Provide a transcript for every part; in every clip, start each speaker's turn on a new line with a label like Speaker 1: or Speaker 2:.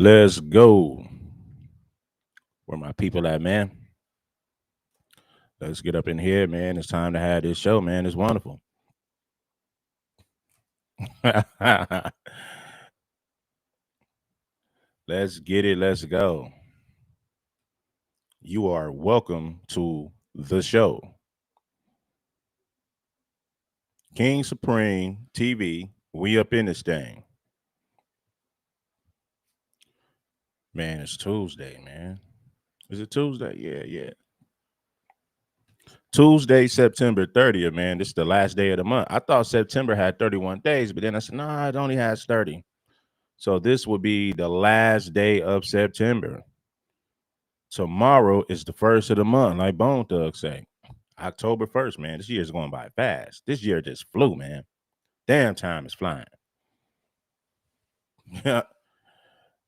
Speaker 1: Let's go. Where my people at, man? Let's get up in here, man. It's time to have this show, man. It's wonderful. Let's get it. Let's go. You are welcome to the show. King Supreme TV. We up in this thing. Man, it's Tuesday, man. Is it Tuesday? Yeah. Tuesday, September 30th, man. This is the last day of the month. I thought September had 31 days, but then I said, nah, it only has 30. So this will be the last day of September. Tomorrow is the first of the month, like Bone Thug say. October 1st, man. This year's going by fast. This year just flew, man. Damn, time is flying.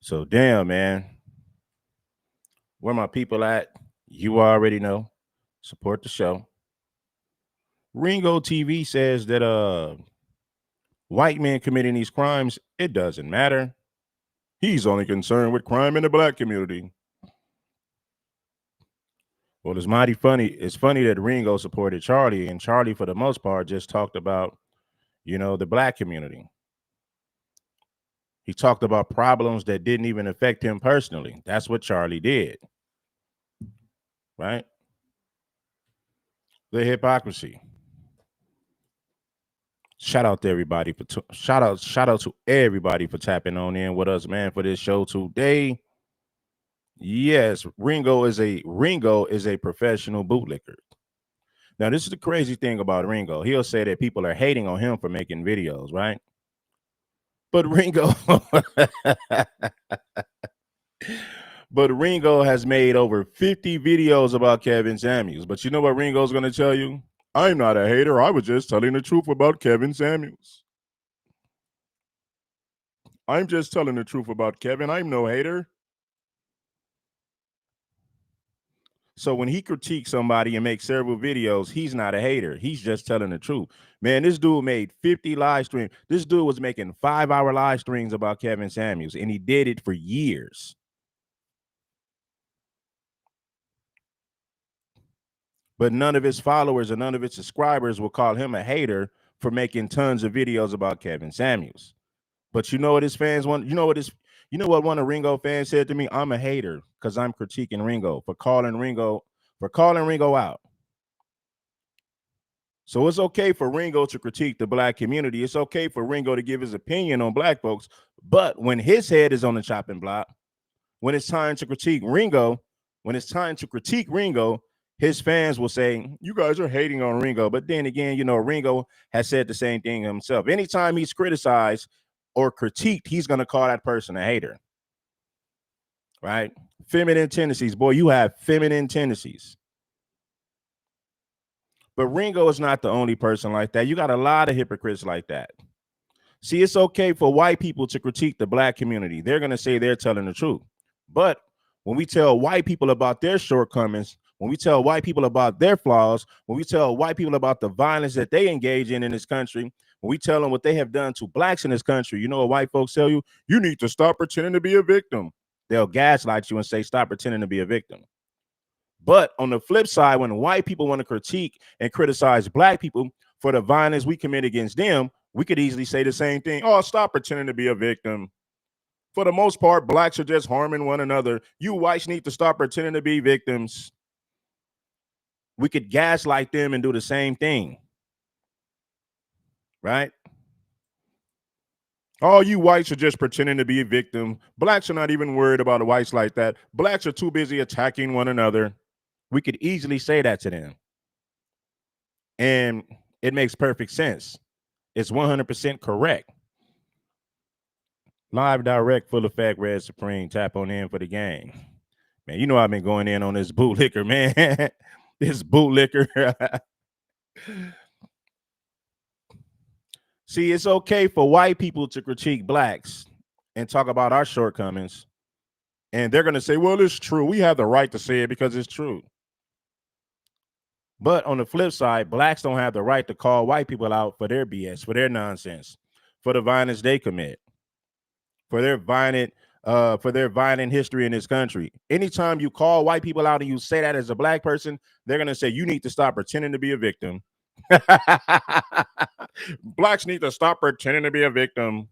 Speaker 1: So damn, man. Where my people at? You already know. Support the show. Ringo TV says that white men committing these crimes, it doesn't matter. He's only concerned with crime in the black community. Well, it's mighty funny. It's funny that Ringo supported Charlie, and Charlie, for the most part, just talked about, the black community. He talked about problems that didn't even affect him personally. That's what Charlie did. Right? The hypocrisy. Shout out to everybody for shout out to everybody for tapping on in with us, man, for this show today. Yes, Ringo is a professional bootlicker. Now, this is the crazy thing about Ringo. He'll say that people are hating on him for making videos, right? But Ringo has made over 50 videos about Kevin Samuels. But you know what Ringo's going to tell you? I'm not a hater. I was just telling the truth about Kevin Samuels. I'm just telling the truth about Kevin. I'm no hater. So when he critiques somebody and makes several videos, he's not a hater. He's just telling the truth. Man, this dude made 50 live streams. This dude was making 5-hour live streams about Kevin Samuels, and he did it for years. But none of his followers and none of his subscribers will call him a hater for making tons of videos about Kevin Samuels. But you know what his fans want? You know what one of Ringo fans said to me? I'm a hater because I'm critiquing Ringo for calling Ringo out. So it's okay for Ringo to critique the black community. It's okay for Ringo to give his opinion on black folks. But when his head is on the chopping block, when it's time to critique Ringo, his fans will say, you guys are hating on Ringo. But then again, Ringo has said the same thing himself. Anytime he's criticized or critiqued, he's going to call that person a hater. Right? Feminine tendencies. Boy, you have feminine tendencies. But Ringo is not the only person like that. You got a lot of hypocrites like that. See, it's okay for white people to critique the black community. They're going to say they're telling the truth. But when we tell white people about their shortcomings, when we tell white people about their flaws, when we tell white people about the violence that they engage in this country, when we tell them what they have done to blacks in this country, you know what white folks tell you? You need to stop pretending to be a victim. They'll gaslight you and say, stop pretending to be a victim. But on the flip side, when white people want to critique and criticize black people for the violence we commit against them, we could easily say the same thing. Oh, stop pretending to be a victim. For the most part, blacks are just harming one another. You whites need to stop pretending to be victims. We could gaslight them and do the same thing. Right? All you whites are just pretending to be a victim. Blacks are not even worried about the whites like that. Blacks are too busy attacking one another. We could easily say that to them. And it makes perfect sense. It's 100% correct. Live, direct, full effect, Red Supreme. Tap on in for the game. Man, you know I've been going in on this bootlicker, man. This bootlicker. See, it's okay for white people to critique blacks and talk about our shortcomings. And they're going to say, well, it's true. We have the right to say it because it's true. But on the flip side, blacks don't have the right to call white people out for their BS, for their nonsense, for the violence they commit, for their violent for their violent history in this country. Anytime you call white people out and you say that as a black person, they're going to say, you need to stop pretending to be a victim. Blacks need to stop pretending to be a victim.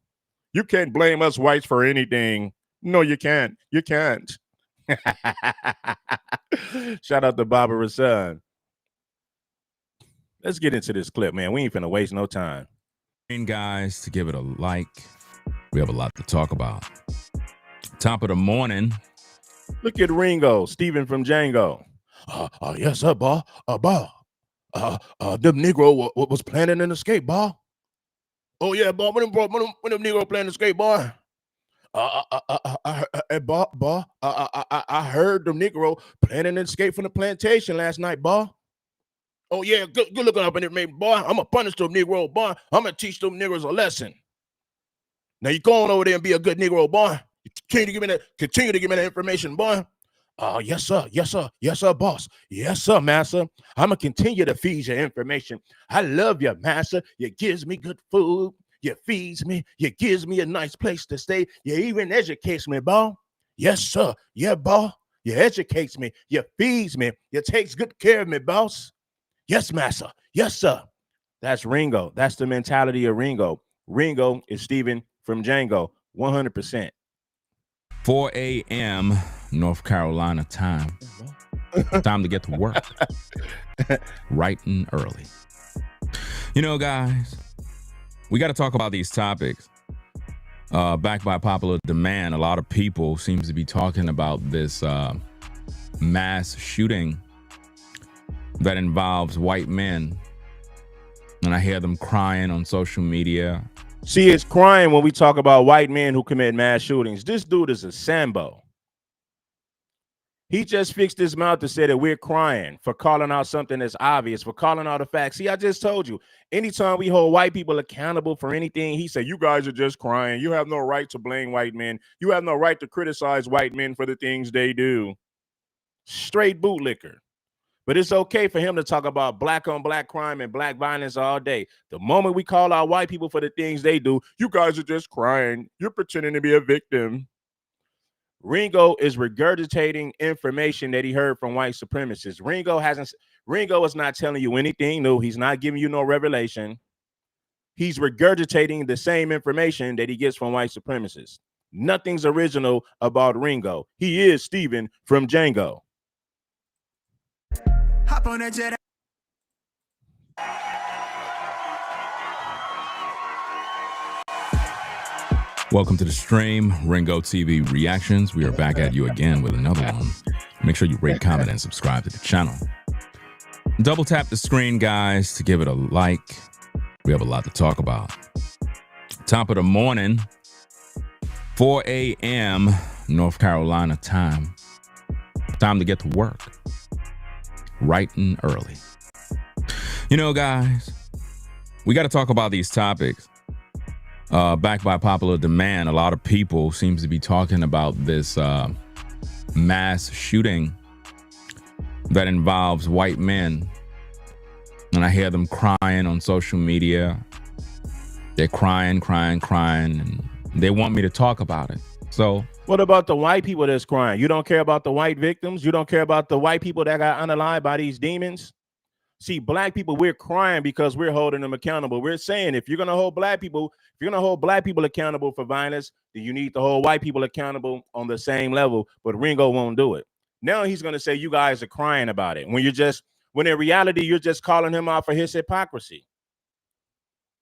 Speaker 1: You can't blame us whites for anything. No, you can't. You can't. Shout out to Barbara's son. Let's get into this clip, man. We ain't finna waste no time.
Speaker 2: And guys, to give it a like, we have a lot to talk about. Top of the morning.
Speaker 1: Look at Ringo, Steven from Django. Yes, sir, boy. Them Negro was planning an escape, boy. Oh, yeah, boy. When them Negro planning an escape, boy. I heard them Negro planning an escape from the plantation last night, boy. Oh, yeah, good looking up in it, maybe, boy. I'm going to punish them Negro, boy. I'm going to teach them Negroes a lesson. Now, you go on over there and be a good Negro, boy. Continue to give me that information, boy. Yes, sir. Yes, sir. Yes, sir, boss. Yes, sir, master. I'm going to continue to feed you information. I love you, master. You gives me good food. You feeds me. You gives me a nice place to stay. You even educates me, boy. Yes, sir. Yeah, boss. You educates me. You feeds me. You takes good care of me, boss. Yes, master. Yes, sir. That's Ringo. That's the mentality of Ringo. Ringo is Steven from Django, 100%.
Speaker 2: 4 a.m. North Carolina time. Time to get to work. Bright and early. You know, guys, we got to talk about these topics. Backed by popular demand, a lot of people seems to be talking about this mass shooting that involves white men. And I hear them crying on social media.
Speaker 1: See, it's crying when we talk about white men who commit mass shootings. This dude is a Sambo. He just fixed his mouth to say that we're crying for calling out something that's obvious, for calling out a fact. See, I just told you, anytime we hold white people accountable for anything, he said, you guys are just crying. You have no right to blame white men. You have no right to criticize white men for the things they do. Straight bootlicker. But it's okay for him to talk about black on black crime and black violence all day. The moment we call out white people for the things they do, you guys are just crying. You're pretending to be a victim. Ringo is regurgitating information that he heard from white supremacists. Ringo is not telling you anything new. He's not giving you no revelation. He's regurgitating the same information that he gets from white supremacists. Nothing's original about Ringo. He is Steven from Django. Hop on that jet.
Speaker 2: Welcome to the stream, Ringo TV Reactions. We are back at you again with another one. Make sure you rate, comment, and subscribe to the channel. Double tap the screen, guys, to give it a like. We have a lot to talk about. Top of the morning, 4 a.m. North Carolina time. Time to get to work. Bright and early. You know, guys, we got to talk about these topics. Backed by popular demand, a lot of people seems to be talking about this mass shooting that involves white men. And I hear them crying on social media. They're crying, and they want me to talk about it. So
Speaker 1: what about the white people that's crying? You don't care about the white victims? You don't care about the white people that got unalive by these demons? See, black people, we're crying because we're holding them accountable. We're saying if you're going to hold black people, accountable for violence, then you need to hold white people accountable on the same level. But Ringo won't do it. Now he's going to say you guys are crying about it when in reality, you're just calling him out for his hypocrisy.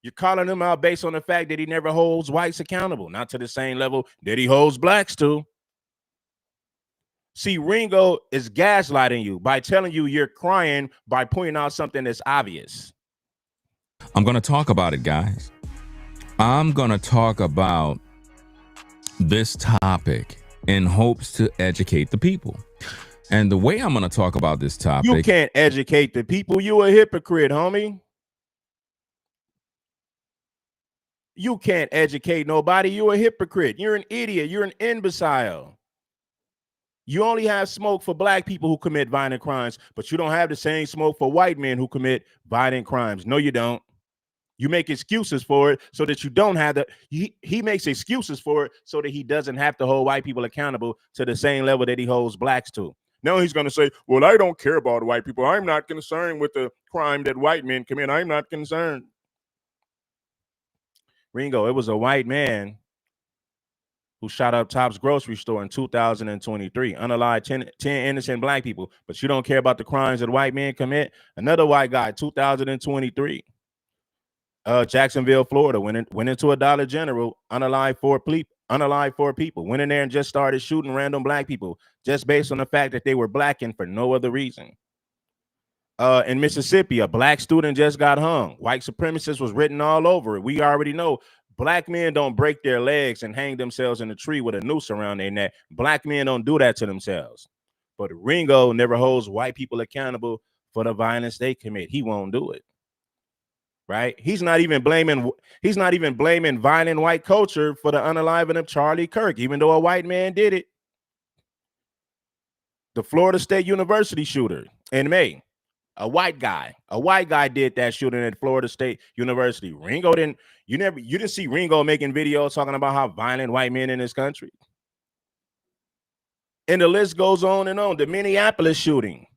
Speaker 1: You're calling him out based on the fact that he never holds whites accountable, not to the same level that he holds blacks to. See, Ringo is gaslighting you by telling you you're crying by pointing out something that's obvious.
Speaker 2: I'm going to talk about it, guys. I'm going to talk about this topic in hopes to educate the people. And the way I'm going to talk about this topic...
Speaker 1: You can't educate the people. You a hypocrite, homie. You can't educate nobody. You're a hypocrite. You're an idiot. You're an imbecile. You only have smoke for black people who commit violent crimes, but you don't have the same smoke for white men who commit violent crimes. No, you don't. You make excuses for it so that you don't have to. He makes excuses for it so that he doesn't have to hold white people accountable to the same level that he holds blacks to. Now he's going to say, well, I don't care about white people. I'm not concerned with the crime that white men commit. I'm not concerned. Ringo, it was a white man who shot up Tops grocery store in 2023, unalived 10 innocent black people. But you don't care about the crimes that white men commit. Another white guy, 2023. Jacksonville, Florida, went into a Dollar General, unalived four people, went in there and just started shooting random black people just based on the fact that they were black and for no other reason. In Mississippi, a black student just got hung. White supremacist was written all over it. We already know black men don't break their legs and hang themselves in a tree with a noose around their neck. Black men don't do that to themselves. But Ringo never holds white people accountable for the violence they commit. He won't do it. Right? He's not even blaming violent white culture for the unaliving of Charlie Kirk, even though a white man did it. The Florida State University shooter in May, a white guy did that shooting at Florida State University. Ringo didn't. You didn't see Ringo making videos talking about how violent white men in this country. And the list goes on and on. The Minneapolis shooting.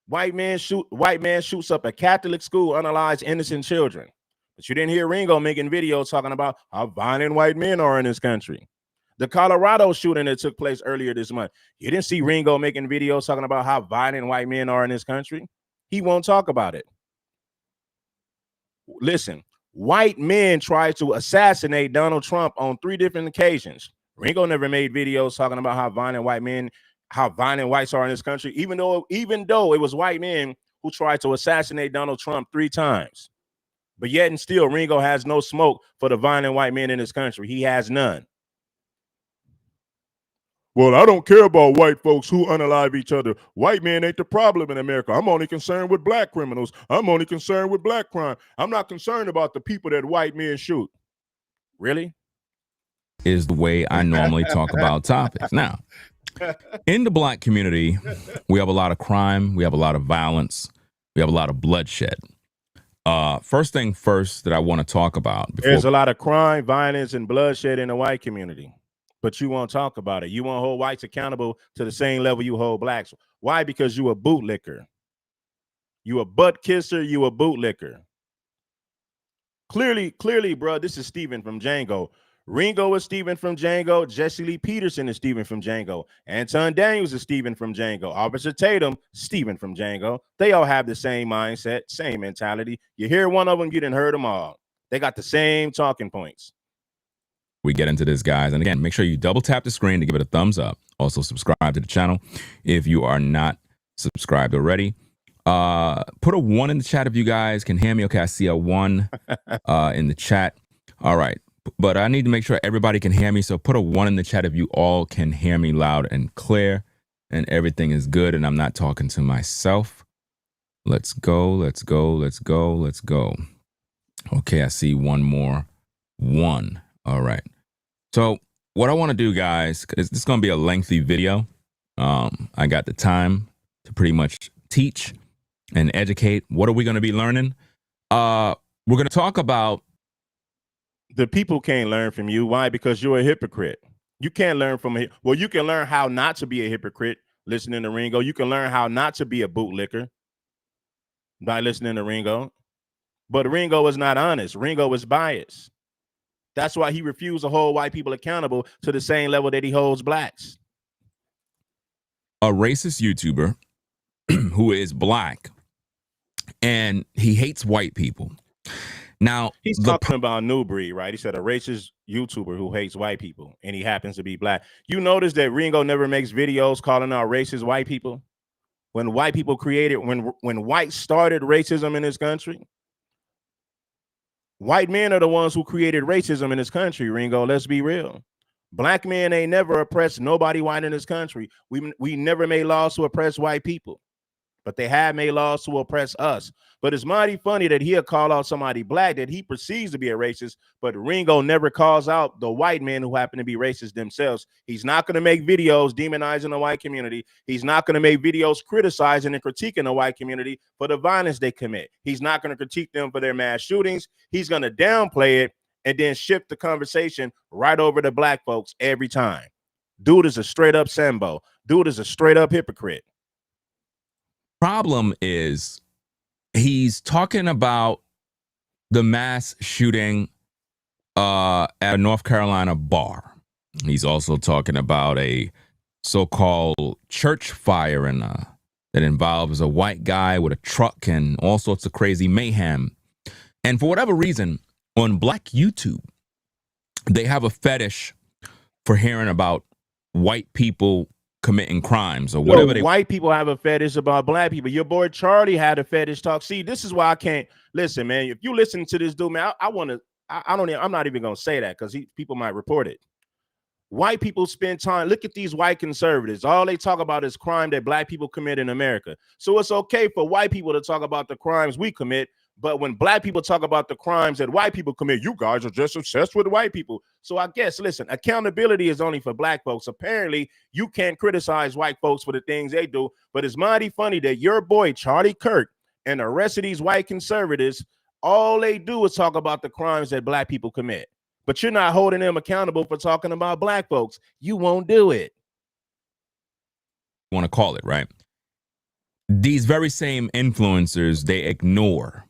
Speaker 1: White man shoots up a Catholic school, unalives innocent children. But you didn't hear Ringo making videos talking about how violent white men are in this country. The Colorado shooting that took place earlier this month. You didn't see Ringo making videos talking about how violent white men are in this country. He won't talk about it. Listen, white men tried to assassinate Donald Trump on 3 different occasions. Ringo never made videos talking about how violent whites are in this country, even though it was white men who tried to assassinate Donald Trump 3 times. But yet and still, Ringo has no smoke for the violent white men in this country. He has none. Well, I don't care about white folks who unalive each other. White men ain't the problem in America. I'm only concerned with black criminals. I'm only concerned with black crime. I'm not concerned about the people that white men shoot. Really?
Speaker 2: Is the way I normally talk about topics. Now, in the black community, we have a lot of crime. We have a lot of violence. We have a lot of bloodshed. First thing first that I want to talk about.
Speaker 1: There's a lot of crime, violence, and bloodshed in the white community. But you won't talk about it. You won't hold whites accountable to the same level you hold blacks. Why? Because you a bootlicker. You a butt kisser. You a bootlicker. Clearly, bro, this is Steven from Django. Ringo is Steven from Django. Jesse Lee Peterson is Steven from Django. Anton Daniels is Steven from Django. Officer Tatum, Steven from Django. They all have the same mindset, same mentality. You hear one of them, you done heard them all. They got the same talking points.
Speaker 2: We get into this, guys. And again, make sure you double tap the screen to give it a thumbs up. Also subscribe to the channel if you are not subscribed already. Put a 1 in the chat if you guys can hear me. Okay, I see a 1 in the chat. All right. But I need to make sure everybody can hear me. So put a 1 in the chat if you all can hear me loud and clear and everything is good and I'm not talking to myself. Let's go. Let's go. Let's go. Let's go. Okay, I see one more. 1. All right. So what I want to do, guys, is this is going to be a lengthy video. I got the time to pretty much teach and educate. What are we going to be learning? We're going to talk about.
Speaker 1: The people can't learn from you. Why? Because you're a hypocrite. You can't learn from it. Well, you can learn how not to be a hypocrite listening to Ringo. You can learn how not to be a bootlicker by listening to Ringo. But Ringo is not honest. Ringo is biased. That's why he refused to hold white people accountable to the same level that he holds blacks.
Speaker 2: A racist YouTuber who is black and he hates white people. Now,
Speaker 1: he's talking about New Breed, right? He said a racist YouTuber who hates white people and he happens to be black. You notice that Ringo never makes videos calling out racist white people. When white people created, when whites started racism in this country, white men are the ones who created racism in this country, Ringo. Let's be real. Black men ain't never oppressed nobody white in this country. We never made laws to oppress white people. but they have made laws to oppress us. But it's mighty funny that he'll call out somebody black that he perceives to be a racist, but Ringo never calls out the white men who happen to be racist themselves. He's not going to make videos demonizing the white community. He's not going to make videos criticizing and critiquing the white community for the violence they commit. He's not going to critique them for their mass shootings. He's going to downplay it and then shift the conversation right over to black folks every time. Dude is a straight up Sambo. Dude is a straight up hypocrite.
Speaker 2: Problem is, he's talking about the mass shooting at a North Carolina bar. He's also talking about a so-called church fire that involves a white guy with a truck and all sorts of crazy mayhem. And for whatever reason, on Black YouTube, they have a fetish for hearing about white people committing crimes or whatever.
Speaker 1: White people have a fetish about black people. Your boy Charlie had a fetish talk. See, this is why I can't listen, man. If you listen to this dude, man, I'm not even gonna say that because people might report it. White people spend time. Look at these white conservatives. All they talk about is crime that black people commit in America. So it's okay for white people to talk about the crimes we commit. But when black people talk about the crimes that white people commit, you guys are just obsessed with white people. So I guess, listen, accountability is only for black folks. Apparently, you can't criticize white folks for the things they do. But it's mighty funny that your boy, Charlie Kirk, and the rest of these white conservatives, all they do is talk about the crimes that black people commit. But you're not holding them accountable for talking about black folks. You won't do it.
Speaker 2: Want to call it, right? These very same influencers, they ignore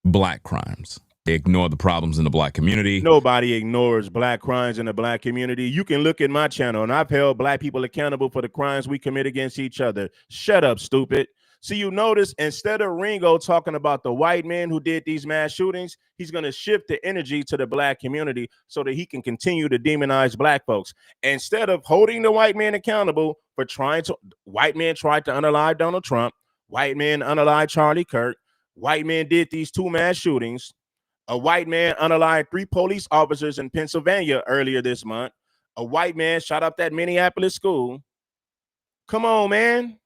Speaker 2: black crimes. They ignore the problems in the black community.
Speaker 1: Nobody ignores black crimes in the black community. You can look at my channel, and I've held black people accountable for the crimes we commit against each other. Shut up, stupid. So you notice, instead of Ringo talking about the white men who did these mass shootings, he's going to shift the energy to the black community so that he can continue to demonize black folks. Instead of holding the white man accountable for white men tried to unalive Donald Trump, white men unalive Charlie Kirk, white men did these 2 mass shootings, a white man unalived 3 police officers in Pennsylvania earlier this month, a white man shot up that Minneapolis school. Come on, man.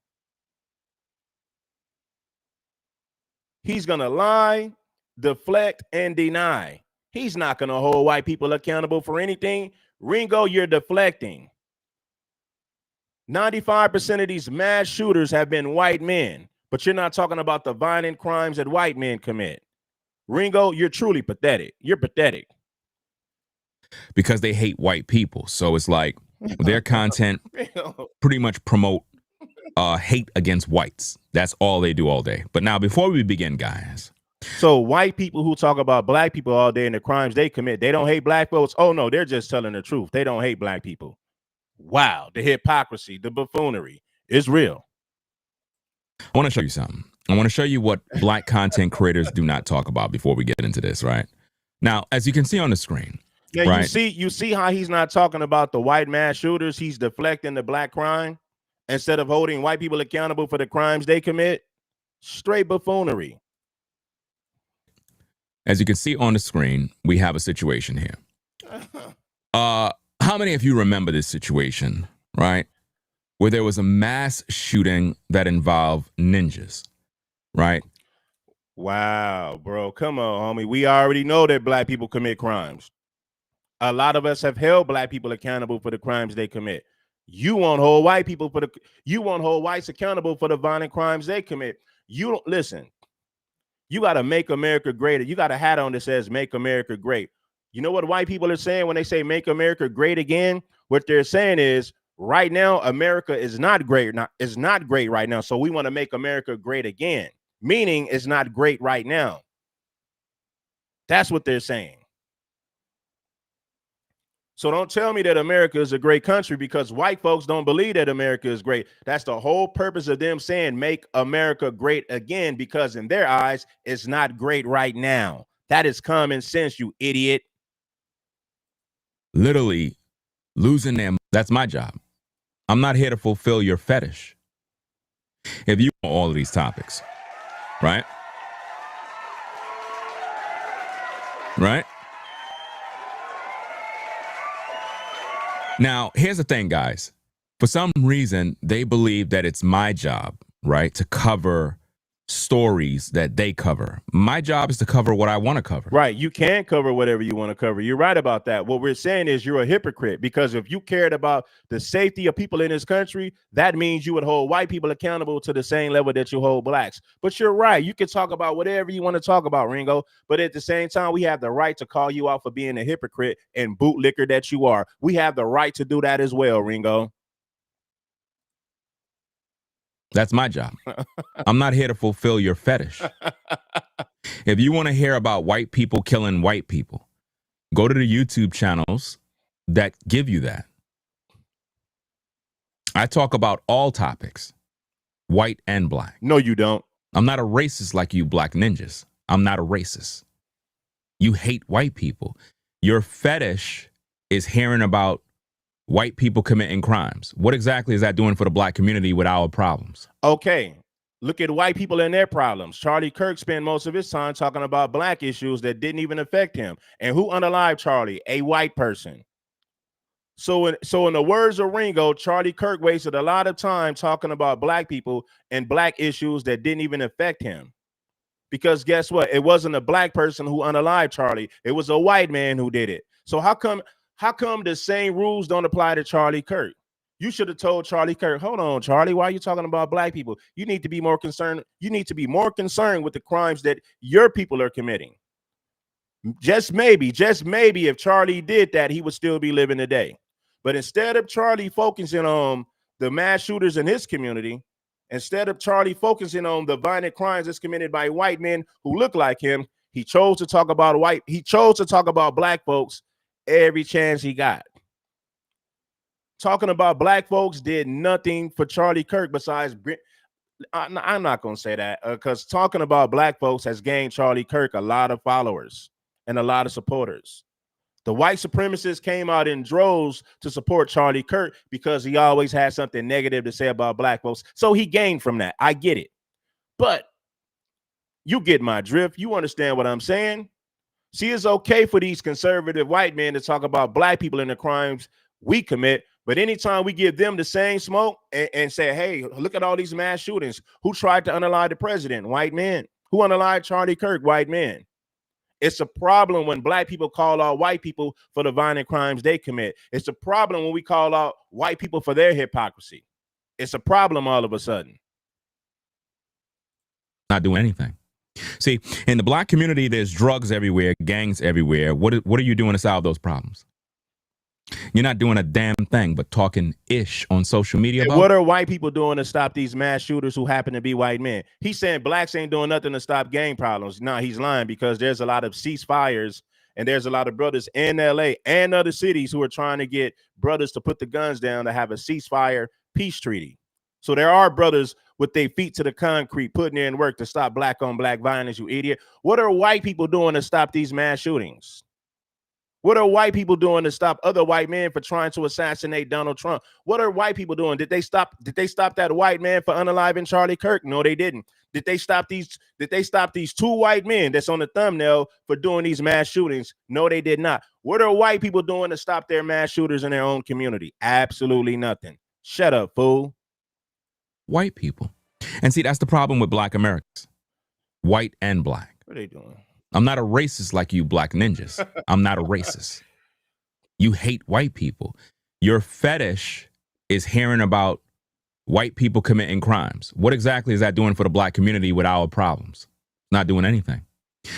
Speaker 1: He's going to lie, deflect, and deny. He's not going to hold white people accountable for anything. Ringo, you're deflecting. 95% of these mass shooters have been white men, but you're not talking about the violent crimes that white men commit. Ringo, you're truly pathetic. You're pathetic.
Speaker 2: Because they hate white people. So it's like their content pretty much promote hate against whites. That's all they do all day. But now, before we begin, guys.
Speaker 1: So white people who talk about black people all day and the crimes they commit, they don't hate black folks. Oh, no, they're just telling the truth. They don't hate black people. Wow. The hypocrisy, the buffoonery is real.
Speaker 2: I want to show you something. I want to show you what black content creators do not talk about before we get into this, right? Now, as you can see on the screen.
Speaker 1: Yeah,
Speaker 2: right?
Speaker 1: You see how he's not talking about the white mass shooters. He's deflecting the black crime instead of holding white people accountable for the crimes they commit. Straight buffoonery.
Speaker 2: As you can see on the screen, we have a situation here. How many of you remember this situation, right? Where there was a mass shooting that involved ninjas, right?
Speaker 1: Wow, bro. Come on, homie. We already know that black people commit crimes. A lot of us have held black people accountable for the crimes they commit. You won't hold white people you won't hold whites accountable for the violent crimes they commit. You don't listen. You got to make America greater. You got a hat on that says make America great. You know what white people are saying when they say make America great again? What they're saying is right now, America is not great. It's not great right now. So we want to make America great again, meaning it's not great right now. That's what they're saying. So don't tell me that America is a great country because white folks don't believe that America is great. That's the whole purpose of them saying make America great again, because in their eyes, it's not great right now. That is common sense, you idiot.
Speaker 2: Literally losing them. That's my job. I'm not here to fulfill your fetish. If you want all of these topics, right? Right? Now, here's the thing, guys. For some reason, they believe that it's my job right, to cover stories that they cover. My job is to cover what I want to cover.
Speaker 1: Right. You can cover whatever you want to cover. You're right about that. What we're saying is you're a hypocrite, because if you cared about the safety of people in this country, that means you would hold white people accountable to the same level that you hold blacks. But you're right. You can talk about whatever you want to talk about, Ringo. But at the same time, we have the right to call you out for being a hypocrite and bootlicker that you are. We have the right to do that as well, Ringo.
Speaker 2: That's my job. I'm not here to fulfill your fetish. If you want to hear about white people killing white people, go to the YouTube channels that give you that. I talk about all topics, white and black.
Speaker 1: No, you don't.
Speaker 2: I'm not a racist like you black ninjas. I'm not a racist. You hate white people. Your fetish is hearing about white people committing crimes. What exactly is that doing for the black community with our problems?
Speaker 1: Okay. Look at white people and their problems. Charlie Kirk spent most of his time talking about black issues that didn't even affect him. And who unalived Charlie? A white person. So in the words of Ringo, Charlie Kirk wasted a lot of time talking about black people and black issues that didn't even affect him. Because guess what? It wasn't a black person who unalived Charlie. It was a white man who did it. So how come the same rules don't apply to Charlie Kirk? You should have told Charlie Kirk, hold on, Charlie, why are you talking about black people? You need to be more concerned. You need to be more concerned with the crimes that your people are committing. Just maybe if Charlie did that, he would still be living today. But instead of Charlie focusing on the mass shooters in his community, instead of Charlie focusing on the violent crimes that's committed by white men who look like him, he chose to talk about black folks every chance he got. Talking about black folks did nothing for Charlie Kirk besides, I'm not going to say that, because talking about black folks has gained Charlie Kirk a lot of followers and a lot of supporters. The white supremacists came out in droves to support Charlie Kirk because he always had something negative to say about black folks. So he gained from that. I get it. But you get my drift. You understand what I'm saying? See, it's okay for these conservative white men to talk about black people and the crimes we commit. But anytime we give them the same smoke and say, hey, look at all these mass shootings. Who tried to unalive the president? White men. Who unalived Charlie Kirk? White men. It's a problem when black people call out white people for the violent crimes they commit. It's a problem when we call out white people for their hypocrisy. It's a problem all of a sudden.
Speaker 2: Not doing anything. See, in the black community, there's drugs everywhere, gangs everywhere. What are you doing to solve those problems? You're not doing a damn thing but talking ish on social media.
Speaker 1: What are white people doing to stop these mass shooters who happen to be white men? He's saying blacks ain't doing nothing to stop gang problems. No, he's lying, because there's a lot of ceasefires and there's a lot of brothers in LA and other cities who are trying to get brothers to put the guns down to have a ceasefire peace treaty. So there are brothers with their feet to the concrete putting in work to stop black on black violence, you idiot. What are white people doing to stop these mass shootings? What are white people doing to stop other white men for trying to assassinate Donald Trump? What are white people doing? Did they stop that white man for unaliving Charlie Kirk? No, they didn't. Did they stop these two white men that's on the thumbnail for doing these mass shootings? No, they did not. What are white people doing to stop their mass shooters in their own community? Absolutely nothing. Shut up, fool.
Speaker 2: White people. And see, that's the problem with black Americans. White and black.
Speaker 1: What are they doing?
Speaker 2: I'm not a racist like you black ninjas. I'm not a racist. You hate white people. Your fetish is hearing about white people committing crimes. What exactly is that doing for the black community with our problems? Not doing anything.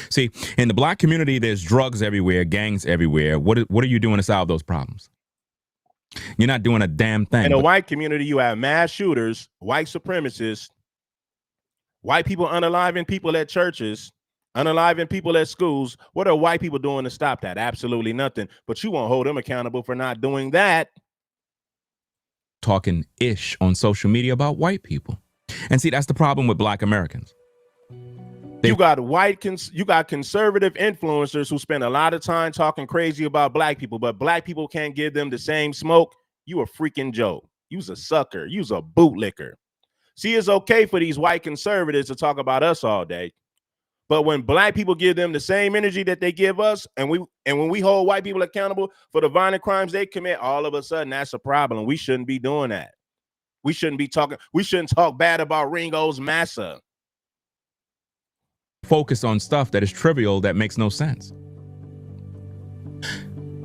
Speaker 2: See, in the black community, there's drugs everywhere, gangs everywhere. What are you doing to solve those problems? You're not doing a damn thing.
Speaker 1: In the white community, you have mass shooters, white supremacists, white people unaliving people at churches, unaliving people at schools. What are white people doing to stop that? Absolutely nothing. But you won't hold them accountable for not doing that.
Speaker 2: Talking ish on social media about white people. And see, that's the problem with black Americans.
Speaker 1: You got conservative influencers who spend a lot of time talking crazy about black people, but black people can't give them the same smoke. You a freaking joke. You's a sucker. You's a bootlicker. See, it's okay for these white conservatives to talk about us all day. But when black people give them the same energy that they give us, and when we hold white people accountable for the violent crimes they commit, all of a sudden that's a problem. We shouldn't be doing that. We shouldn't talk bad about Ringo's massa.
Speaker 2: Focus on stuff that is trivial that makes no sense.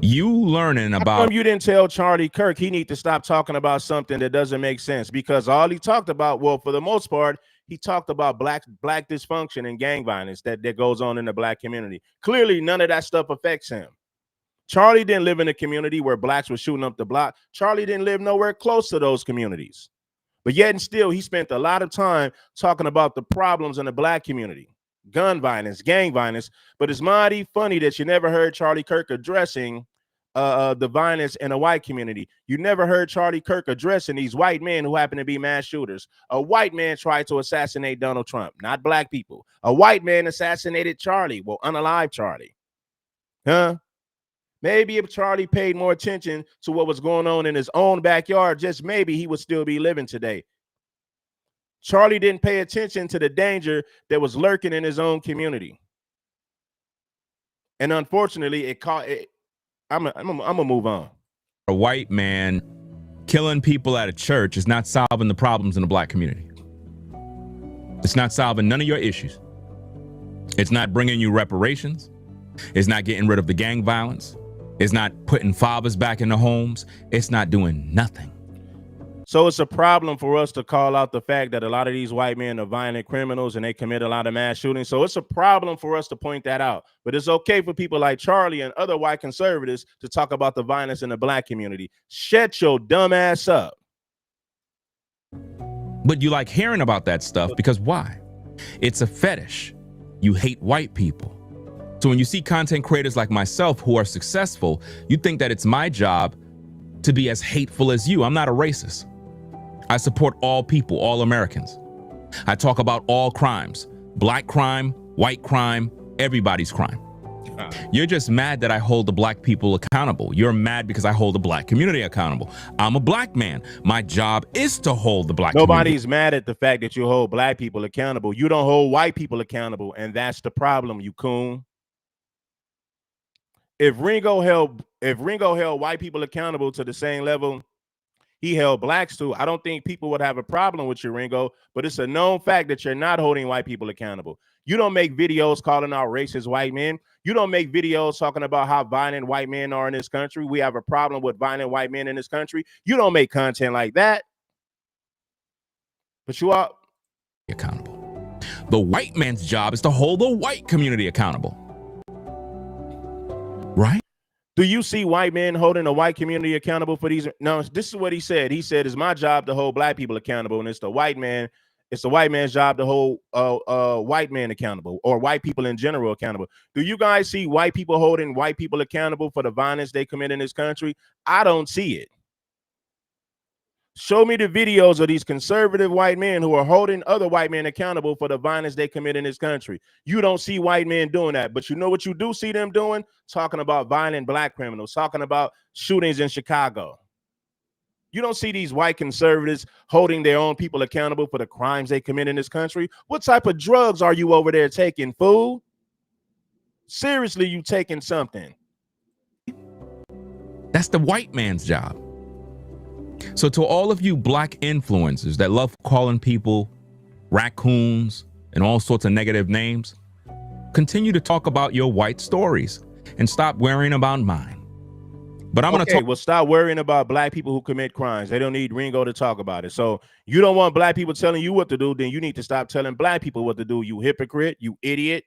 Speaker 2: You learning about.
Speaker 1: How come you didn't tell Charlie Kirk he need to stop talking about something that doesn't make sense? Because all he talked about, well, for the most part, he talked about black dysfunction and gang violence that goes on in the black community. Clearly, none of that stuff affects him. Charlie didn't live in a community where blacks were shooting up the block. Charlie didn't live nowhere close to those communities. But yet and still, he spent a lot of time talking about the problems in the black community. Gun violence, gang violence. But it's mighty funny that you never heard Charlie Kirk addressing the violence in a white community. You never heard Charlie Kirk addressing these white men who happen to be mass shooters. A white man tried to assassinate Donald Trump, not black people. A white man assassinated Charlie, well, unalive Charlie. Huh? Maybe if Charlie paid more attention to what was going on in his own backyard, just maybe he would still be living today. Charlie didn't pay attention to the danger that was lurking in his own community. And unfortunately, I'm gonna move on.
Speaker 2: A white man killing people at a church is not solving the problems in the black community. It's not solving none of your issues. It's not bringing you reparations. It's not getting rid of the gang violence. It's not putting fathers back in the homes. It's not doing nothing.
Speaker 1: So it's a problem for us to call out the fact that a lot of these white men are violent criminals and they commit a lot of mass shootings. So it's a problem for us to point that out. But it's okay for people like Charlie and other white conservatives to talk about the violence in the black community. Shut your dumb ass up.
Speaker 2: But you like hearing about that stuff because why? It's a fetish. You hate white people. So when you see content creators like myself who are successful, you think that it's my job to be as hateful as you. I'm not a racist. I support all people, all Americans. I talk about all crimes, black crime, white crime, everybody's crime. You're just mad that I hold the black people accountable. You're mad because I hold the black community accountable. I'm a black man. My job is to hold the black community.
Speaker 1: Nobody's mad at the fact that you hold black people accountable. You don't hold white people accountable, and that's the problem, you coon. If Ringo held white people accountable to the same level he held blacks to, I don't think people would have a problem with you, Ringo, but it's a known fact that you're not holding white people accountable. You don't make videos calling out racist white men. You don't make videos talking about how violent white men are in this country. We have a problem with violent white men in this country. You don't make content like that. But you are
Speaker 2: accountable. The white man's job is to hold the white community accountable. Right?
Speaker 1: Do you see white men holding a white community accountable for these? No, this is what he said. He said, it's my job to hold black people accountable. And it's the white man's job to hold white men accountable, or white people in general accountable. Do you guys see white people holding white people accountable for the violence they commit in this country? I don't see it. Show me the videos of these conservative white men who are holding other white men accountable for the violence they commit in this country. You don't see white men doing that, but you know what you do see them doing? Talking about violent black criminals, talking about shootings in Chicago. You don't see these white conservatives holding their own people accountable for the crimes they commit in this country. What type of drugs are you over there taking, fool? Seriously, you taking something.
Speaker 2: That's the white man's job. So to all of you black influencers that love calling people raccoons and all sorts of negative names, continue to talk about your white stories and stop worrying about mine. But I'm going to talk.
Speaker 1: Well, stop worrying about black people who commit crimes. They don't need Ringo to talk about it. So you don't want black people telling you what to do, then you need to stop telling black people what to do, you hypocrite, you idiot.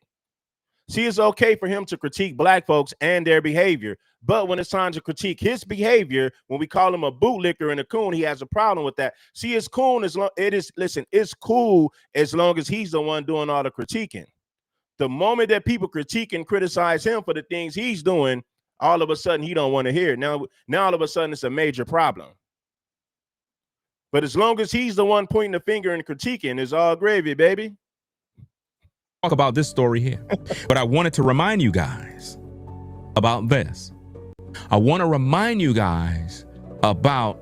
Speaker 1: See, it's okay for him to critique black folks and their behavior, but when it's time to critique his behavior, when we call him a bootlicker and a coon, he has a problem with that. See, it's cool it's cool as long as he's the one doing all the critiquing. The moment that people critique and criticize him for the things he's doing, all of a sudden he don't want to hear it. Now all of a sudden it's a major problem. But as long as he's the one pointing the finger and critiquing, it's all gravy, baby.
Speaker 2: Talk about this story here, but I wanted to remind you guys about this. I want to remind you guys about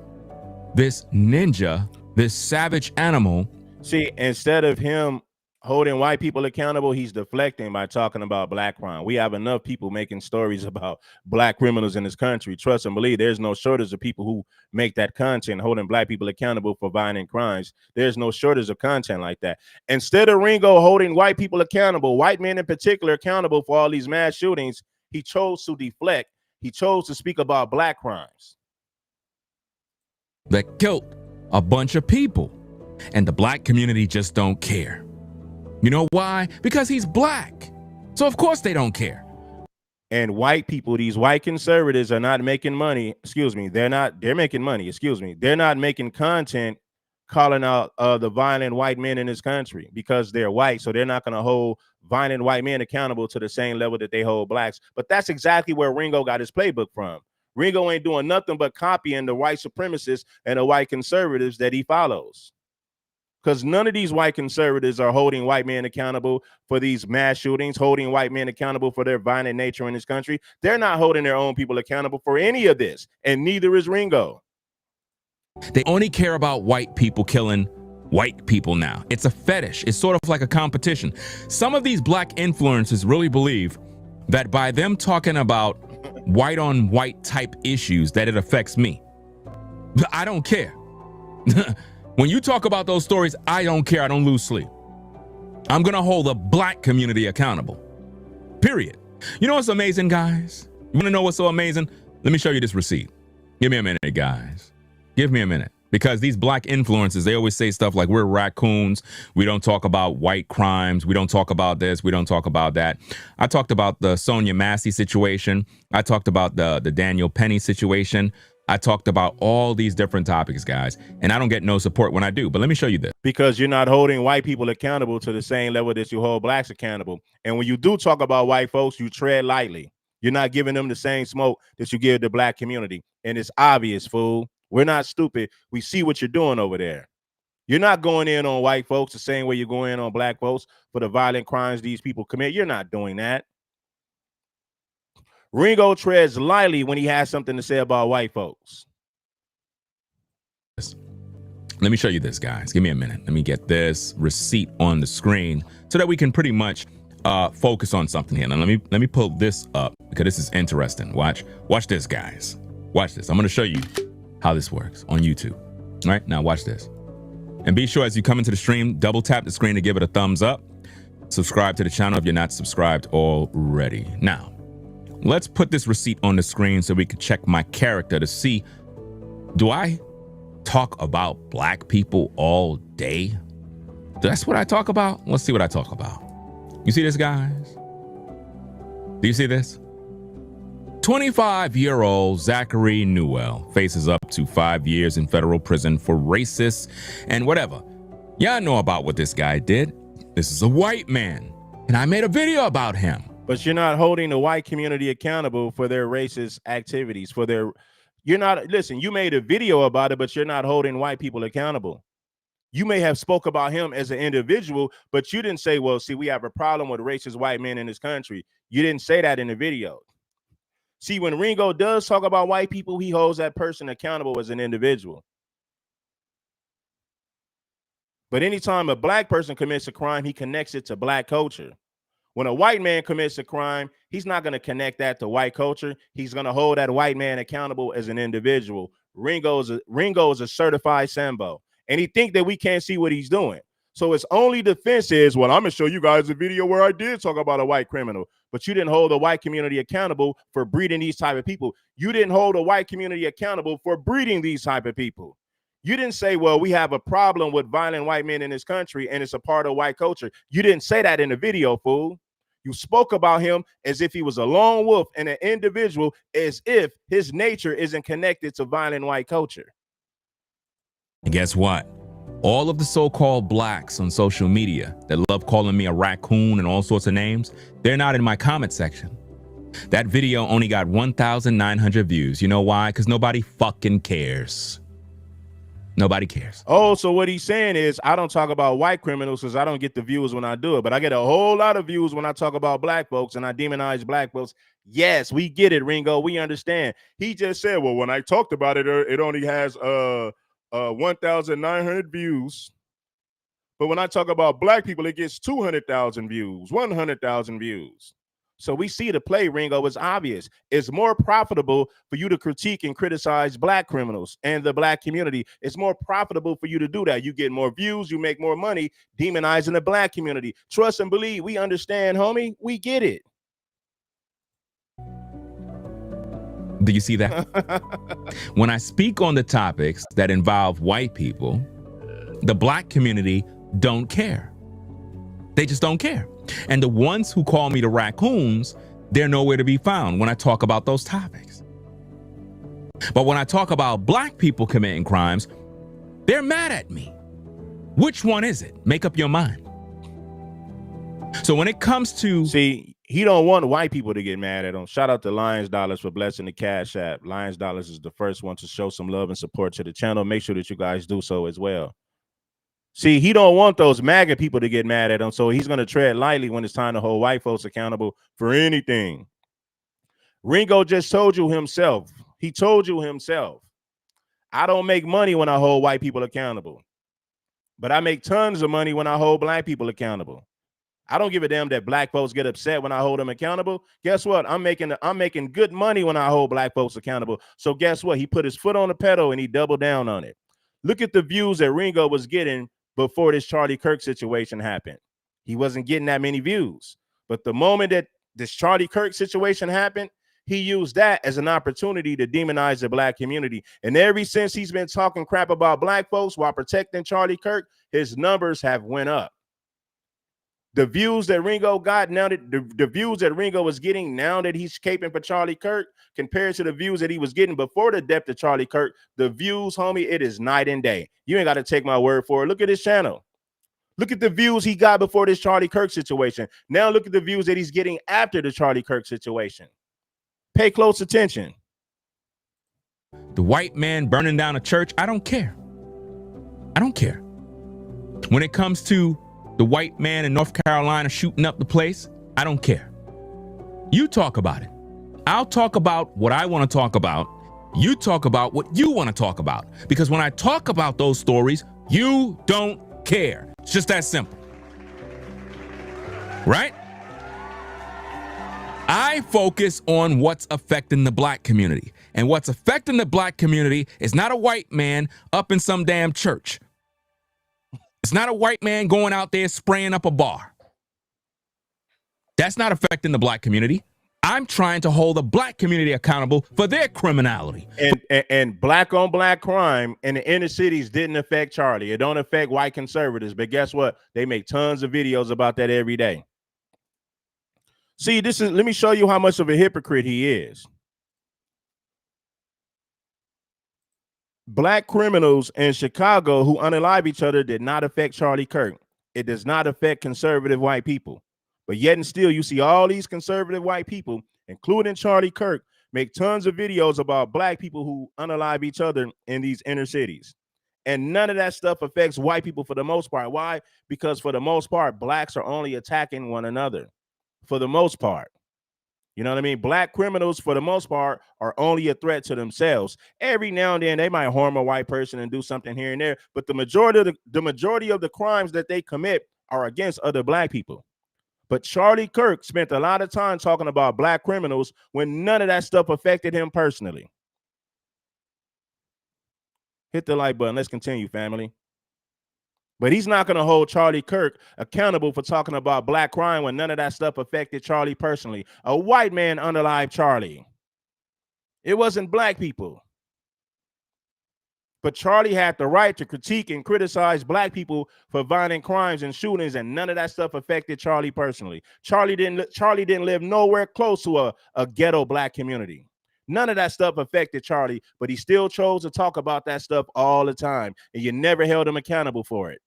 Speaker 2: this ninja, this savage animal.
Speaker 1: See, instead of him holding white people accountable, he's deflecting by talking about black crime. We have enough people making stories about black criminals in this country. Trust and believe, there's no shortage of people who make that content, holding black people accountable for violent crimes. There's no shortage of content like that. Instead of Ringo holding white people accountable, white men in particular accountable for all these mass shootings, he chose to deflect. He chose to speak about black crimes
Speaker 2: that killed a bunch of people, and the black community just don't care. You know why? Because he's black. So of course they don't care.
Speaker 1: And white people, these white conservatives are not making money. Excuse me. They're making money. Excuse me. They're not making content calling out the violent white men in this country because they're white. So they're not going to hold violent white men accountable to the same level that they hold blacks. But that's exactly where Ringo got his playbook from. Ringo ain't doing nothing but copying the white supremacists and the white conservatives that he follows. Because none of these white conservatives are holding white men accountable for these mass shootings, holding white men accountable for their violent nature in this country. They're not holding their own people accountable for any of this, and neither is Ringo.
Speaker 2: They only care about white people killing white people now. It's a fetish. It's sort of like a competition. Some of these black influencers really believe that by them talking about white on white type issues that it affects me. I don't care. When you talk about those stories, I don't care. I don't lose sleep. I'm going to hold the black community accountable. Period. You know what's amazing, guys? You want to know what's so amazing? Let me show you this receipt. Give me a minute, guys. Give me a minute. Because these black influencers, they always say stuff like we're raccoons. We don't talk about white crimes. We don't talk about this. We don't talk about that. I talked about the Sonia Massey situation. I talked about the Daniel Penny situation. I talked about all these different topics, guys, and I don't get no support when I do. But let me show you this.
Speaker 1: Because you're not holding white people accountable to the same level that you hold blacks accountable. And when you do talk about white folks, you tread lightly. You're not giving them the same smoke that you give the black community. And it's obvious, fool. We're not stupid. We see what you're doing over there. You're not going in on white folks the same way you're going in on black folks for the violent crimes these people commit. You're not doing that. Ringo treads lightly when he has something to say about white folks.
Speaker 2: Let me show you this, guys. Give me a minute. Let me get this receipt on the screen so that we can pretty much focus on something here. Now, let me pull this up because this is interesting. Watch this, guys. Watch this. I'm going to show you how this works on YouTube. All right, now watch this. And be sure as you come into the stream, double tap the screen to give it a thumbs up. Subscribe to the channel if you're not subscribed already. Now, let's put this receipt on the screen so we can check my character to see, do I talk about black people all day? That's what I talk about? Let's see what I talk about. You see this, guys? Do you see this? 25-year-old Zachary Newell faces up to 5 years in federal prison for racist and whatever. Y'all know about what this guy did. This is a white man, and I made a video about him.
Speaker 1: But you're not holding the white community accountable for their racist activities, listen, you made a video about it, but you're not holding white people accountable. You may have spoke about him as an individual, but you didn't say, well, see, we have a problem with racist white men in this country. You didn't say that in the video. See, when Ringo does talk about white people, he holds that person accountable as an individual. But anytime a black person commits a crime, he connects it to black culture. When a white man commits a crime, he's not going to connect that to white culture. He's going to hold that white man accountable as an individual. Ringo is a certified Sambo, and he think that we can't see what he's doing. So his only defense is, well, I'm going to show you guys a video where I did talk about a white criminal, but you didn't hold the white community accountable for breeding these type of people. You didn't hold the white community accountable for breeding these type of people. You didn't say, well, we have a problem with violent white men in this country, and it's a part of white culture. You didn't say that in the video, fool. You spoke about him as if he was a lone wolf and an individual, as if his nature isn't connected to violent white culture.
Speaker 2: And guess what? All of the so-called blacks on social media that love calling me a raccoon and all sorts of names, they're not in my comment section. That video only got 1,900 views. You know why? Because nobody fucking cares. Nobody cares.
Speaker 1: Oh, so what he's saying is I don't talk about white criminals because I don't get the views when I do it, but I get a whole lot of views when I talk about black folks and I demonize black folks. Yes, we get it, Ringo. We understand. He just said, well, when I talked about it, it only has 1,900 views. But when I talk about black people, it gets 200,000 views, 100,000 views. So we see the play, Ringo, is obvious. It's more profitable for you to critique and criticize black criminals and the black community. It's more profitable for you to do that. You get more views, you make more money demonizing the black community. Trust and believe, we understand, homie. We get it.
Speaker 2: Do you see that? When I speak on the topics that involve white people, the black community don't care. They just don't care. And the ones who call me the raccoons, they're nowhere to be found when I talk about those topics. But when I talk about black people committing crimes, they're mad at me. Which one is it? Make up your mind. So when it comes to...
Speaker 1: See, he don't want white people to get mad at him. Shout out to Lions Dollars for blessing the Cash App. Lions Dollars is the first one to show some love and support to the channel. Make sure that you guys do so as well. See, he don't want those MAGA people to get mad at him, so he's going to tread lightly when it's time to hold white folks accountable for anything. Ringo just told you himself. He told you himself. I don't make money when I hold white people accountable, but I make tons of money when I hold black people accountable. I don't give a damn that black folks get upset when I hold them accountable. Guess what? I'm making good money when I hold black folks accountable. So guess what? He put his foot on the pedal and he doubled down on it. Look at the views that Ringo was getting before this Charlie Kirk situation happened. He wasn't getting that many views. But the moment that this Charlie Kirk situation happened, he used that as an opportunity to demonize the black community. And ever since he's been talking crap about black folks while protecting Charlie Kirk, his numbers have went up. The views that Ringo got now, that the views that Ringo was getting now that he's caping for Charlie Kirk compared to the views that he was getting before the death of Charlie Kirk, the views, homie, it is night and day. You ain't got to take my word for it. Look at his channel. Look at the views he got before this Charlie Kirk situation. Now look at the views that he's getting after the Charlie Kirk situation. Pay close attention.
Speaker 2: The white man burning down a church, I don't care. I don't care. When it comes to the white man in North Carolina shooting up the place, I don't care. You talk about it. I'll talk about what I want to talk about. You talk about what you want to talk about. Because when I talk about those stories, you don't care. It's just that simple. Right? I focus on what's affecting the black community. And what's affecting the black community is not a white man up in some damn church. It's not a white man going out there spraying up a bar. That's not affecting the black community. I'm trying to hold the black community accountable for their criminality.
Speaker 1: And black on black crime in the inner cities didn't affect Charlie. It don't affect white conservatives. But guess what? They make tons of videos about that every day. See, let me show you how much of a hypocrite he is. Black criminals in Chicago who unalive each other did not affect Charlie Kirk. It does not affect conservative white people. But yet and still, you see all these conservative white people, including Charlie Kirk, make tons of videos about black people who unalive each other in these inner cities. And none of that stuff affects white people for the most part. Why? Because for the most part, blacks are only attacking one another. For the most part. You know what I mean? Black criminals, for the most part, are only a threat to themselves. Every now and then, they might harm a white person and do something here and there. But the majority of the crimes that they commit are against other black people. But Charlie Kirk spent a lot of time talking about black criminals when none of that stuff affected him personally. Hit the like button. Let's continue, family. But he's not going to hold Charlie Kirk accountable for talking about black crime when none of that stuff affected Charlie personally. A white man unalived Charlie. It wasn't black people. But Charlie had the right to critique and criticize black people for violent crimes and shootings, and none of that stuff affected Charlie personally. Charlie didn't live nowhere close to a ghetto black community. None of that stuff affected Charlie, but he still chose to talk about that stuff all the time, and you never held him accountable for it.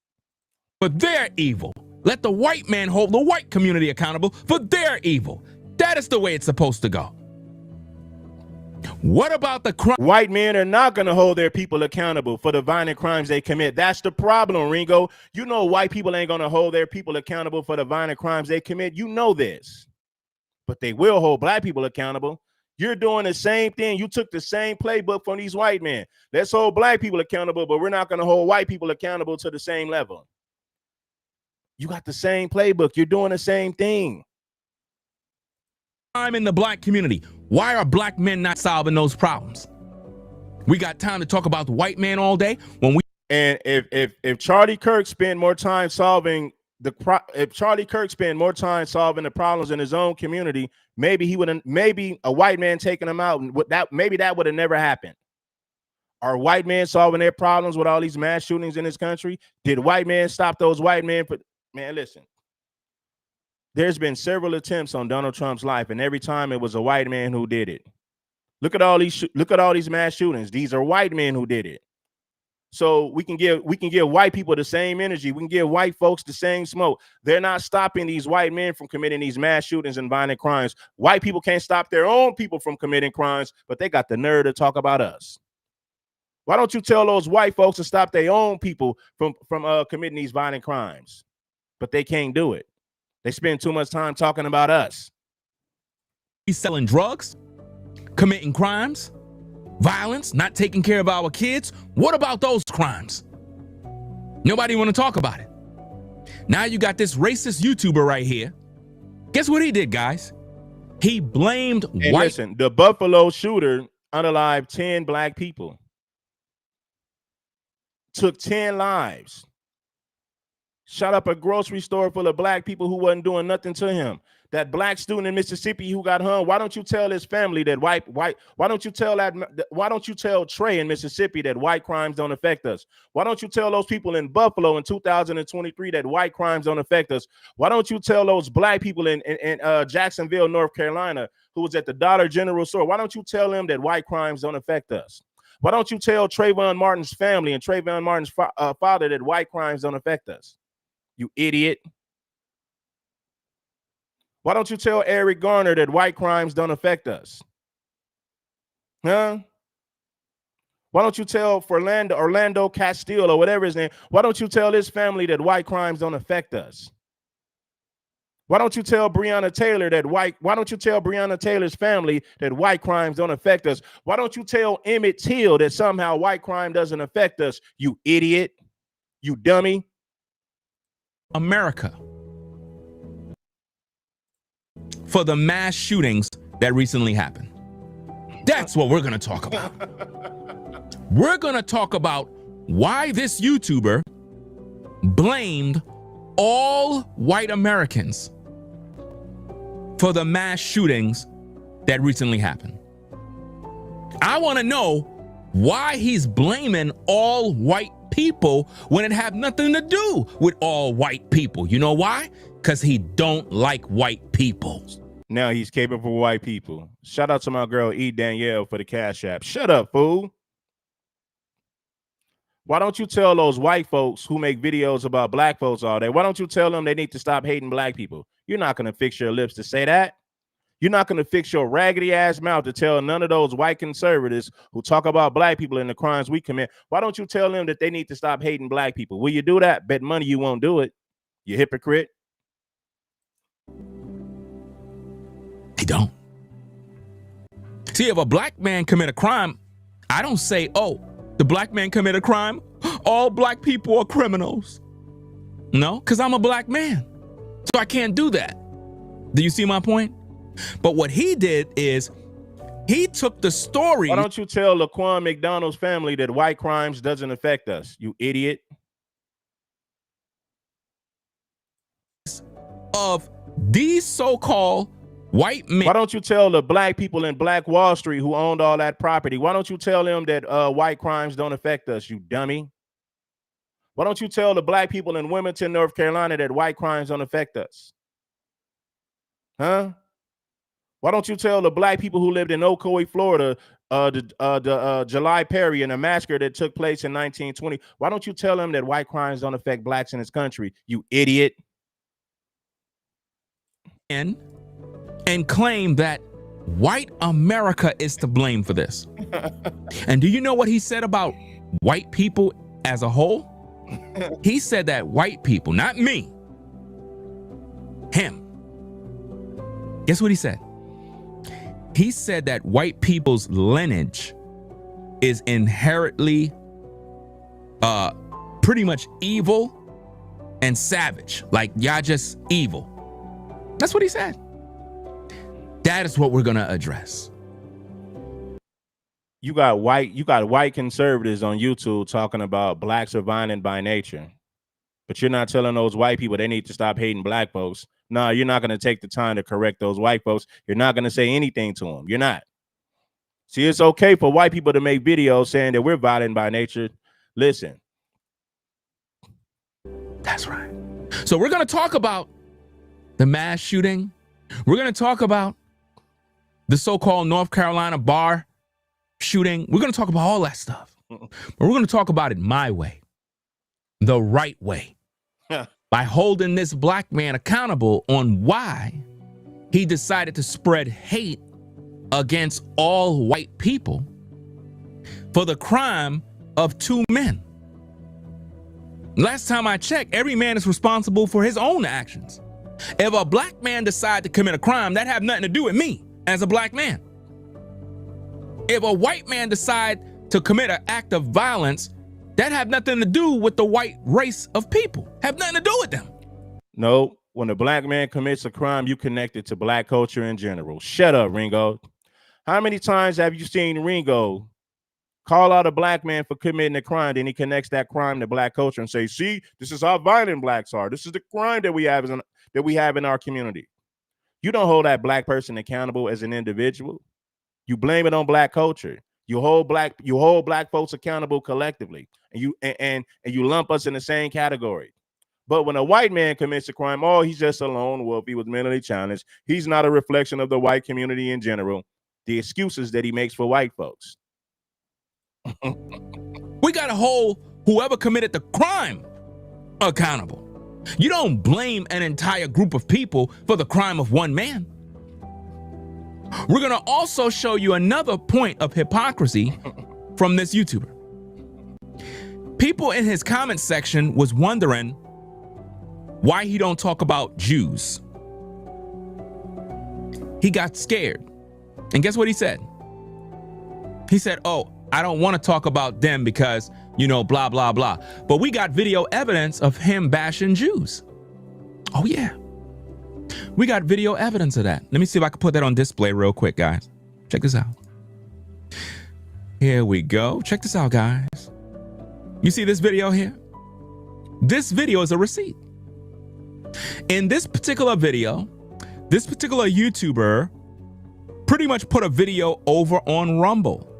Speaker 2: But they're evil. Let the white man hold the white community accountable for their evil. That is the way it's supposed to go. What about the crime?
Speaker 1: White men are not going to hold their people accountable for the violent crimes they commit. That's the problem, Ringo. You know white people ain't going to hold their people accountable for the violent crimes they commit. You know this. But they will hold black people accountable. You're doing the same thing. You took the same playbook from these white men. Let's hold black people accountable, but we're not going to hold white people accountable to the same level. You got the same playbook. You're doing the same thing.
Speaker 2: I'm in the black community. Why are black men not solving those problems? We got time to talk about the white man all day when we.
Speaker 1: And if Charlie Kirk spent more time solving the problems in his own community, maybe he wouldn't. Maybe a white man taking him out, and maybe that would have never happened. Are white men solving their problems with all these mass shootings in this country? Did white men stop those white men? Man, listen. There's been several attempts on Donald Trump's life, and every time it was a white man who did it. Look at all these mass shootings. These are white men who did it. So we can give white people the same energy. We can give white folks the same smoke. They're not stopping these white men from committing these mass shootings and violent crimes. White people can't stop their own people from committing crimes, but they got the nerve to talk about us. Why don't you tell those white folks to stop their own people from committing these violent crimes? But they can't do it. They spend too much time talking about us.
Speaker 2: He's selling drugs, committing crimes, violence, not taking care of our kids. What about those crimes? Nobody want to talk about it. Now you got this racist YouTuber right here. Guess what he did, guys? He blamed white.
Speaker 1: Listen, the Buffalo shooter unalived 10 black people. Took 10 lives. Shot up a grocery store full of black people who wasn't doing nothing to him. That black student in Mississippi who got hung. Why don't you tell his family that why don't you tell Trey in Mississippi that white crimes don't affect us? Why don't you tell those people in Buffalo in 2023 that white crimes don't affect us? Why don't you tell those black people in Jacksonville, North Carolina, who was at the Dollar General store? Why don't you tell them that white crimes don't affect us? Why don't you tell Trayvon Martin's family and Trayvon Martin's father that white crimes don't affect us? You idiot. Why don't you tell Eric Garner that white crimes don't affect us? Huh? Why don't you tell Orlando Castillo or whatever his name? Why don't you tell his family that white crimes don't affect us? Why don't you tell Breonna Taylor why don't you tell Breonna Taylor's family that white crimes don't affect us? Why don't you tell Emmett Till that somehow white crime doesn't affect us? You idiot. You dummy.
Speaker 2: America for the mass shootings that recently happened. That's what we're going to talk about. We're going to talk about why this YouTuber blamed all white Americans for the mass shootings that recently happened. I want to know why he's blaming all white people when it have nothing to do with all white people. You know why? Because he don't like white people.
Speaker 1: Now he's caping for white people. Shout out to my girl E. Danielle for the Cash App. Shut up, fool. Why don't you tell those white folks who make videos about black folks all day? Why don't you tell them they need to stop hating black people? You're not going to fix your lips to say that. You're not going to fix your raggedy ass mouth to tell none of those white conservatives who talk about black people and the crimes we commit. Why don't you tell them that they need to stop hating black people? Will you do that? Bet money you won't do it. You hypocrite.
Speaker 2: They don't. See, if a black man commit a crime, I don't say, oh, the black man commit a crime, all black people are criminals. No, because I'm a black man. So I can't do that. Do you see my point? But what he did is he took the story.
Speaker 1: Why don't you tell Laquan McDonald's family that white crimes doesn't affect us, you idiot?
Speaker 2: Of these so-called white men.
Speaker 1: Why don't you tell the black people in Black Wall Street who owned all that property? Why don't you tell them that white crimes don't affect us, you dummy? Why don't you tell the black people in Wilmington, North Carolina that white crimes don't affect us? Huh? Why don't you tell the black people who lived in Ocoee, Florida, the July Perry and the massacre that took place in 1920? Why don't you tell them that white crimes don't affect blacks in this country, you idiot?
Speaker 2: And claim that white America is to blame for this. And do you know what he said about white people as a whole? He said that white people, not me, him. Guess what he said? He said that white people's lineage is inherently pretty much evil and savage, like y'all just evil. That's what he said. That is what we're gonna address.
Speaker 1: You got white conservatives on YouTube talking about blacks are violent by nature, but you're not telling those white people they need to stop hating black folks. No, you're not going to take the time to correct those white folks. You're not going to say anything to them. You're not. See, it's okay for white people to make videos saying that we're violent by nature. Listen.
Speaker 2: That's right. So we're going to talk about the mass shooting. We're going to talk about the so-called North Carolina bar shooting. We're going to talk about all that stuff. But we're going to talk about it my way, the right way, by holding this black man accountable on why he decided to spread hate against all white people for the crime of 2 men. Last time I checked, every man is responsible for his own actions. If a black man decides to commit a crime, that have nothing to do with me as a black man. If a white man decide to commit an act of violence, that have nothing to do with the white race of people. Have nothing to do with them.
Speaker 1: No, when a black man commits a crime, you connect it to black culture in general. Shut up, Ringo. How many times have you seen Ringo call out a black man for committing a crime, then he connects that crime to black culture and say, see, this is how violent blacks are. This is the crime that we have in our community. You don't hold that black person accountable as an individual. You blame it on black culture. You hold black folks accountable collectively, and you lump us in the same category. But when a white man commits a crime, oh, he's just a lone wolf. He was mentally challenged. He's not a reflection of the white community in general. The excuses that he makes for white folks.
Speaker 2: We got to hold whoever committed the crime accountable. You don't blame an entire group of people for the crime of one man. We're going to also show you another point of hypocrisy from this YouTuber. People in his comment section was wondering why he don't talk about Jews. He got scared. And guess what he said? He said, oh, I don't want to talk about them because, you know, blah, blah, blah. But we got video evidence of him bashing Jews. Oh, yeah. We got video evidence of that. Let me see if I can put that on display real quick, guys. Check this out. Here we go. Check this out, guys. You see this video here? This video is a receipt. In this particular video, this particular YouTuber pretty much put a video over on Rumble.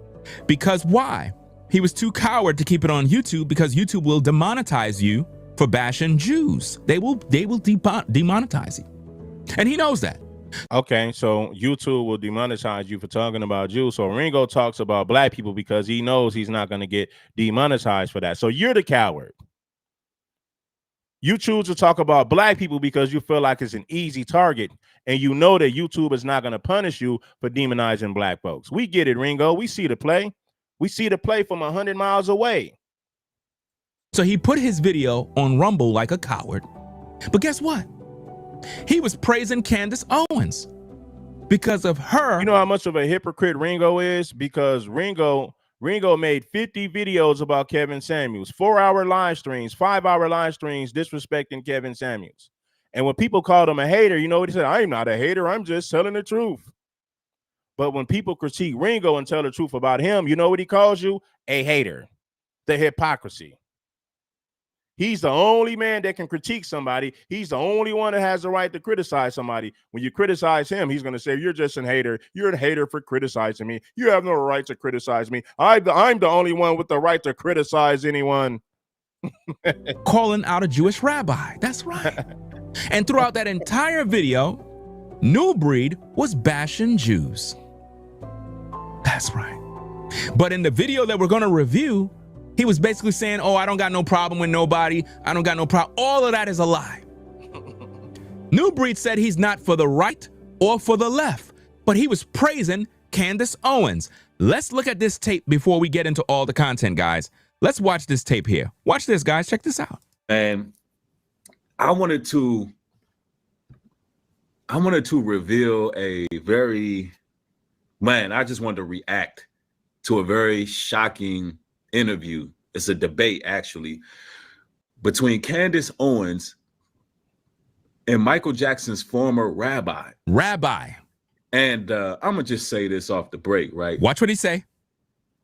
Speaker 2: Because why? He was too coward to keep it on YouTube because YouTube will demonetize you for bashing Jews. They will demonetize you. And he knows that.
Speaker 1: Okay, so YouTube will demonetize you for talking about Jews. So Ringo talks about black people because he knows he's not going to get demonetized for that. So you're the coward. You choose to talk about black people because you feel like it's an easy target. And you know that YouTube is not going to punish you for demonizing black folks. We get it, Ringo. We see the play. We see the play from 100 miles away.
Speaker 2: So he put his video on Rumble like a coward. But guess what? He was praising Candace Owens because of her.
Speaker 1: You know how much of a hypocrite Ringo is? Because Ringo made 50 videos about Kevin Samuels, 4-hour live streams, 5-hour live streams disrespecting Kevin Samuels. And when people called him a hater, you know what he said? I'm not a hater. I'm just telling the truth. But when people critique Ringo and tell the truth about him, you know what he calls you? A hater. The hypocrisy. He's the only man that can critique somebody. He's the only one that has the right to criticize somebody. When you criticize him, he's going to say, you're just a hater. You're a hater for criticizing me. You have no right to criticize me. I'm the only one with the right to criticize anyone.
Speaker 2: Calling out a Jewish rabbi. That's right. And throughout that entire video, New Breed was bashing Jews. That's right. But in the video that we're going to review, he was basically saying, oh, I don't got no problem with nobody. I don't got no problem. All of that is a lie. New Breed said he's not for the right or for the left, but he was praising Candace Owens. Let's look at this tape before we get into all the content, guys. Let's watch this tape here. Watch this, guys. Check this out.
Speaker 3: And I wanted to reveal a very, I just wanted to react to a very shocking interview. It's a debate, actually, between Candace Owens and Michael Jackson's former rabbi. And I'm gonna just say this off the break, right?
Speaker 2: Watch what he say.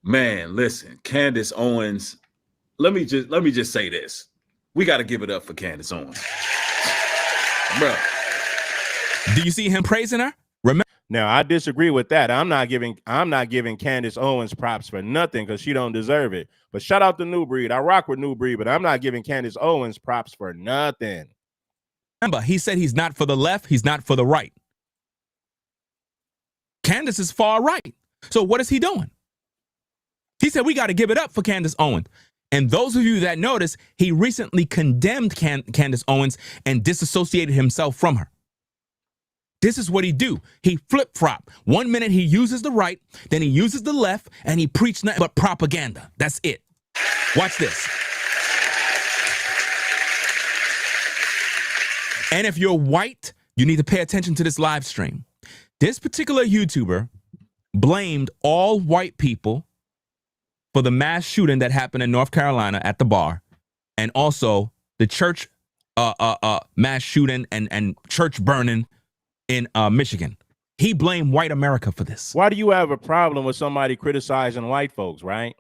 Speaker 3: Man, listen, Candace Owens. Let me just say this. We got to give it up for Candace Owens, bro.
Speaker 2: Do you see him praising her? Remember?
Speaker 1: Now I disagree with that. I'm not giving Candace Owens props for nothing because she don't deserve it. But shout out to New Breed. I rock with New Breed, but I'm not giving Candace Owens props for nothing.
Speaker 2: Remember, he said he's not for the left, he's not for the right. Candace is far right. So what is he doing? He said we got to give it up for Candace Owens. And those of you that notice, he recently condemned Candace Owens and disassociated himself from her. This is what he do. He flip-flop. 1 minute he uses the right, then he uses the left, and he preached nothing but propaganda. That's it. Watch this. And if you're white, you need to pay attention to this live stream. This particular YouTuber blamed all white people for the mass shooting that happened in North Carolina at the bar, and also the church mass shooting and church burning in Michigan. He blamed white America for this.
Speaker 1: Why do you have a problem with somebody criticizing white folks, right?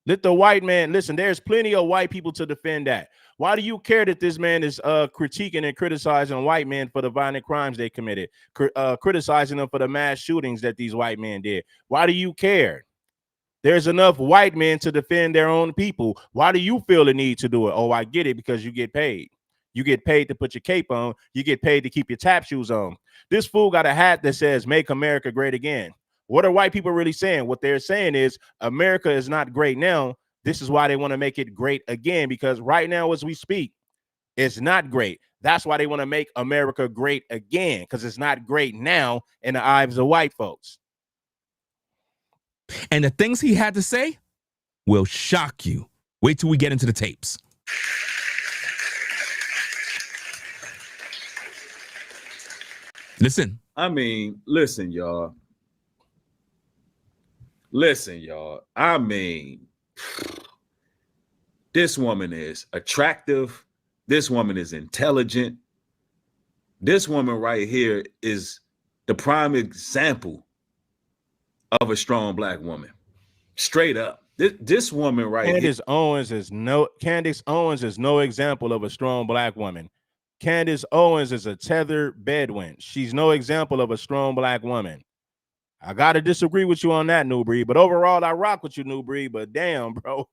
Speaker 1: Let the white man, listen, there's plenty of white people to defend that. Why do you care that this man is critiquing and criticizing white men for the violent crimes they committed, criticizing them for the mass shootings that these white men did? Why do you care? There's enough white men to defend their own people. Why do you feel the need to do it? Oh, I get it, because you get paid. You get paid to put your cape on. You get paid to keep your tap shoes on. This fool got a hat that says, "Make America Great Again." What are white people really saying? What they're saying is America is not great now. This is why they want to make it great again, because right now as we speak, it's not great. That's why they want to make America great again, because it's not great now in the eyes of white folks.
Speaker 2: And the things he had to say will shock you. Wait till we get into the tapes. Listen.
Speaker 3: I mean, listen, y'all. Listen, y'all. I mean, this woman is attractive. This woman is intelligent. This woman right here is the prime example of a strong black woman. Straight up. This woman right here.
Speaker 1: Candace Owens is no example of a strong black woman. Candace Owens is a tethered Bedouin. She's no example of a strong black woman. I gotta disagree with you on that, New Breed, but overall I rock with you, New Breed. But damn, bro,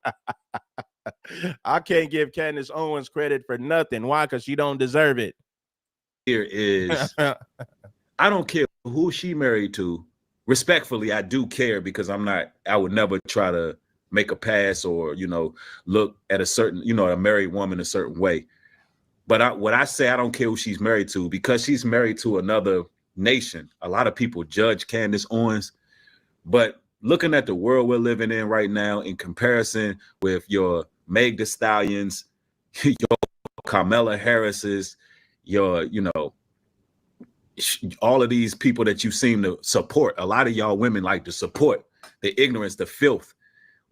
Speaker 1: I can't give Candace Owens credit for nothing. Why? Because she don't deserve it.
Speaker 3: Here is I don't care who she married to. Respectfully, I do care, because I would never try to make a pass or, look at a certain, a married woman a certain way. But when I say I don't care who she's married to, because she's married to another nation, a lot of people judge Candace Owens. But looking at the world we're living in right now, in comparison with your Meg Thee Stallions, your Kamala Harris's, your, all of these people that you seem to support, a lot of y'all women like to support the ignorance, the filth.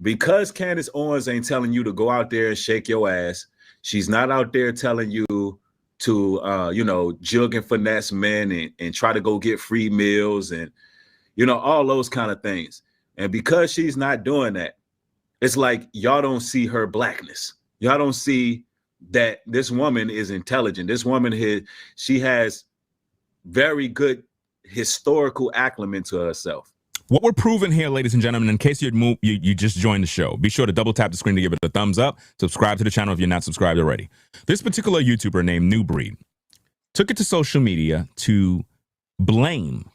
Speaker 3: Because Candace Owens ain't telling you to go out there and shake your ass. She's not out there telling you to, jug and finesse men and try to go get free meals and, all those kind of things. And because she's not doing that, it's like y'all don't see her blackness. Y'all don't see that this woman is intelligent. This woman here, she has very good historical acumen to herself.
Speaker 2: What we're proving here, ladies and gentlemen, in case you just joined the show, be sure to double tap the screen to give it a thumbs up. Subscribe to the channel if you're not subscribed already. This particular YouTuber named New Breed took it to social media to blame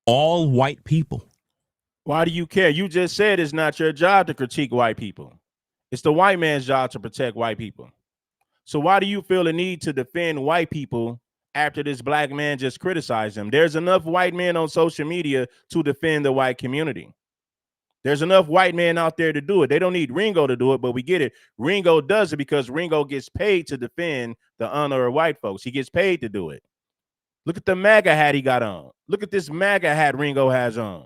Speaker 2: all white people.
Speaker 1: Why do you care? You just said it's not your job to critique white people. It's the white man's job to protect white people. So why do you feel the need to defend white people after this black man just criticized them? There's enough white men on social media to defend the white community. There's enough white men out there to do it. They don't need Ringo to do it, but we get it. Ringo does it because Ringo gets paid to defend the honor of white folks. He gets paid to do it. Look at the MAGA hat he got on. Look at this MAGA hat Ringo has on.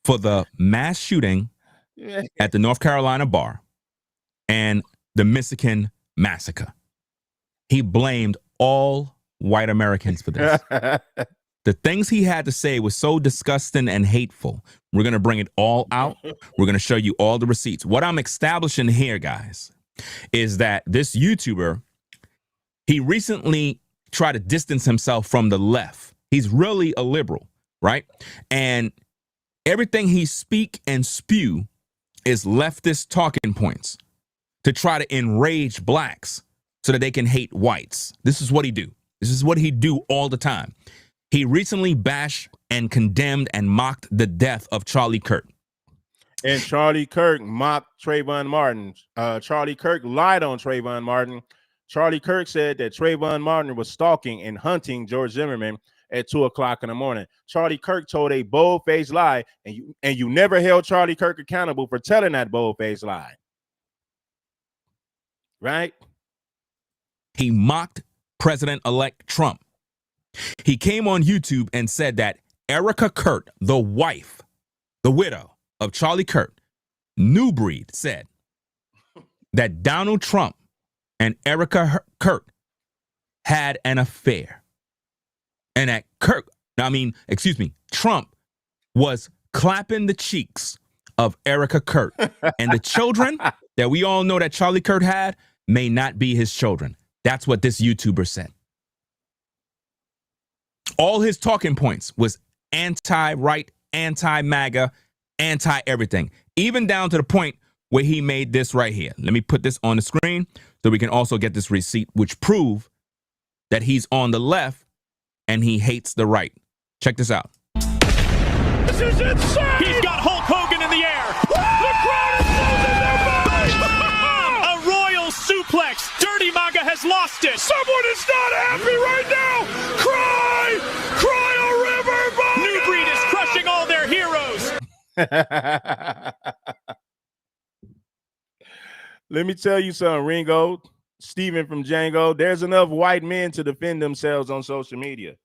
Speaker 2: For the mass shooting at the North Carolina bar and the Michigan massacre. He blamed all white Americans for this. The things he had to say was so disgusting and hateful. We're going to bring it all out. We're going to show you all the receipts. What I'm establishing here, guys, is that this YouTuber, he recently tried to distance himself from the left. He's really a liberal, right? And everything he speak and spew is leftist talking points to try to enrage blacks so that they can hate whites. This is what he do. This is what he do all the time. He recently bashed and condemned and mocked the death of Charlie Kirk.
Speaker 1: And Charlie Kirk mocked Trayvon Martin. Charlie Kirk lied on Trayvon Martin. Charlie Kirk said that Trayvon Martin was stalking and hunting George Zimmerman at 2 o'clock in the morning. Charlie Kirk told a bold-faced lie, and you never held Charlie Kirk accountable for telling that bold-faced lie. Right?
Speaker 2: He mocked President-elect Trump. He came on YouTube and said that Erica Kurt, the wife, the widow of Charlie Kirk, New Breed, said that Donald Trump and Erica Kurt had an affair. And that Trump was clapping the cheeks of Erica Kurt. And the children that we all know that Charlie Kirk had may not be his children. That's what this YouTuber said. All his talking points was anti-right, anti-MAGA, anti-everything, even down to the point where he made this right here. Let me put this on the screen so we can also get this receipt, which prove that he's on the left and he hates the right. Check this out.
Speaker 4: This is insane! He's got Hulk Hogan in the air. The crowd is losing their minds! A royal suplex. Dirty MAGA has lost it. Someone is not happy right now. Cry! Cry a river, MAGA! New Breed is crushing all their heroes.
Speaker 1: Let me tell you something, Ringo, Steven from Django. There's enough white men to defend themselves on social media.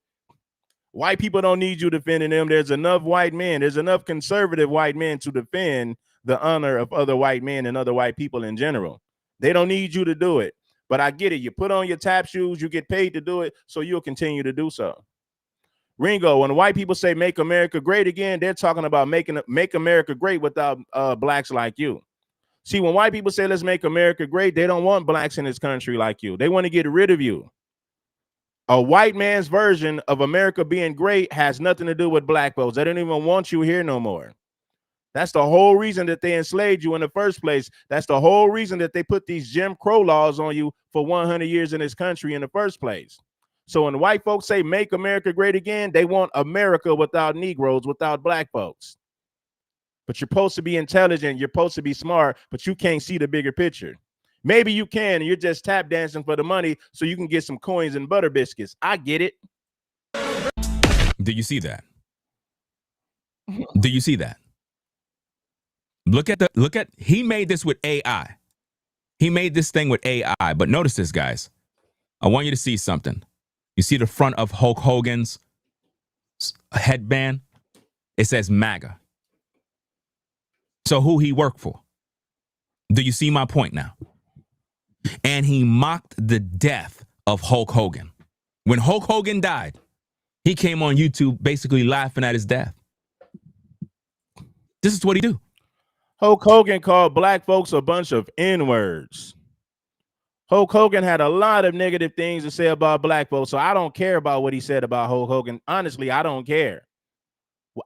Speaker 1: White people don't need you defending them. There's enough white men. There's enough conservative white men to defend the honor of other white men and other white people in general. They don't need you to do it. But I get it. You put on your tap shoes, you get paid to do it, so you'll continue to do so. Ringo, when white people say make America great again, they're talking about make America great without blacks like you. See, when white people say let's make America great, they don't want blacks in this country like you. They want to get rid of you. A white man's version of America being great has nothing to do with black folks. They don't even want you here no more. That's the whole reason that they enslaved you in the first place. That's the whole reason that they put these Jim Crow laws on you for 100 years in this country in the first place. So when white folks say make America great again, they want America without Negroes, without black folks. But you're supposed to be intelligent. You're supposed to be smart, but you can't see the bigger picture. Maybe you can, and you're just tap dancing for the money so you can get some coins and butter biscuits. I get it.
Speaker 2: Do you see that? Do you see that? Look at, he made this with AI. He made this thing with AI, but notice this, guys. I want you to see something. You see the front of Hulk Hogan's headband? It says MAGA. So who he worked for? Do you see my point now? And he mocked the death of Hulk Hogan. When Hulk Hogan died, he came on YouTube basically laughing at his death. This is what he do.
Speaker 1: Hulk Hogan called black folks a bunch of N-words. Hulk Hogan had a lot of negative things to say about black folks, so I don't care about what he said about Hulk Hogan. Honestly, I don't care.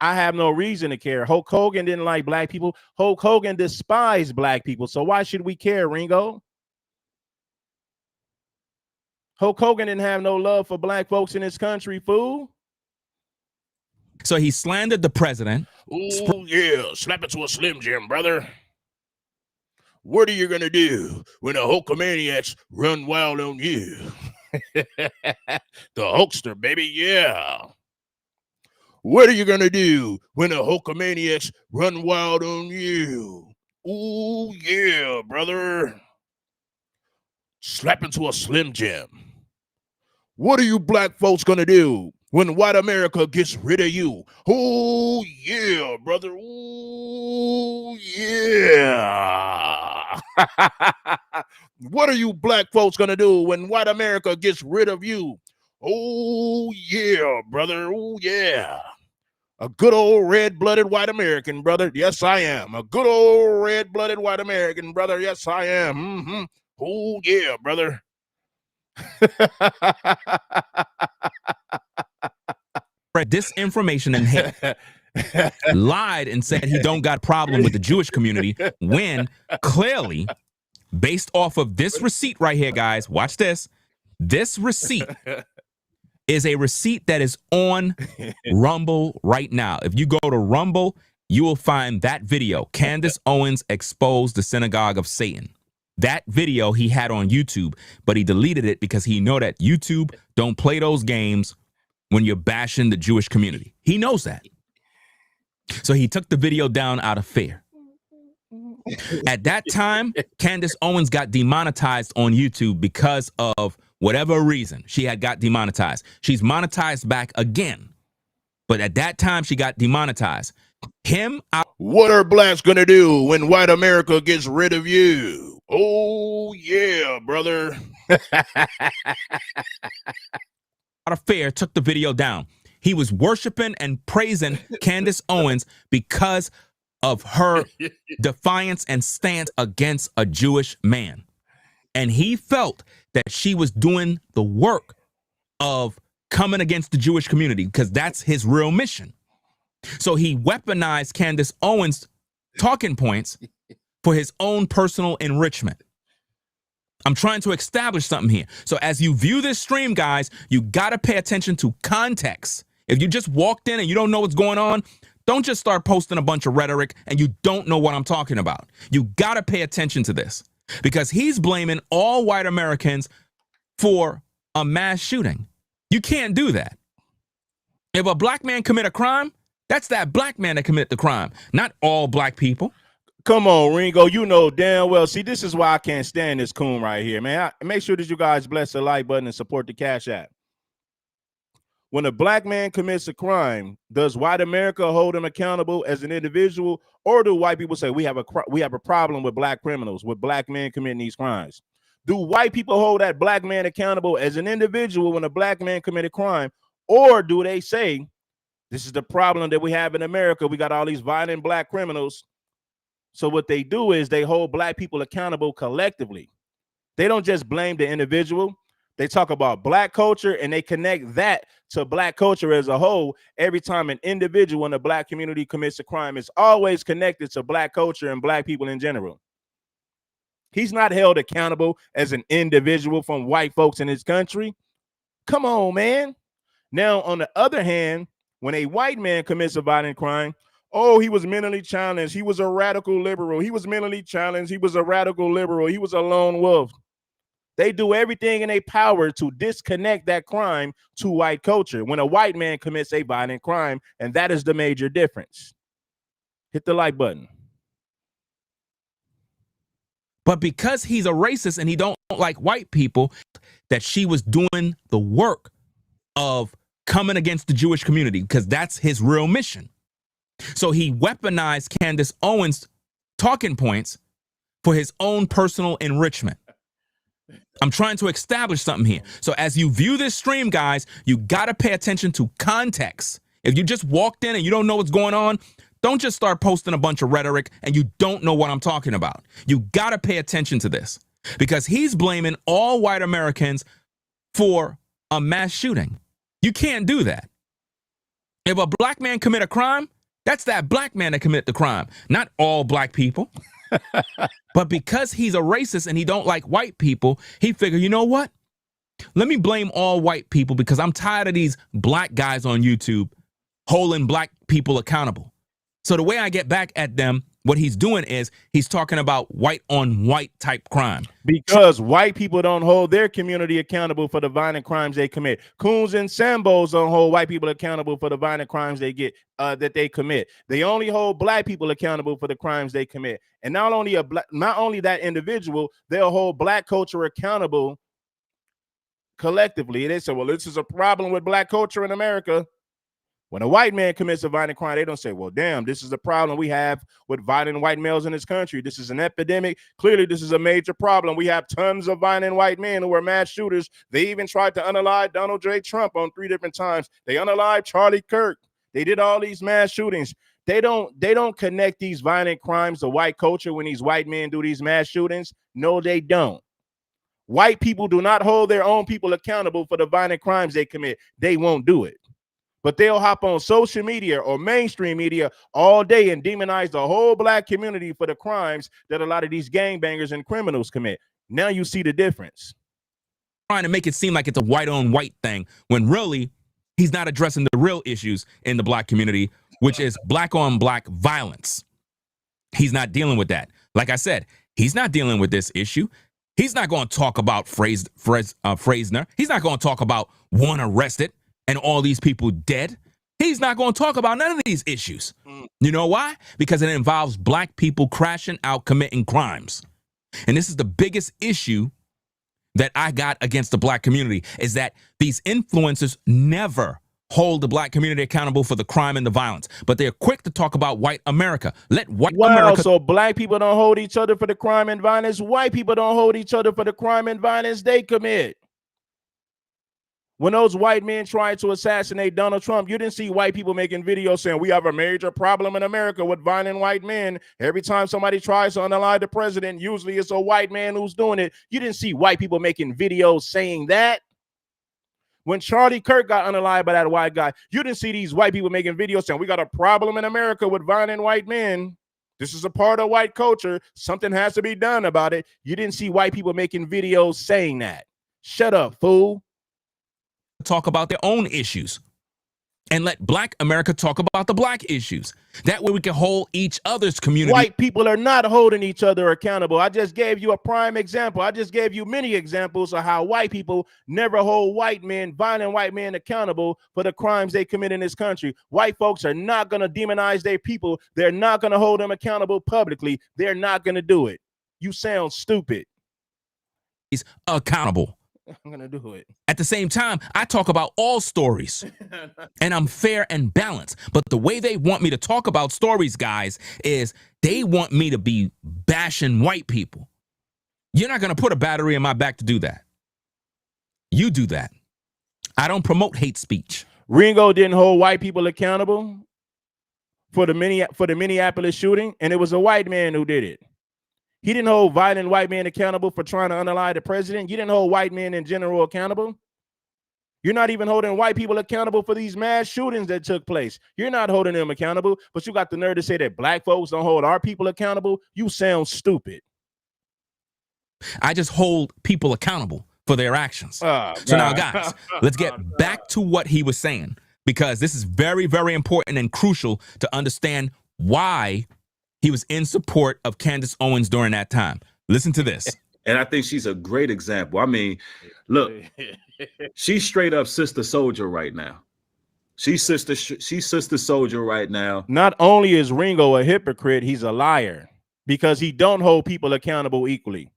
Speaker 1: I have no reason to care. Hulk Hogan didn't like black people. Hulk Hogan despised black people, so why should we care, Ringo? Hulk Hogan didn't have no love for black folks in this country, fool.
Speaker 2: So he slandered the president.
Speaker 1: Oh, yeah, slap it to a Slim Jim, brother. What are you going to do when the Hulkamaniacs run wild on you? The Hulkster, baby, yeah. What are you going to do when the Hulkamaniacs run wild on you? Oh, yeah, brother. Slap into a Slim Jim. What are you black folks going to do when white America gets rid of you? Oh, yeah, brother. Oh, Oh, yeah. What are you black folks going to do when white America gets rid of you? Oh, yeah, brother. Oh, yeah. A good old red-blooded white American, brother. Yes, I am. A good old red-blooded white American, brother. Yes, I am. Mm-hmm. Oh, yeah, brother.
Speaker 2: Disinformation and hate. Lied and said he don't got a problem with the Jewish community when clearly, based off of this receipt right here, guys, watch this. This receipt is a receipt that is on Rumble right now. If you go to Rumble, you will find that video. Candace Owens exposed the synagogue of Satan. That video he had on YouTube, but he deleted it because he know that YouTube don't play those games when you're bashing the Jewish community. He knows that. So he took the video down out of fear. At that time, Candace Owens got demonetized on YouTube because of whatever reason. She had got demonetized. She's monetized back again. But at that time, she got demonetized. What are blacks going to do when white America gets rid of you? Oh, yeah, brother. Out of fear, took the video down. He was worshiping and praising Candace Owens because of her defiance and stance against a Jewish man. And he felt that she was doing the work of coming against the Jewish community because that's his real mission. So he weaponized Candace Owens' talking points for his own personal enrichment. I'm trying to establish something here. So as you view this stream, guys, you got to pay attention to context. If you just walked in and you don't know what's going on, don't just start posting a bunch of rhetoric and you don't know what I'm talking about. You got to pay attention to this because he's blaming all white Americans for a mass shooting. You can't do that. If a black man commit a crime, that's that black man that committed the crime, not all black people. Come on, Ringo. You know damn well. See, this is why I can't stand this coon right here, man. Make sure that you guys bless the like button and support the Cash App. When a black man commits a crime, does white America hold him accountable as an individual, or do white people say we have a problem with black criminals, with black men committing these crimes? Do white people hold that black man accountable as an individual when a black man committed a crime, or do they say this is the problem that we have in America? We got all these violent black criminals. So what they do is they hold black people accountable collectively. They don't just blame the individual. They talk about black culture and they connect that to black culture as a whole. Every time an individual in the black community commits a crime, it's always connected to black culture and black people in general. He's not held accountable as an individual from white folks in his country. Come on, man. Now, on the other hand, when a white man commits a violent crime, oh, he was mentally challenged. He was a radical liberal. He was mentally challenged. He was a radical liberal. He was a lone wolf. They do everything in their power to disconnect that crime to white culture when a white man commits a violent crime, and that is the major difference. Hit the like button. But because he's a racist and he don't like white people, that she was doing the work of coming against the Jewish community because that's his real mission. So he weaponized Candace Owens' talking points for his own personal enrichment. I'm trying to establish something here. So as you view this stream, guys, you got to pay attention to context. If you just walked in and you don't know what's going on, don't just start posting a bunch of rhetoric and you don't know what I'm talking about. You got to pay attention to this because he's blaming all white Americans for a mass shooting. You can't do that. If a black man commit a crime, that's that black man that committed the crime, not all black people. But because he's a racist and he don't like white people, he figured, you know what? Let me blame all white people because I'm tired of these black guys on YouTube holding black people accountable. So the way I get back at them, what he's doing is he's talking about white on white type crime. Because white people don't hold their community accountable for the violent crimes they commit. Coons and Sambos don't hold white people accountable for the violent crimes they get that they commit. They only hold black people accountable for the crimes they commit. And not only that individual, they'll hold black culture accountable collectively. They say, well, this is a problem with black culture in America.
Speaker 1: When a white man commits a violent crime, they don't say, well, damn, this is the problem we have with violent white males in this country. This is an epidemic. Clearly, this is a major problem. We have tons of violent white men who are mass shooters. They even tried to unalive Donald J. Trump on 3 different times. They unalived Charlie Kirk. They did all these mass shootings. They don't connect these violent crimes to white culture when these white men do these mass shootings. No, they don't. White people do not hold their own people accountable for the violent crimes they commit. They won't do it. But they'll hop on social media or mainstream media all day and demonize the whole black community for the crimes that a lot of these gangbangers and criminals commit. Now you see the difference.
Speaker 2: Trying to make it seem like it's a white on white thing when really he's not addressing the real issues in the black community, which is black on black violence. He's not dealing with that. Like I said, he's not dealing with this issue. He's not going to talk about Frazier. He's not going to talk about one arrested and all these people dead. He's not going to talk about none of these issues. You know why? Because it involves black people crashing out, committing crimes. And this is the biggest issue that I got against the black community, is that these influencers never hold the black community accountable for the crime and the violence, but they're quick to talk about white America. Let white America.
Speaker 1: So black people don't hold each other for the crime and violence. White people don't hold each other for the crime and violence they commit. When those white men tried to assassinate Donald Trump, you didn't see white people making videos saying we have a major problem in America with violent white men. Every time somebody tries to unalive the president, usually it's a white man who's doing it. You didn't see white people making videos saying that. When Charlie Kirk got unalived by that white guy, you didn't see these white people making videos saying we got a problem in America with violent white men. This is a part of white culture. Something has to be done about it. You didn't see white people making videos saying that. Shut up, fool.
Speaker 2: Talk about their own issues and let black America talk about the black issues. That way we can hold each other's community.
Speaker 1: White people are not holding each other accountable. I just gave you a prime example. I just gave you many examples of how white people never hold white men, violent white men, accountable for the crimes they commit in this country. White folks are not going to demonize their people. They're not going to hold them accountable publicly. They're not going to do it. You sound stupid.
Speaker 2: He's accountable.
Speaker 1: I'm going to do it.
Speaker 2: At the same time, I talk about all stories and I'm fair and balanced. But the way they want me to talk about stories, guys, is they want me to be bashing white people. You're not going to put a battery in my back to do that. You do that. I don't promote hate speech.
Speaker 1: Ringo didn't hold white people accountable for the Minneapolis shooting, and it was a white man who did it. He didn't hold violent white men accountable for trying to unalive the president. You didn't hold white men in general accountable. You're not even holding white people accountable for these mass shootings that took place. You're not holding them accountable, but you got the nerve to say that black folks don't hold our people accountable. You sound stupid.
Speaker 2: I just hold people accountable for their actions. So now, guys, let's get back to what he was saying, because this is very, very important and crucial to understand why he was in support of Candace Owens during that time. Listen to this.
Speaker 3: And I think she's a great example. I mean, look, she's straight up sister soldier right now. She's sister soldier right now.
Speaker 1: Not only is Ringo a hypocrite, he's a liar because he don't hold people accountable equally.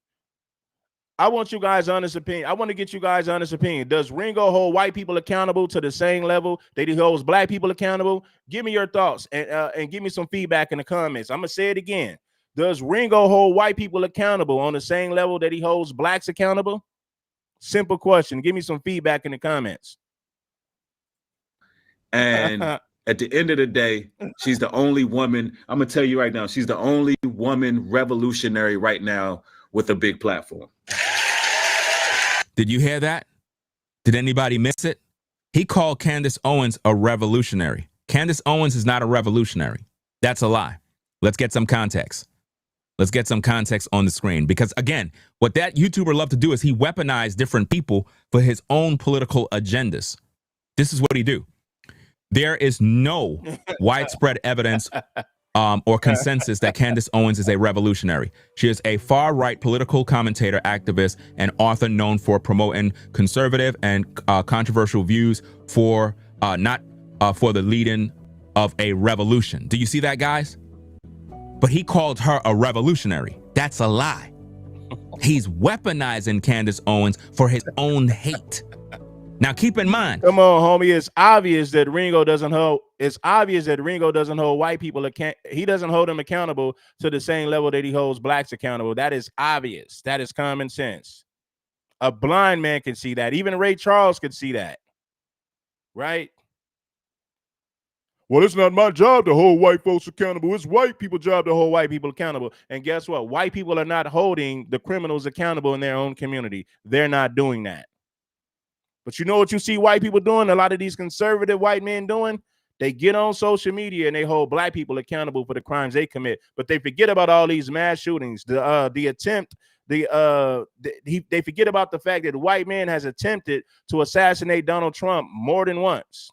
Speaker 1: I want you guys' honest opinion. I want to get you guys' honest opinion. Does Ringo hold white people accountable to the same level that he holds black people accountable? Give me your thoughts and give me some feedback in the comments. I'm going to say it again. Does Ringo hold white people accountable on the same level that he holds blacks accountable? Simple question. Give me some feedback in the comments.
Speaker 3: And at the end of the day, she's the only woman. I'm going to tell you right now, she's the only woman revolutionary right now with a big platform.
Speaker 2: Did you hear that? Did anybody miss it? He called Candace Owens a revolutionary. Candace Owens is not a revolutionary. That's a lie. Let's get some context. Let's get some context on the screen, because again, what that YouTuber loved to do is he weaponized different people for his own political agendas. This is what he do. There is no widespread evidence or consensus that Candace Owens is a revolutionary. She is a far-right political commentator, activist, and author known for promoting conservative and controversial views for not for the leading of a revolution. Do you see that, guys? But he called her a revolutionary. That's a lie. He's weaponizing Candace Owens for his own hate. Now, keep in mind.
Speaker 1: Come on, homie. It's obvious that Ringo doesn't hold. It's obvious that Ringo doesn't hold white people he doesn't hold them accountable to the same level that he holds blacks accountable. That is obvious. That is common sense. A blind man can see that. Even Ray Charles could see that. Right? Well, it's not my job to hold white folks accountable. It's white people's job to hold white people accountable. And guess what? White people are not holding the criminals accountable in their own community. They're not doing that. But you know what you see white people doing? A lot of these conservative white men doing? They get on social media and they hold black people accountable for the crimes they commit. But they forget about all these mass shootings, they forget about the fact that the white man has attempted to assassinate Donald Trump more than once.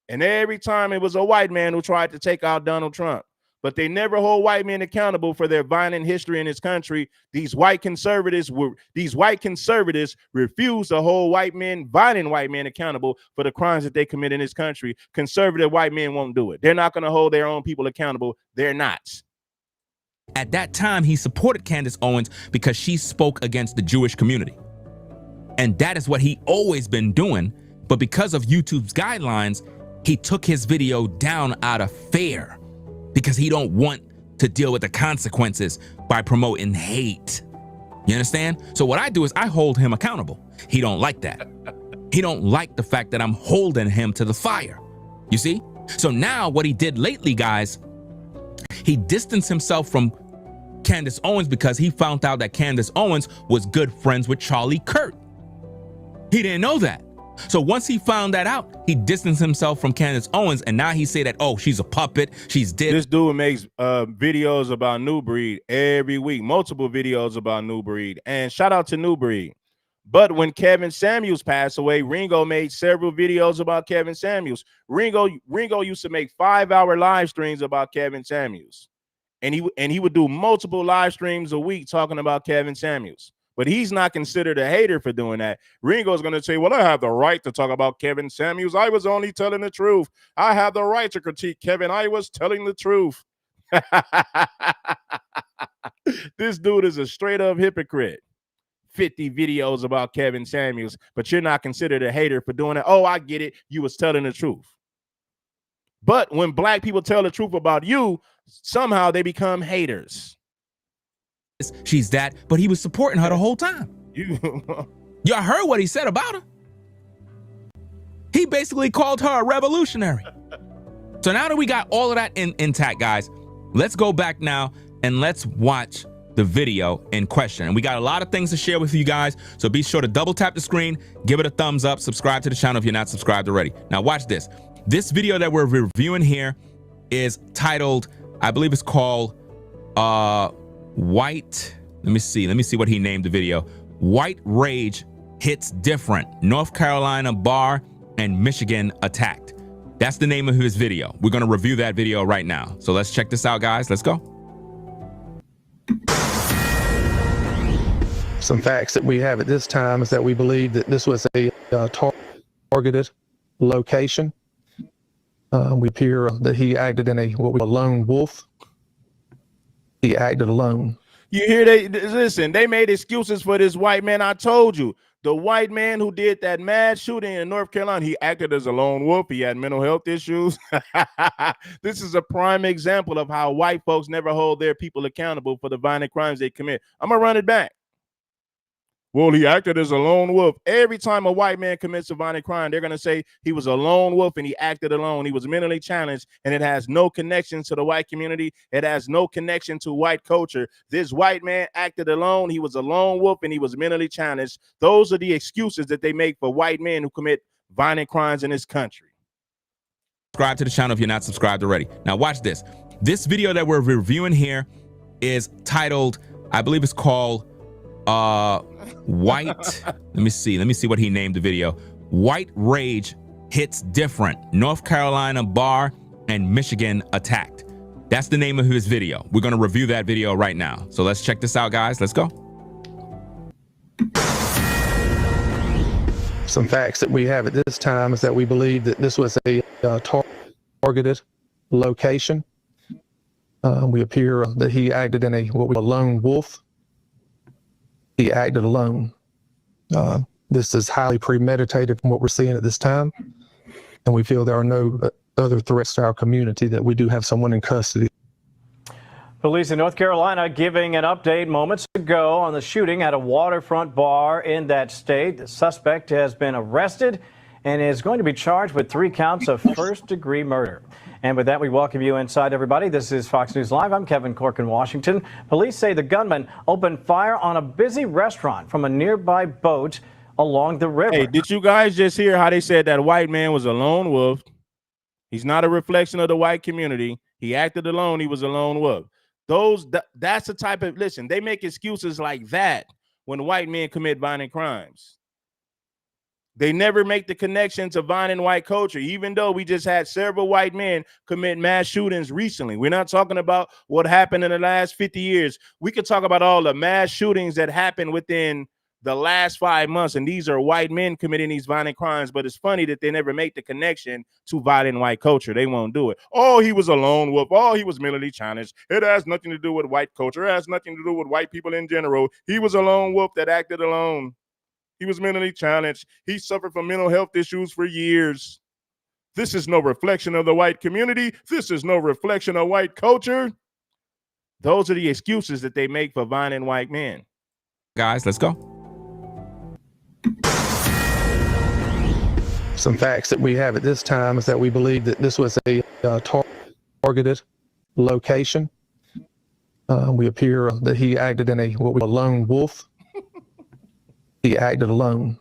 Speaker 1: And every time it was a white man who tried to take out Donald Trump. But they never hold white men accountable for their violent history in this country. These white conservatives refuse to hold violent white men accountable for the crimes that they commit in this country. Conservative white men won't do it. They're not going to hold their own people accountable. They're not.
Speaker 2: At that time, he supported Candace Owens because she spoke against the Jewish community. And that is what he always been doing. But because of YouTube's guidelines, he took his video down out of fear because he don't want to deal with the consequences by promoting hate. You understand? So what I do is I hold him accountable. He don't like that. He don't like the fact that I'm holding him to the fire. You see? So now what he did lately, guys, he distanced himself from Candace Owens because he found out that Candace Owens was good friends with Charlie Kirk. He didn't know that. So once he found that out, he distanced himself from Candace Owens, and now he say that, oh, she's a puppet, she's dead.
Speaker 1: This dude makes videos about New Breed every week, multiple videos about New Breed, and shout out to New Breed. But when Kevin Samuels passed away, Ringo made several videos about Kevin Samuels. Ringo used to make 5-hour live streams about Kevin Samuels, and he would do multiple live streams a week talking about Kevin Samuels. But he's not considered a hater for doing that. Ringo's going to say, well, I have the right to talk about Kevin Samuels. I was only telling the truth. I have the right to critique Kevin. I was telling the truth. This dude is a straight up hypocrite. 50 videos about Kevin Samuels, but you're not considered a hater for doing it. Oh, I get it. You was telling the truth. But when black people tell the truth about you, somehow they become haters.
Speaker 2: She's that, but he was supporting her the whole time. Y'all heard what he said about her? He basically called her a revolutionary. So now that we got all of that intact, guys, let's go back now and let's watch the video in question. And we got a lot of things to share with you guys, so be sure to double tap the screen, give it a thumbs up, subscribe to the channel if you're not subscribed already. Now watch this. This video that we're reviewing here is titled, I believe it's called White, let me see what he named the video. White Rage Hits Different. North Carolina Bar and Michigan Attacked. That's the name of his video. We're going to review that video right now. So let's check this out, guys. Let's go.
Speaker 5: Some facts that we have at this time is that we believe that this was a targeted location. We appear that he acted in what we call a lone wolf. He acted alone.
Speaker 1: You hear listen, they made excuses for this white man. I told you, the white man who did that mad shooting in North Carolina, he acted as a lone wolf. He had mental health issues. This is a prime example of how white folks never hold their people accountable for the violent crimes they commit. I'm going to run it back. Well, he acted as a lone wolf. Every time a white man commits a violent crime, they're going to say he was a lone wolf and he acted alone. He was mentally challenged, and it has no connection to the white community. It has no connection to white culture. This white man acted alone. He was a lone wolf and he was mentally challenged. Those are the excuses that they make for white men who commit violent crimes in this country.
Speaker 2: Subscribe to the channel if you're not subscribed already. Now watch this. This video that we're reviewing here is titled, I believe it's called White, let me see what he named the video. White Rage Hits Different. North Carolina Bar and Michigan Attacked. That's the name of his video. We're going to review that video right now. So let's check this out, guys. Let's go.
Speaker 5: Some facts that we have at this time is that we believe that this was a targeted location. We appear that he acted in what we call a lone wolf. He acted alone. this is highly premeditated from what we're seeing at this time. And we feel there are no other threats to our community, that we do have someone in custody.
Speaker 6: Police in North Carolina giving an update moments ago on the shooting at a waterfront bar in that state. The suspect has been arrested and is going to be charged with 3 counts of first-degree murder. And with that, we welcome you inside, everybody. This is Fox News Live. I'm Kevin Cork in Washington. Police say the gunman opened fire on a busy restaurant from a nearby boat along the river.
Speaker 1: Hey, did you guys just hear how they said that white man was a lone wolf? He's not a reflection of the white community. He acted alone. He was a lone wolf. That's the type of, listen, they make excuses like that when white men commit violent crimes. They never make the connection to violent white culture, even though we just had several white men commit mass shootings recently. We're not talking about what happened in the last 50 years. We could talk about all the mass shootings that happened within the last 5 months, and these are white men committing these violent crimes. But it's funny that they never make the connection to violent white culture. They won't do it. Oh, he was a lone wolf. Oh, he was mentally challenged. It has nothing to do with white culture. It has nothing to do with white people in general. He was a lone wolf that acted alone. He was mentally challenged. He suffered from mental health issues for years. This is no reflection of the white community. This is no reflection of white culture. Those are the excuses that they make for violent white men.
Speaker 2: Guys, let's go.
Speaker 5: Some facts that we have at this time is that we believe that this was a targeted location. We appear that he acted in a lone wolf. He acted alone.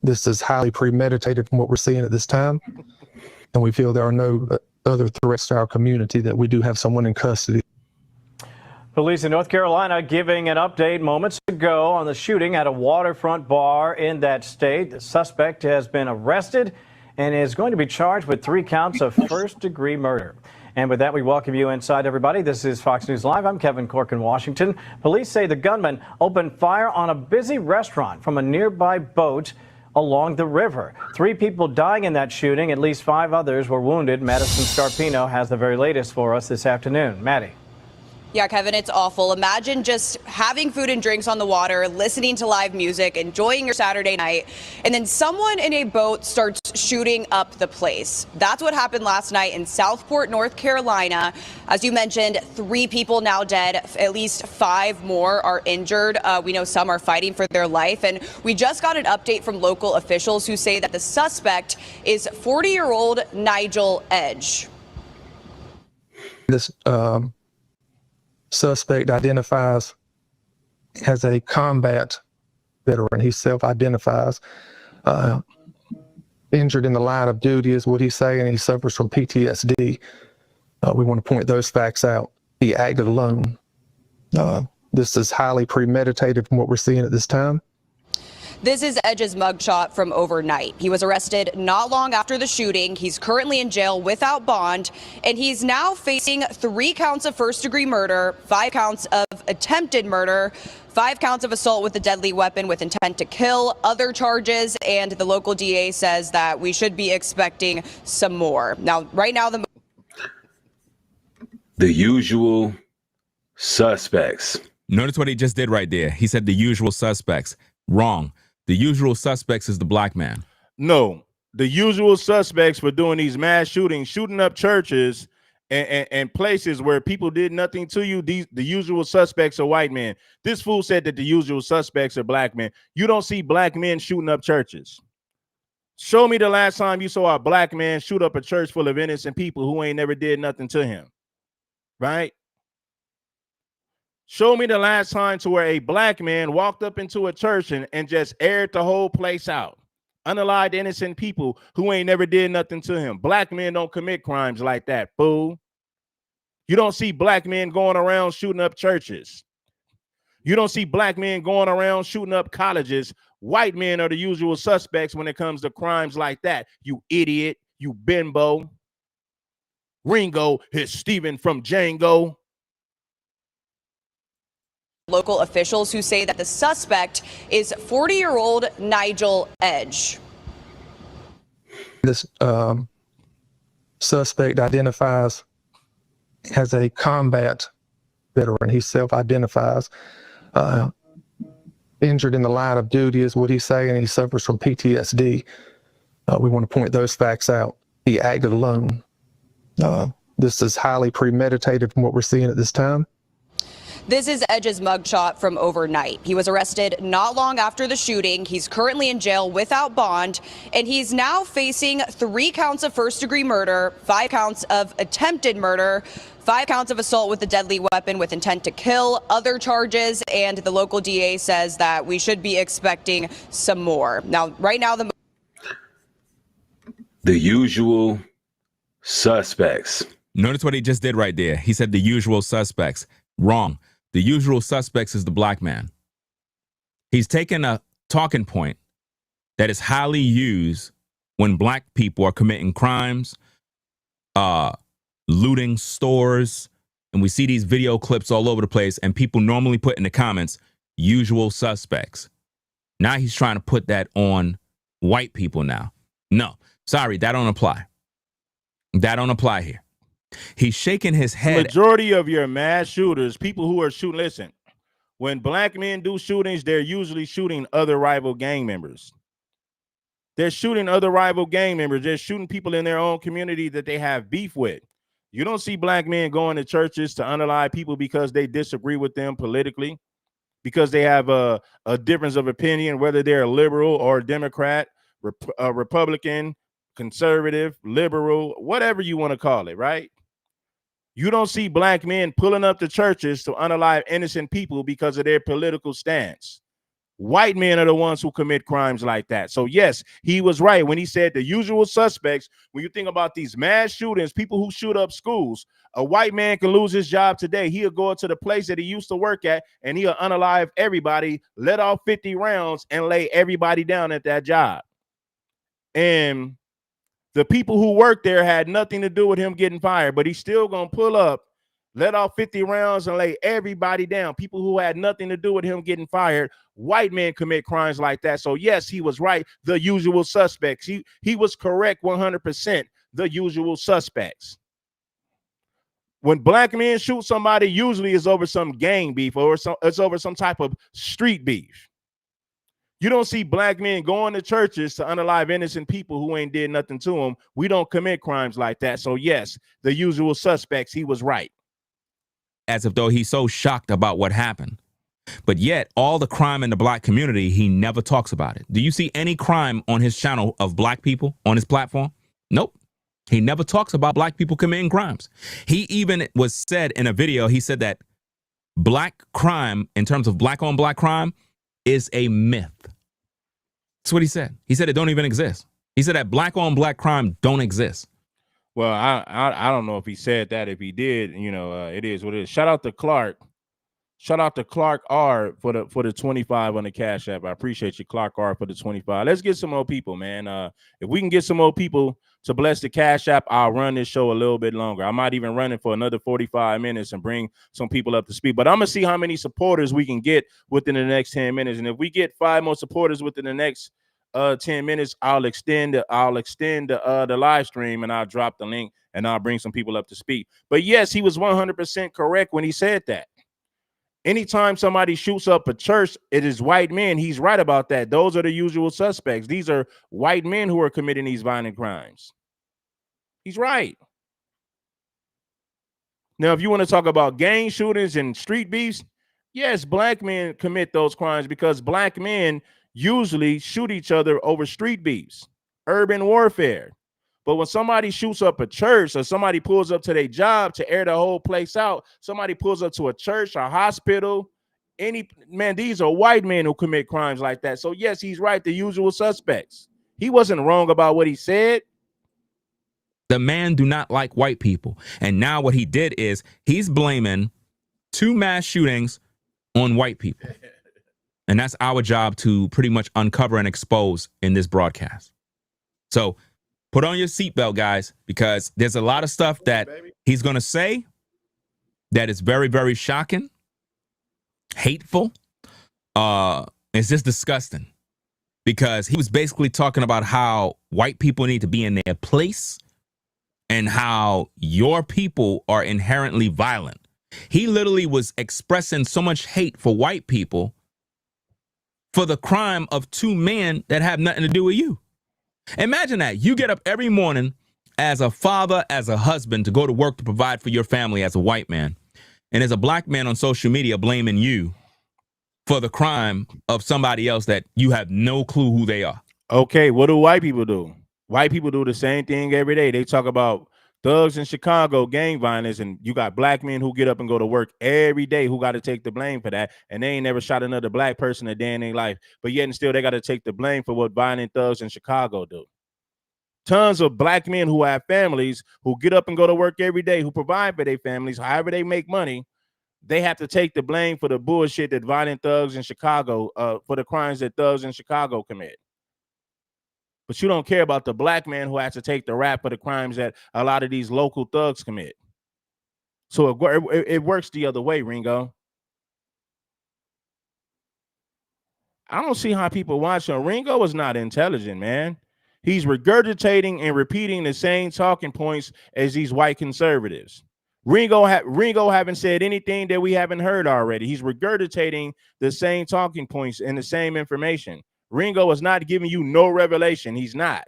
Speaker 5: This is highly premeditated from what we're seeing at this time. And we feel there are no other threats to our community, that we do have someone in custody.
Speaker 6: Police in North Carolina giving an update moments ago on the shooting at a waterfront bar in that state. The suspect has been arrested and is going to be charged with 3 counts of first-degree murder. And with that, we welcome you inside, everybody. This is Fox News Live. I'm Kevin Cork in Washington. Police say the gunman opened fire on a busy restaurant from a nearby boat along the river. 3 people dying in that shooting. At least 5 others were wounded. Madison Scarpino has the very latest for us this afternoon. Maddie.
Speaker 7: Yeah, Kevin, it's awful. Imagine just having food and drinks on the water, listening to live music, enjoying your Saturday night, and then someone in a boat starts shooting up the place. That's what happened last night in Southport, North Carolina. As you mentioned, 3 people now dead, at least 5 more are injured. We know some are fighting for their life, and we just got an update from local officials who say that the suspect is 40-year-old Nigel Edge.
Speaker 5: This suspect identifies as a combat veteran. He self-identifies. Injured in the line of duty is what he's saying. He suffers from PTSD. We want to point those facts out. He acted alone. This is highly premeditated from what we're seeing at this time.
Speaker 7: This is Edge's mugshot from overnight. He was arrested not long after the shooting. He's currently in jail without bond, and he's now facing 3 counts of first-degree murder, 5 counts of attempted murder, 5 counts of assault with a deadly weapon with intent to kill, other charges, and the local DA says that we should be expecting some more. Now, right now,
Speaker 3: The usual suspects.
Speaker 2: Notice what he just did right there. He said the usual suspects. Wrong. The usual suspects is the black man.
Speaker 1: No, the usual suspects for doing these mass shootings, shooting up churches and places where people did nothing to you. The usual suspects are white men. This fool said that the usual suspects are black men. You don't see black men shooting up churches. Show me the last time you saw a black man shoot up a church full of innocent people who ain't never did nothing to him. Right? Show me the last time to where a black man walked up into a church and just aired the whole place out. Unalived innocent people who ain't never did nothing to him. Black men don't commit crimes like that, fool. You don't see black men going around shooting up churches. You don't see black men going around shooting up colleges. White men are the usual suspects when it comes to crimes like that. You idiot, you bimbo. Ringo is Steven from Django.
Speaker 7: local officials who say that the suspect is 40-year-old Nigel Edge.
Speaker 5: This suspect identifies as a combat veteran. He self-identifies. injured in the line of duty, is what he's saying. He suffers from PTSD. We want to point those facts out. He acted alone. This is highly premeditated from what we're seeing at this time.
Speaker 7: This is Edge's mugshot from overnight. He was arrested not long after the shooting. He's currently in jail without bond, and he's now facing 3 counts of first-degree murder, 5 counts of attempted murder, 5 counts of assault with a deadly weapon with intent to kill, other charges, and the local DA says that we should be expecting some more. Now, right now, the
Speaker 3: usual suspects.
Speaker 2: Notice what he just did right there. He said the usual suspects. Wrong. The usual suspects is the black man. He's taken a talking point that is highly used when black people are committing crimes, looting stores, and we see these video clips all over the place, and people normally put in the comments, usual suspects. Now he's trying to put that on white people now. No, sorry, that don't apply. That don't apply here. He's shaking his head.
Speaker 1: Majority of your mass shooters, people who are shooting, listen, when black men do shootings, they're usually shooting other rival gang members. They're shooting other rival gang members. They're shooting people in their own community that they have beef with. You don't see black men going to churches to unalive people because they disagree with them politically, because they have a difference of opinion, whether they're a liberal or a Democrat, Republican, conservative, liberal, whatever you want to call it, right? You don't see black men pulling up to churches to unalive innocent people because of their political stance. White men are the ones who commit crimes like that. So yes, he was right when he said the usual suspects. When you think about these mass shootings, people who shoot up schools, a white man can lose his job today. He'll go to the place that he used to work at and he'll unalive everybody, let off 50 rounds and lay everybody down at that job. And the people who worked there had nothing to do with him getting fired, but he's still going to pull up, let off 50 rounds and lay everybody down. People who had nothing to do with him getting fired. White men commit crimes like that. So yes, he was right. The usual suspects. He was correct 100%. The usual suspects. When black men shoot somebody, usually it's over some gang beef or it's over some type of street beef. You don't see black men going to churches to unalive innocent people who ain't did nothing to them. We don't commit crimes like that. So yes, the usual suspects, he was right.
Speaker 2: As if though he's so shocked about what happened. But yet, all the crime in the black community, he never talks about it. Do you see any crime on his channel of black people on his platform? Nope. He never talks about black people committing crimes. He even was said in a video, he said that black crime, in terms of black on black crime, is a myth. That's what he said. He said it don't even exist. He said that black on black crime don't exist.
Speaker 1: Well, I don't know if he said that. If he did, you know, it is what it is. Shout out to Clark. Shout out to Clark R for the 25 on the Cash App. I appreciate you, Clark R, for the 25. Let's get some more people, man. If we can get some more people to bless the Cash App, I'll run this show a little bit longer. I might even run it for another 45 minutes and bring some people up to speed. But I'm gonna see how many supporters we can get within the next 10 minutes. And if we get 5 more supporters within the next 10 minutes, I'll extend the live stream and I'll drop the link and I'll bring some people up to speed. But yes, he was 100% correct when he said that. Anytime somebody shoots up a church, it is white men. He's right about that. Those are the usual suspects. These are white men who are committing these violent crimes. He's right. Now, if you want to talk about gang shootings and street beefs, yes, black men commit those crimes because black men usually shoot each other over street beefs, urban warfare. But when somebody shoots up a church or somebody pulls up to their job to air the whole place out, somebody pulls up to a church, a hospital, these are white men who commit crimes like that. So yes, he's right. The usual suspects. He wasn't wrong about what he said.
Speaker 2: The man do not like white people. And now what he did is he's blaming 2 mass shootings on white people. And that's our job to pretty much uncover and expose in this broadcast. So put on your seatbelt, guys, because there's a lot of stuff that he's going to say that is very, very shocking, hateful. It's just disgusting because he was basically talking about how white people need to be in their place and how your people are inherently violent. He literally was expressing so much hate for white people for the crime of two men that have nothing to do with you. Imagine that. You get up every morning as a father, as a husband, to go to work to provide for your family as a white man. And as a black man on social media blaming you for the crime of somebody else that you have no clue who they are.
Speaker 1: Okay, what do white people do? White people do the same thing every day. They talk about thugs in Chicago, gang violence, and you got black men who get up and go to work every day who got to take the blame for that, and they ain't never shot another black person a day in their life, but yet and still they got to take the blame for what violent thugs in Chicago do. Tons of black men who have families who get up and go to work every day, who provide for their families, however they make money, they have to take the blame for the bullshit that violent thugs in Chicago, for the crimes that thugs in Chicago commit. But you don't care about the black man who has to take the rap for the crimes that a lot of these local thugs commit. So it works the other way, Ringo. I don't see how people watch him. Ringo is not intelligent, man. He's regurgitating and repeating the same talking points as these white conservatives. Ringo haven't said anything that we haven't heard already. He's regurgitating the same talking points and the same information. Ringo is not giving you no revelation. He's not.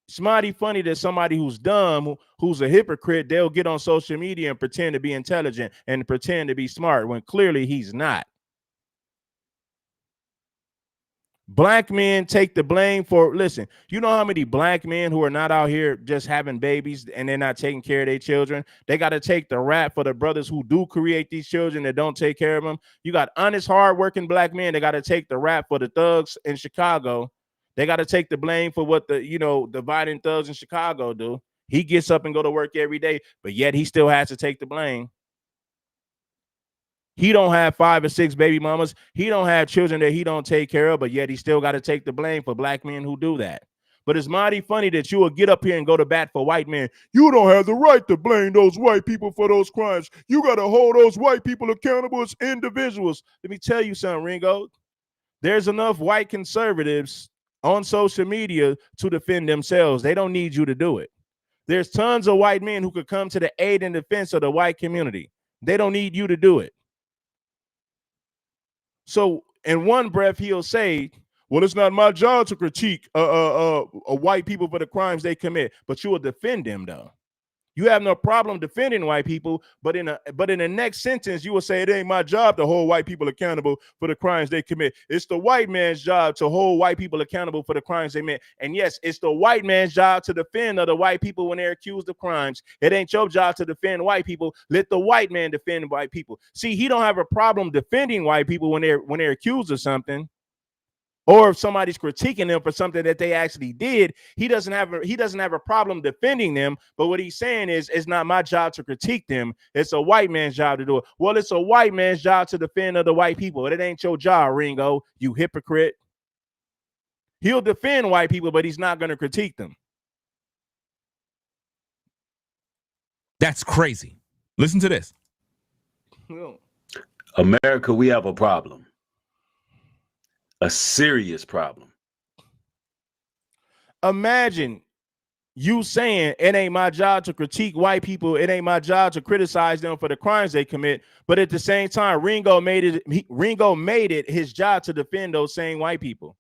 Speaker 1: It's mighty funny that somebody who's dumb, who's a hypocrite, they'll get on social media and pretend to be intelligent and pretend to be smart when clearly he's not. Black men take the blame for, listen, you know how many black men who are not out here just having babies and they're not taking care of their children? They got to take the rap for the brothers who do create these children that don't take care of them. You got honest, hardworking black men. They got to take the rap for the thugs in Chicago. They got to take the blame for what the violent thugs in Chicago do. He gets up and go to work every day, but yet he still has to take the blame. He don't have 5 or 6 baby mamas. He don't have children that he don't take care of, but yet he still got to take the blame for black men who do that. But it's mighty funny that you will get up here and go to bat for white men. You don't have the right to blame those white people for those crimes. You got to hold those white people accountable as individuals. Let me tell you something, Ringo. There's enough white conservatives on social media to defend themselves. They don't need you to do it. There's tons of white men who could come to the aid and defense of the white community. They don't need you to do it. So in one breath, he'll say, well, it's not my job to critique white people for the crimes they commit, but you will defend them, though. You have no problem defending white people, but in the next sentence, you will say it ain't my job to hold white people accountable for the crimes they commit. It's the white man's job to hold white people accountable for the crimes they commit. And yes, it's the white man's job to defend other white people when they're accused of crimes. It ain't your job to defend white people. Let the white man defend white people. See, he don't have a problem defending white people when they're accused of something. Or if somebody's critiquing them for something that they actually did, he doesn't have a problem defending them. But what he's saying is, it's not my job to critique them. It's a white man's job to do it. Well, it's a white man's job to defend other white people. It ain't your job, Ringo, you hypocrite. He'll defend white people, but he's not going to critique them.
Speaker 2: That's crazy. Listen to this.
Speaker 3: America, we have a problem. A serious problem.
Speaker 1: Imagine you saying it ain't my job to critique white people. It ain't my job to criticize them for the crimes they commit. But at the same time, Ringo made it his job to defend those same white people.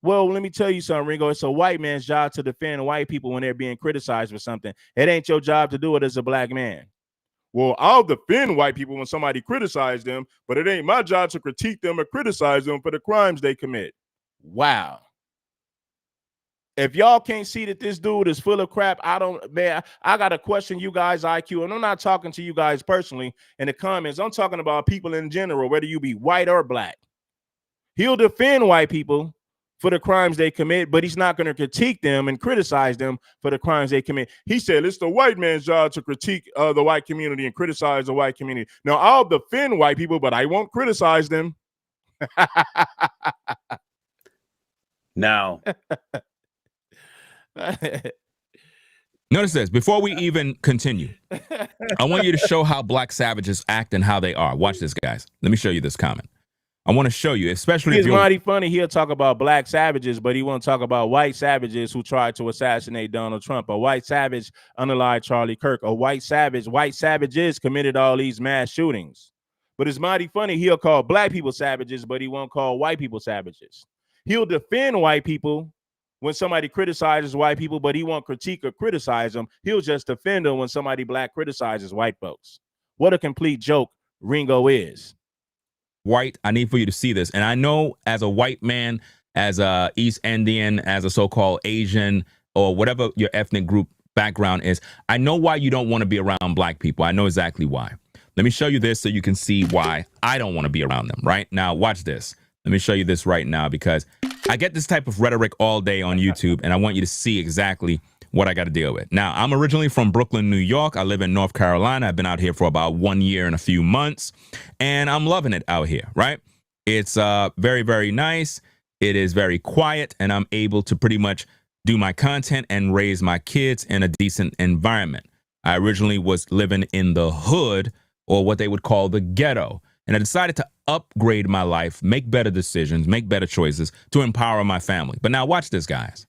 Speaker 1: Well, let me tell you something, Ringo. It's a white man's job to defend white people when they're being criticized for something. It ain't your job to do it as a black man. Well, I'll defend white people when somebody criticizes them, but it ain't my job to critique them or criticize them for the crimes they commit. Wow. If y'all can't see that this dude is full of crap, I got to question you guys' IQ. And I'm not talking to you guys personally in the comments. I'm talking about people in general, whether you be white or black. He'll defend white people for the crimes they commit, but he's not going to critique them and criticize them for the crimes they commit. He said it's the white man's job to critique the white community and criticize the white community. Now, I'll defend white people, but I won't criticize them.
Speaker 3: Now,
Speaker 2: notice this. Before we even continue, I want you to show how black savages act and how they are. Watch this, guys. Let me show you this comment. I want to show you, especially
Speaker 1: if you're mighty funny. He'll talk about black savages, but he won't talk about white savages who tried to assassinate Donald Trump. A white savage unalived Charlie Kirk. A white savages committed all these mass shootings. But it's mighty funny. He'll call black people savages, but he won't call white people savages. He'll defend white people when somebody criticizes white people, but he won't critique or criticize them. He'll just defend them when somebody black criticizes white folks. What a complete joke Ringo is.
Speaker 2: White, I need for you to see this. And I know as a white man, as a East Indian, as a so-called Asian, or whatever your ethnic group background is, I know why you don't want to be around black people. I know exactly why. Let me show you this so you can see why I don't want to be around them, right? Now, watch this. Let me show you this right now because I get this type of rhetoric all day on YouTube, and I want you to see exactly what I got to deal with. Now, I'm originally from Brooklyn, New York. I live in North Carolina. I've been out here for about 1 year and a few months, and I'm loving it out here, right? It's very, very nice. It is very quiet, and I'm able to pretty much do my content and raise my kids in a decent environment. I originally was living in the hood, or what they would call the ghetto, and I decided to upgrade my life, make better decisions, make better choices to empower my family. But now watch this, guys.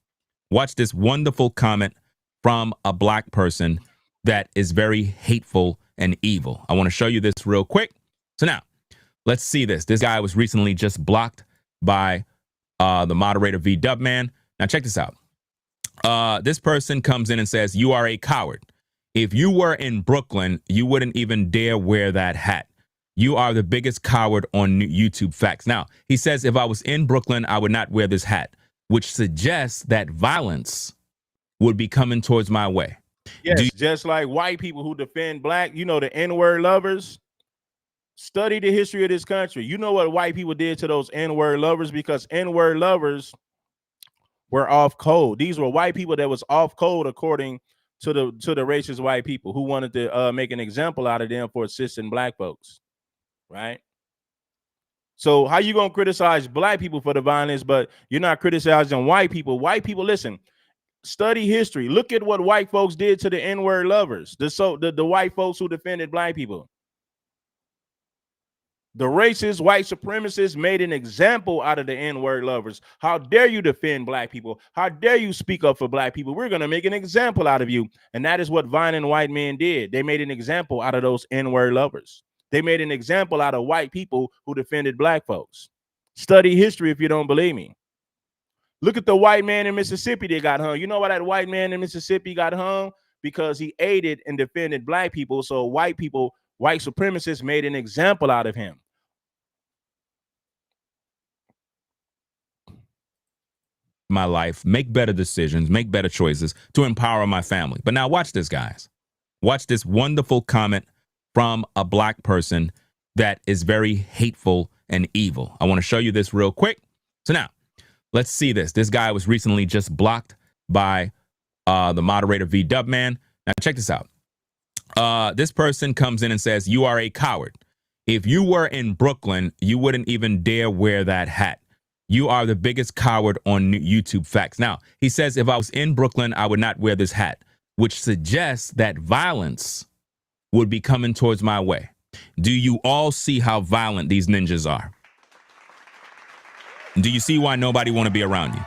Speaker 2: Watch this wonderful comment from a black person that is very hateful and evil. I want to show you this real quick. So now, let's see this. This guy was recently just blocked by the moderator V-Dubman. Now check this out. This person comes in and says, "You are a coward. If you were in Brooklyn, you wouldn't even dare wear that hat. You are the biggest coward on YouTube facts." Now, he says, if I was in Brooklyn, I would not wear this hat, which suggests that violence would be coming towards my way.
Speaker 1: Yes, just like white people who defend black, you know, the N-word lovers. Study the history of this country. You know what white people did to those N-word lovers, because N-word lovers were off code. These were white people that was off code according to the racist white people who wanted to make an example out of them for assisting black folks, right? So how you gonna criticize black people for the violence, but you're not criticizing white people? White people, listen, study history. Look at what white folks did to the N-word lovers, the white folks who defended black people. The racist white supremacists made an example out of the N-word lovers. How dare you defend black people? How dare you speak up for black people? We're going to make an example out of you. And that is what violent white men did. They made an example out of those N-word lovers. They made an example out of white people who defended black folks. Study history if you don't believe me. Look at the white man in Mississippi that got hung. You know why that white man in Mississippi got hung? Because he aided and defended black people. So white supremacists made an example out of him.
Speaker 2: My life, make better decisions, make better choices to empower my family. But now watch this, guys. Watch this wonderful comment from a black person that is very hateful and evil. I want to show you this real quick. So now, let's see this. This guy was recently just blocked by the moderator V-Dubman. Now check this out. This person comes in and says, "You are a coward. If you were in Brooklyn, you wouldn't even dare wear that hat. You are the biggest coward on YouTube facts." Now, he says, if I was in Brooklyn, I would not wear this hat, which suggests that violence would be coming towards my way. Do you all see how violent these ninjas are? Do you see why nobody want to be around you?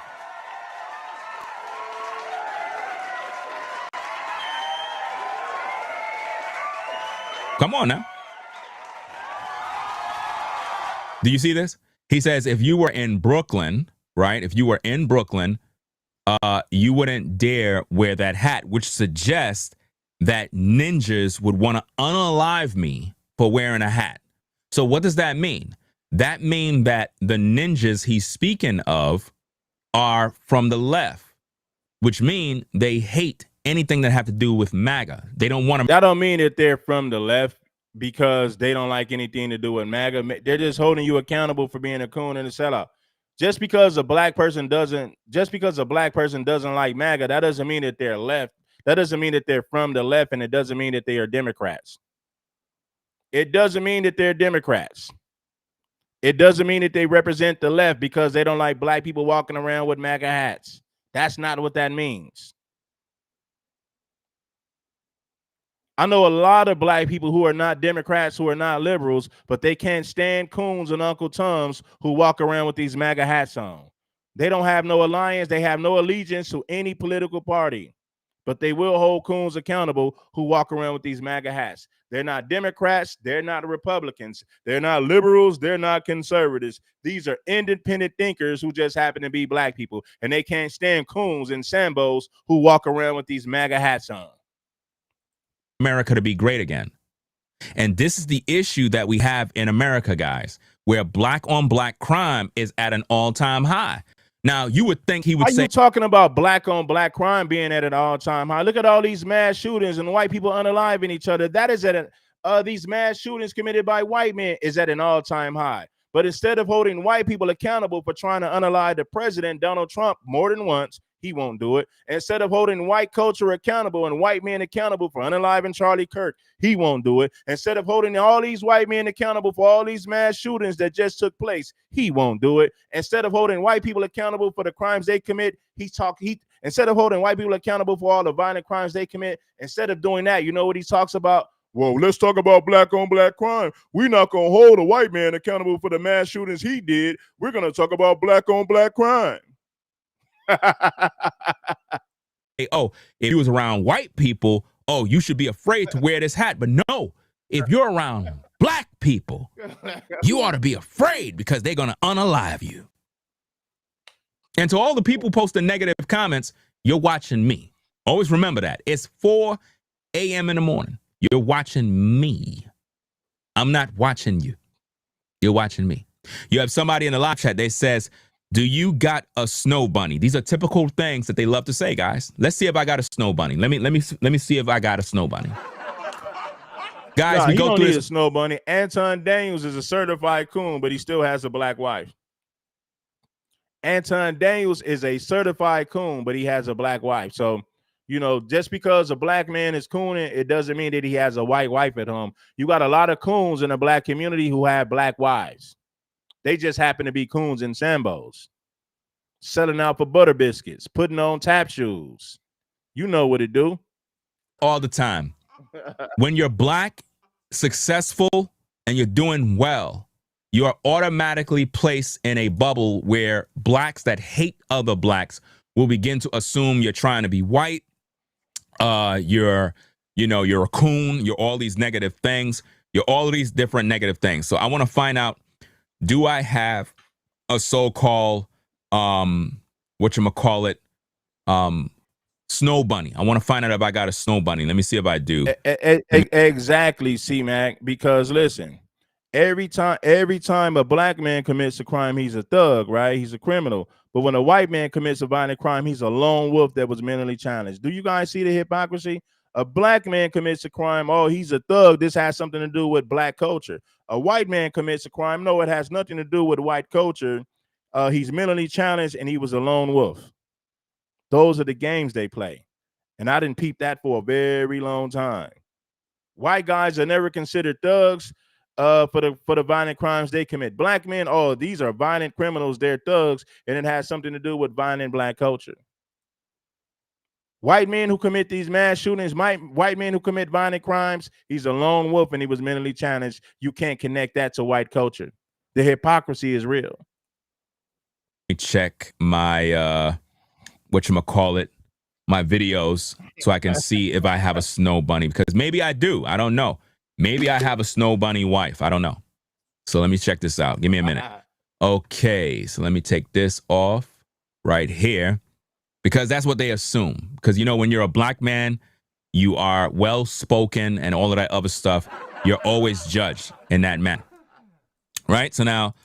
Speaker 2: Come on now. Do you see this? He says, if you were in Brooklyn, right? If you were in Brooklyn, you wouldn't dare wear that hat, which suggests that ninjas would want to unalive me for wearing a hat. So what does that mean? That means that the ninjas he's speaking of are from the left, which means they hate anything that have to do with MAGA. They don't want to.
Speaker 1: That don't mean that they're from the left because they don't like anything to do with MAGA. They're just holding you accountable for being a coon and a sellout. Just because a black person doesn't like MAGA, that doesn't mean that they're left. That doesn't mean that they're from the left, and it doesn't mean that they are Democrats. It doesn't mean that they're Democrats. It doesn't mean that they represent the left because they don't like black people walking around with MAGA hats. That's not what that means. I know a lot of black people who are not Democrats, who are not liberals, but they can't stand coons and Uncle Tums who walk around with these MAGA hats on. They don't have no alliance. They have no allegiance to any political party, but they will hold coons accountable who walk around with these MAGA hats. They're not Democrats. They're not Republicans. They're not liberals. They're not conservatives. These are independent thinkers who just happen to be black people, and they can't stand coons and sambos who walk around with these MAGA hats on.
Speaker 2: America to be great again. And this is the issue that we have in America, guys, where black on black crime is at an all-time high. Now, you would think he would say,
Speaker 1: are you talking about black on black crime being at an all-time high? Look at all these mass shootings and white people unaliving each other. That is at these mass shootings committed by white men is at an all-time high. But instead of holding white people accountable for trying to unalive the president, Donald Trump, more than once, he won't do it. Instead of holding white culture accountable and white men accountable for unaliving Charlie Kirk, he won't do it. Instead of holding all these white men accountable for all these mass shootings that just took place, he won't do it. Instead of holding white people accountable for the crimes they commit, instead of holding white people accountable for all the violent crimes they commit, instead of doing that, you know what he talks about? Well, let's talk about black on black crime. We're not going to hold a white man accountable for the mass shootings he did. We're going to talk about black on black crime.
Speaker 2: hey, oh, if you was around white people, oh, you should be afraid to wear this hat. But no, if you're around black people, you ought to be afraid because they're going to unalive you. And to all the people posting negative comments, you're watching me. Always remember that. It's 4 a.m. in the morning. You're watching me. I'm not watching you. You're watching me. You have somebody in the live chat that says, do you got a snow bunny? These are typical things that they love to say, guys. Let's see if I got a snow bunny. Let me see if I got a snow bunny. Guys, we go through this.
Speaker 1: A snow bunny. Anton Daniels is a certified coon, but he still has a black wife. Anton Daniels is a certified coon, but he has a black wife. So, you know, just because a black man is cooning, it doesn't mean that he has a white wife at home. You got a lot of coons in the black community who have black wives. They just happen to be coons and sambos, selling out for butter biscuits, putting on tap shoes. You know what it do.
Speaker 2: All the time. When you're black, successful, and you're doing well, you are automatically placed in a bubble where blacks that hate other blacks will begin to assume you're trying to be white. You're a coon. You're all these negative things. You're all these different negative things. So I want to find out, do I have a so-called, snow bunny? I want to find out if I got a snow bunny. Let me see if I do.
Speaker 1: Exactly, C-Mac, because listen, every time a black man commits a crime, he's a thug, right? He's a criminal. But when a white man commits a violent crime, he's a lone wolf that was mentally challenged. Do you guys see the hypocrisy? A black man commits a crime, oh, he's a thug. This has something to do with black culture. A white man commits a crime, no, it has nothing to do with white culture. He's mentally challenged and he was a lone wolf. Those are the games they play. And I didn't peep that for a very long time. White guys are never considered thugs for the violent crimes they commit. Black men, oh, these are violent criminals, they're thugs, and it has something to do with violent black culture. White men who commit these mass shootings, white men who commit violent crimes, he's a lone wolf and he was mentally challenged. You can't connect that to white culture. The hypocrisy is real.
Speaker 2: Let me check my, my videos so I can see if I have a snow bunny, because maybe I do. I don't know. Maybe I have a snow bunny wife. I don't know. So let me check this out. Give me a minute. Okay, so let me take this off right here, because that's what they assume. Because, you know, when you're a black man, you are well-spoken and all of that other stuff. You're always judged in that manner. Right? So now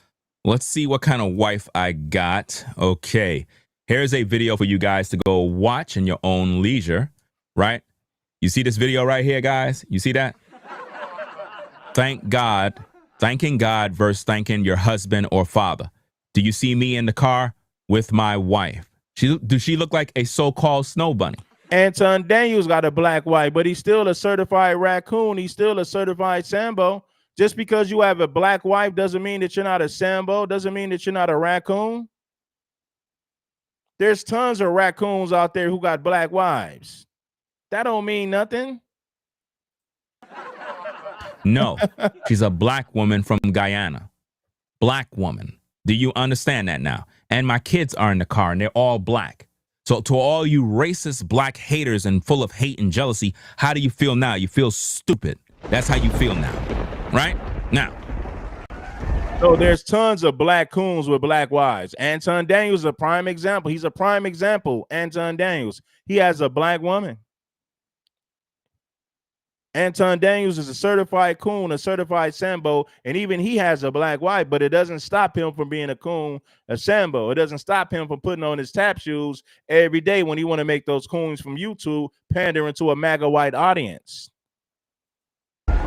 Speaker 2: let's see what kind of wife I got. Okay. Here's a video for you guys to go watch in your own leisure, right? You see this video right here, guys? You see that? Thanking God versus thanking your husband or father. Do you see me in the car with my wife? Does she look like a so-called snow bunny?
Speaker 1: Anton Daniels got a black wife, but he's still a certified raccoon. He's still a certified Sambo. Just because you have a black wife doesn't mean that you're not a Sambo, doesn't mean that you're not a raccoon. There's tons of raccoons out there who got black wives. That don't mean nothing.
Speaker 2: No, she's a black woman from Guyana. Black woman. Do you understand that now? And my kids are in the car and they're all black. So to all you racist black haters and full of hate and jealousy, how do you feel now? You feel stupid. That's how you feel now, right? Now.
Speaker 1: So there's tons of black coons with black wives. Anton Daniels is a prime example. He's a prime example. Anton Daniels. He has a black woman. Anton Daniels is a certified coon, a certified Sambo, and even he has a black wife, but it doesn't stop him from being a coon, a Sambo. It doesn't stop him from putting on his tap shoes every day when he want to make those coons from YouTube pandering to a MAGA white audience.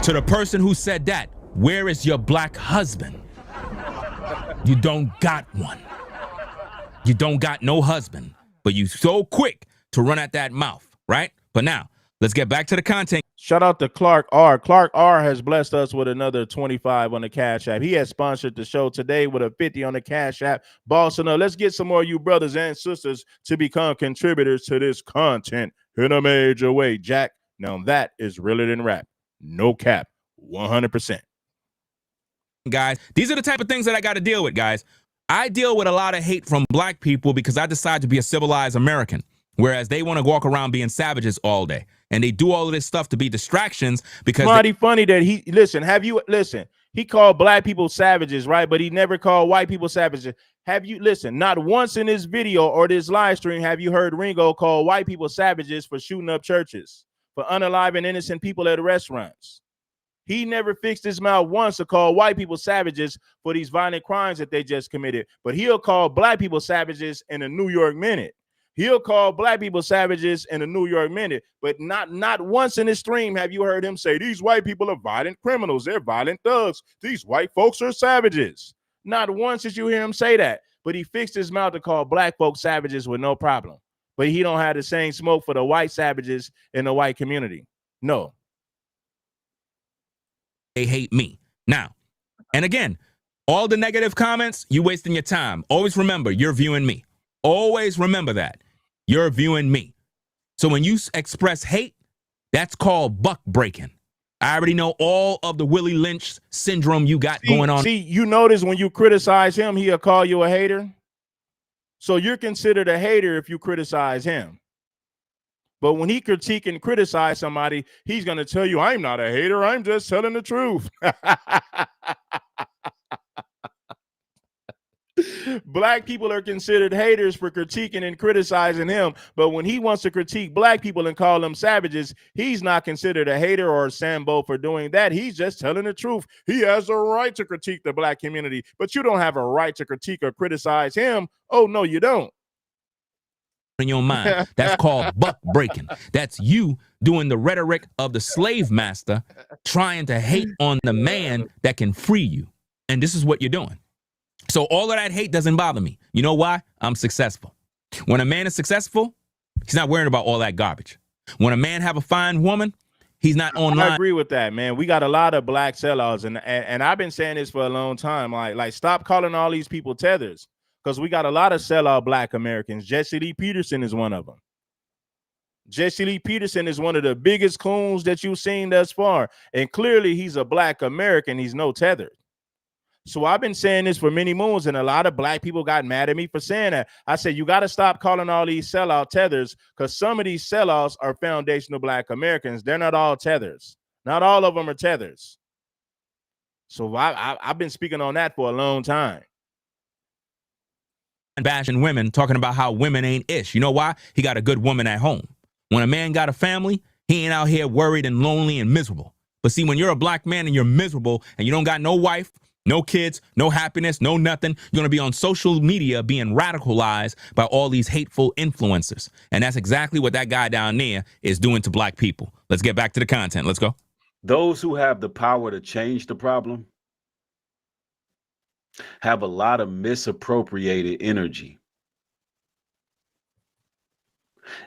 Speaker 2: To the person who said that, where is your black husband? You don't got one. You don't got no husband, but you so quick to run at that mouth, right? But now, let's get back to the content.
Speaker 1: Shout out to Clark R. Clark R has blessed us with another 25 on the Cash App. He has sponsored the show today with a 50 on the Cash App. Bossing up. Let's get some more of you brothers and sisters to become contributors to this content in a major way. Jack, now that is realer than rap. No cap. 100%.
Speaker 2: Guys, these are the type of things that I got to deal with, guys. I deal with a lot of hate from black people because I decide to be a civilized American, whereas they want to walk around being savages all day. And they do all of this stuff to be distractions because
Speaker 1: mighty funny that he he called black people savages, right? But he never called white people savages. Not once in this video or this live stream have you heard Ringo call white people savages for shooting up churches, for unaliving innocent people at restaurants. He never fixed his mouth once to call white people savages for these violent crimes that they just committed. But he'll call black people savages in a New York Minute. He'll call black people savages in a New York Minute. But not once in his stream have you heard him say, these white people are violent criminals. They're violent thugs. These white folks are savages. Not once did you hear him say that. But he fixed his mouth to call black folks savages with no problem. But he don't have the same smoke for the white savages in the white community. No.
Speaker 2: They hate me. Now, and again, all the negative comments, you wasting your time. Always remember, you're viewing me. Always remember that. You're viewing me. So when you express hate, that's called buck breaking. I already know all of the Willie Lynch syndrome you got going on.
Speaker 1: See, you notice when you criticize him, he'll call you a hater. So you're considered a hater if you criticize him. But when he critique and criticize somebody, he's going to tell you, I'm not a hater. I'm just telling the truth. Black people are considered haters for critiquing and criticizing him. But when he wants to critique black people and call them savages, he's not considered a hater or a Sambo for doing that. He's just telling the truth. He has a right to critique the black community, but you don't have a right to critique or criticize him. Oh, no, you don't.
Speaker 2: In your mind. That's called buck breaking. That's you doing the rhetoric of the slave master, trying to hate on the man that can free you. And this is what you're doing. So all of that hate doesn't bother me. You know why? I'm successful. When a man is successful, he's not worrying about all that garbage. When a man have a fine woman, he's not online.
Speaker 1: I agree with that, man. We got a lot of black sellouts, and I've been saying this for a long time. Like stop calling all these people tethers. Because we got a lot of sellout black Americans. Jesse Lee Peterson is one of them. Jesse Lee Peterson is one of the biggest coons that you've seen thus far. And clearly he's a black American. He's no tethered. So I've been saying this for many moons, and a lot of black people got mad at me for saying that. I said, you got to stop calling all these sellout tethers, because some of these sellouts are foundational black Americans. They're not all tethers. Not all of them are tethers. So I've been speaking on that for a long time.
Speaker 2: Bashing women, talking about how women ain't ish. You know why? He got a good woman at home. When a man got a family, he ain't out here worried and lonely and miserable. But see, when you're a black man and you're miserable and you don't got no wife, no kids, no happiness, no nothing, you're going to be on social media being radicalized by all these hateful influencers. And that's exactly what that guy down there is doing to black people. Let's get back to the content. Let's go.
Speaker 3: Those who have the power to change the problem have a lot of misappropriated energy.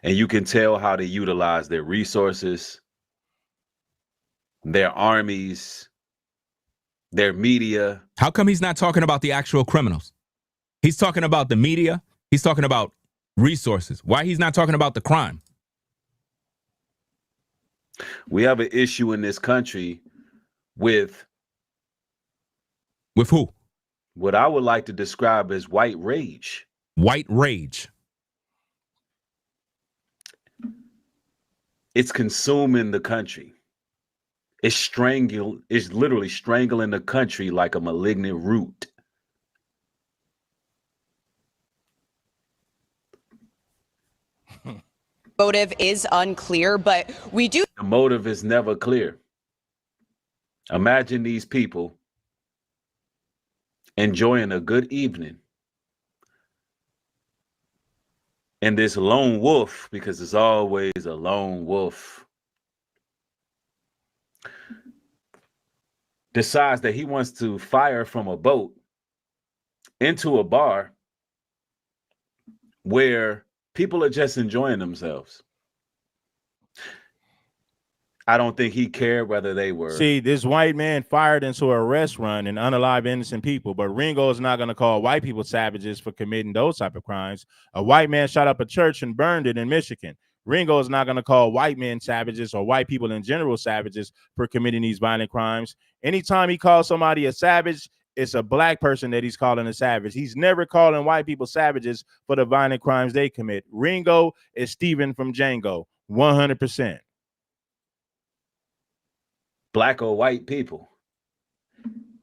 Speaker 3: And you can tell how they utilize their resources, their armies, their media.
Speaker 2: How come he's not talking about the actual criminals? He's talking about the media. He's talking about resources. Why he's not talking about the crime?
Speaker 3: We have an issue in this country with
Speaker 2: who?
Speaker 3: What I would like to describe as white rage.
Speaker 2: White rage.
Speaker 3: It's consuming the country. It's literally strangling the country like a malignant root.
Speaker 7: Motive is unclear, but we do.
Speaker 3: The motive is never clear. Imagine these people enjoying a good evening, and this lone wolf, because it's always a lone wolf, decides that he wants to fire from a boat into a bar where people are just enjoying themselves. I don't think he cared whether they were.
Speaker 1: See, this white man fired into a restaurant and unalive innocent people, but Ringo is not going to call white people savages for committing those type of crimes. A white man shot up a church and burned it in Michigan. Ringo is not going to call white men savages or white people in general savages for committing these violent crimes. Anytime he calls somebody a savage, it's a black person that he's calling a savage. He's never calling white people savages for the violent crimes they commit. Ringo is Steven from Django, 100%.
Speaker 3: Black or white people.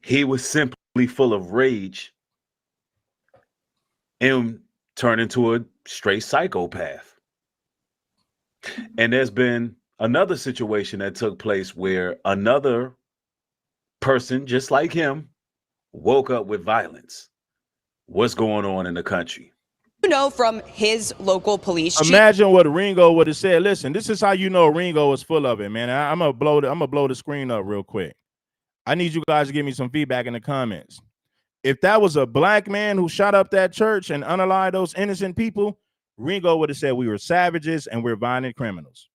Speaker 3: He was simply full of rage and turned into a straight psychopath. And there's been another situation that took place where another person just like him woke up with violence. What's going on in the country?
Speaker 7: You know, from his local police chief.
Speaker 1: Imagine what Ringo would have said. Listen, this is how you know Ringo is full of it, man. I'm gonna blow the screen up real quick. I need you guys to give me some feedback in the comments. If that was a black man who shot up that church and unalived those innocent people, Ringo would have said we were savages and we're violent criminals.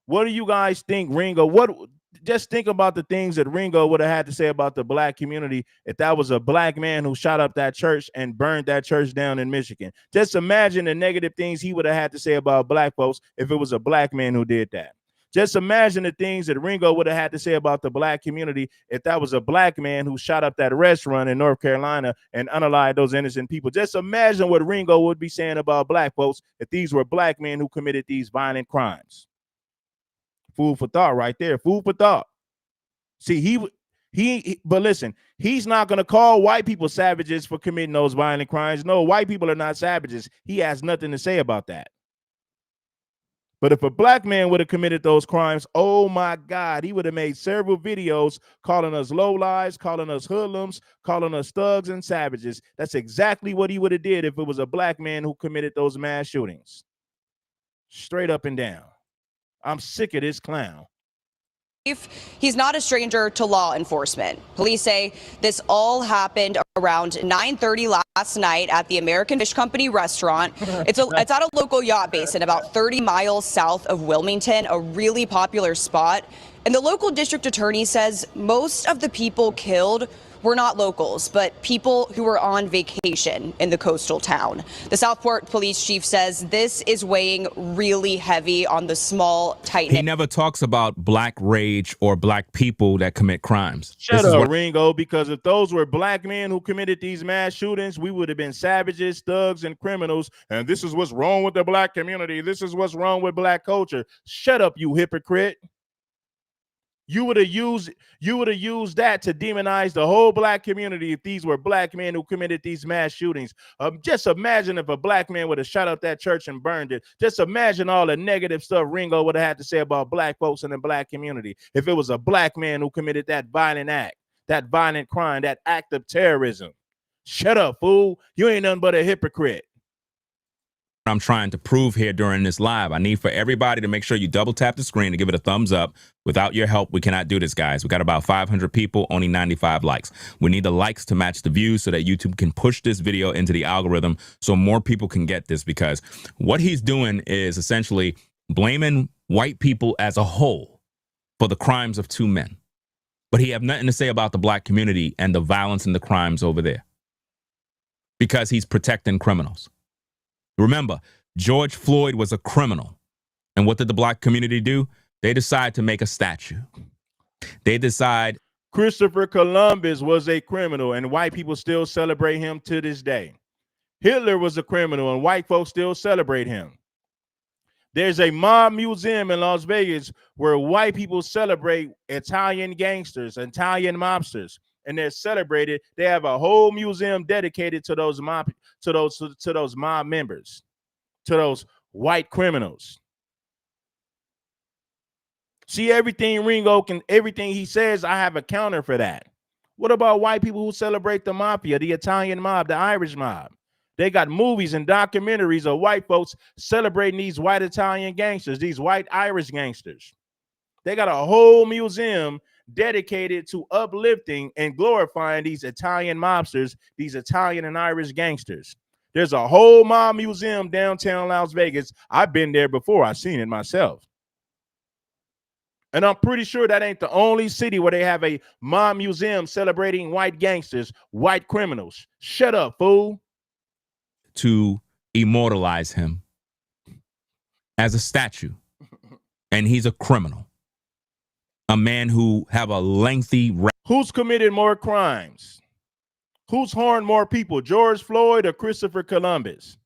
Speaker 1: What do you guys think, Ringo? Just think about the things that Ringo would have had to say about the black community if that was a black man who shot up that church and burned that church down in Michigan. Just imagine the negative things he would have had to say about black folks if it was a black man who did that. Just imagine the things that Ringo would have had to say about the black community if that was a black man who shot up that restaurant in North Carolina and unalived those innocent people. Just imagine what Ringo would be saying about black folks if these were black men who committed these violent crimes. Food for thought right there. Food for thought. See, but listen, he's not going to call white people savages for committing those violent crimes. No, white people are not savages. He has nothing to say about that. But if a black man would have committed those crimes, oh my God, he would have made several videos calling us lowlives, calling us hoodlums, calling us thugs and savages. That's exactly what he would have did if it was a black man who committed those mass shootings. Straight up and down. I'm sick of this clown.
Speaker 7: He's not a stranger to law enforcement. Police say this all happened around 9:30 last night at the American Fish Company restaurant. It's at a local yacht basin about 30 miles south of Wilmington, a really popular spot. And the local district attorney says most of the people killed were not locals, but people who were on vacation in the coastal town. The Southport police chief says this is weighing really heavy on the small, tight.
Speaker 2: He never talks about black rage or black people that commit crimes.
Speaker 1: Shut up, Ringo, because if those were black men who committed these mass shootings, we would have been savages, thugs, and criminals. And this is what's wrong with the black community. This is what's wrong with black culture. Shut up, you hypocrite. You would have used that to demonize the whole black community if these were black men who committed these mass shootings. Just imagine if a black man would have shot up that church and burned it. Just imagine all the negative stuff Ringo would have had to say about black folks in the black community if it was a black man who committed that violent act, that violent crime, that act of terrorism. Shut up, fool. You ain't nothing but a hypocrite.
Speaker 2: I'm trying to prove here during this live. I need for everybody to make sure you double tap the screen to give it a thumbs up. Without your help, we cannot do this, guys. We got about 500 people, only 95 likes. We need the likes to match the views so that YouTube can push this video into the algorithm so more people can get this, because what he's doing is essentially blaming white people as a whole for the crimes of two men. But he have nothing to say about the black community and the violence and the crimes over there because he's protecting criminals. Remember, George Floyd was a criminal. And what did the black community do? They decide to make a statue. They decide
Speaker 1: Christopher Columbus was a criminal, and white people still celebrate him to this day. Hitler was a criminal, and white folks still celebrate him. There's a mob museum in Las Vegas where white people celebrate Italian gangsters, Italian mobsters, and they're celebrated. They have a whole museum dedicated to those mob members, to those white criminals. See, everything everything he says, I have a counter for that. What about white people who celebrate the mafia, the Italian mob, the Irish mob? They got movies and documentaries of white folks celebrating these white Italian gangsters, these white Irish gangsters. They got a whole museum dedicated to uplifting and glorifying these Italian mobsters, these Italian and Irish gangsters. There's a whole mob museum downtown Las Vegas. I've been there before. I've seen it myself. And I'm pretty sure that ain't the only city where they have a mob museum celebrating white gangsters, white criminals. Shut up, fool.
Speaker 2: To immortalize him as a statue. And he's a criminal. A man who have a lengthy...
Speaker 1: Who's committed more crimes? Who's harmed more people, George Floyd or Christopher Columbus?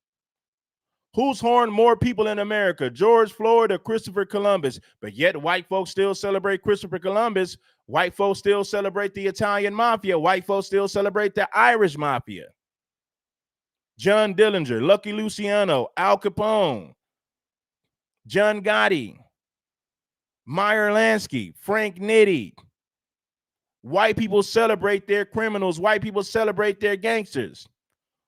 Speaker 1: Who's harmed more people in America, George Floyd or Christopher Columbus? But yet white folks still celebrate Christopher Columbus. White folks still celebrate the Italian mafia. White folks still celebrate the Irish mafia. John Dillinger, Lucky Luciano, Al Capone, John Gotti, Meyer Lansky, Frank Nitti. White people celebrate their criminals. White people celebrate their gangsters.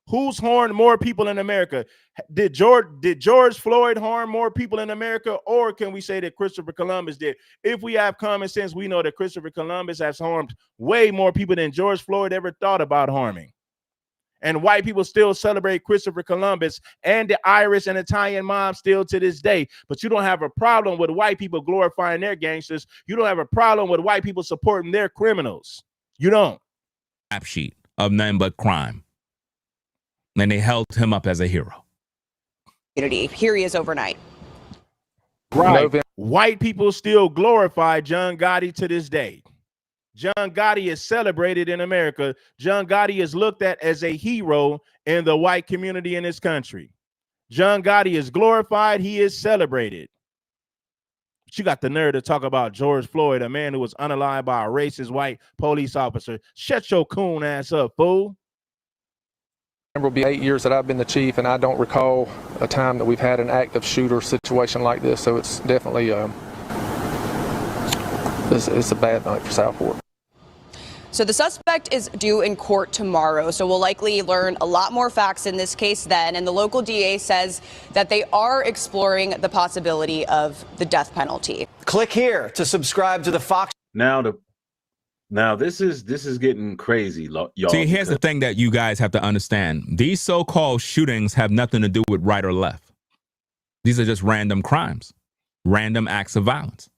Speaker 1: Who's harmed more people in America? Did George Floyd harm more people in America, or can we say that Christopher Columbus did? If we have common sense, we know that Christopher Columbus has harmed way more people than George Floyd ever thought about harming. And white people still celebrate Christopher Columbus and the Irish and Italian mob still to this day. But you don't have a problem with white people glorifying their gangsters. You don't have a problem with white people supporting their criminals. You don't.
Speaker 2: Rap sheet of nothing but crime. And they held him up as a hero.
Speaker 7: Here he is overnight.
Speaker 1: Right. White people still glorify John Gotti to this day. John Gotti is celebrated in America. John Gotti is looked at as a hero in the white community in this country. John Gotti is glorified. He is celebrated. But you got the nerve to talk about George Floyd, a man who was unalived by a racist white police officer. Shut your coon ass up, fool.
Speaker 5: It will be 8 years that I've been the chief, and I don't recall a time that we've had an active shooter situation like this. So it's definitely it's a bad night for Southport.
Speaker 7: So the suspect is due in court tomorrow, so we'll likely learn a lot more facts in this case then. And the local DA says that they are exploring the possibility of the death penalty.
Speaker 8: Click here to subscribe to the Fox.
Speaker 3: Now this is getting crazy, y'all.
Speaker 2: See, here's the thing that you guys have to understand. These so-called shootings have nothing to do with right or left. These are just random crimes, random acts of violence.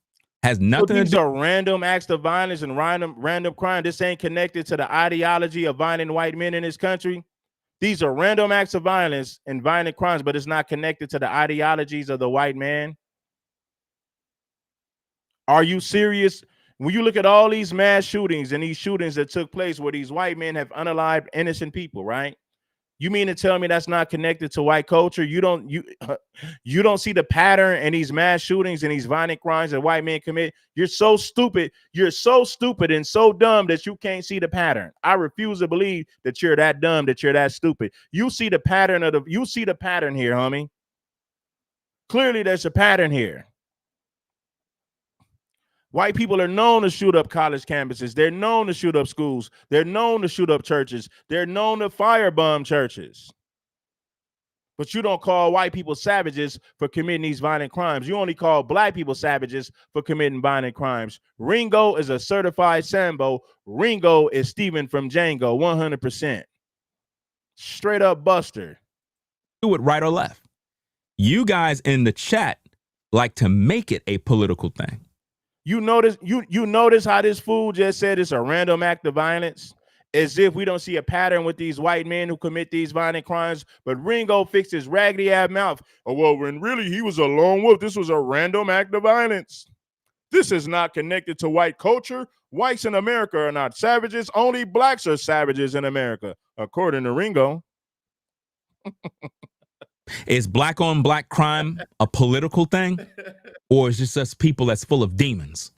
Speaker 2: Has nothing to do.
Speaker 1: These are random acts of violence and random crime. This ain't connected to the ideology of violent white men in this country. These are random acts of violence and violent crimes, but it's not connected to the ideologies of the white man. Are you serious? When you look at all these mass shootings and these shootings that took place where these white men have unalived innocent people, right? You mean to tell me that's not connected to white culture? You don't see the pattern in these mass shootings and these violent crimes that white men commit? You're so stupid. You're so stupid and so dumb that you can't see the pattern. I refuse to believe that you're that dumb, that you're that stupid. You see the pattern you see the pattern here, homie. Clearly there's a pattern here. White people are known to shoot up college campuses. They're known to shoot up schools. They're known to shoot up churches. They're known to firebomb churches. But you don't call white people savages for committing these violent crimes. You only call black people savages for committing violent crimes. Ringo is a certified Sambo. Ringo is Steven from Django, 100%. Straight up Buster.
Speaker 2: Do it right or left. You guys in the chat like to make it a political thing.
Speaker 1: You notice how this fool just said it's a random act of violence, as if we don't see a pattern with these white men who commit these violent crimes. But Ringo fixed his raggedy ass mouth. Oh, well, when really he was a lone wolf, this was a random act of violence. This is not connected to white culture. Whites in America are not savages. Only blacks are savages in America, according to Ringo.
Speaker 2: Is black on black crime a political thing? Or is it just people that's full of demons?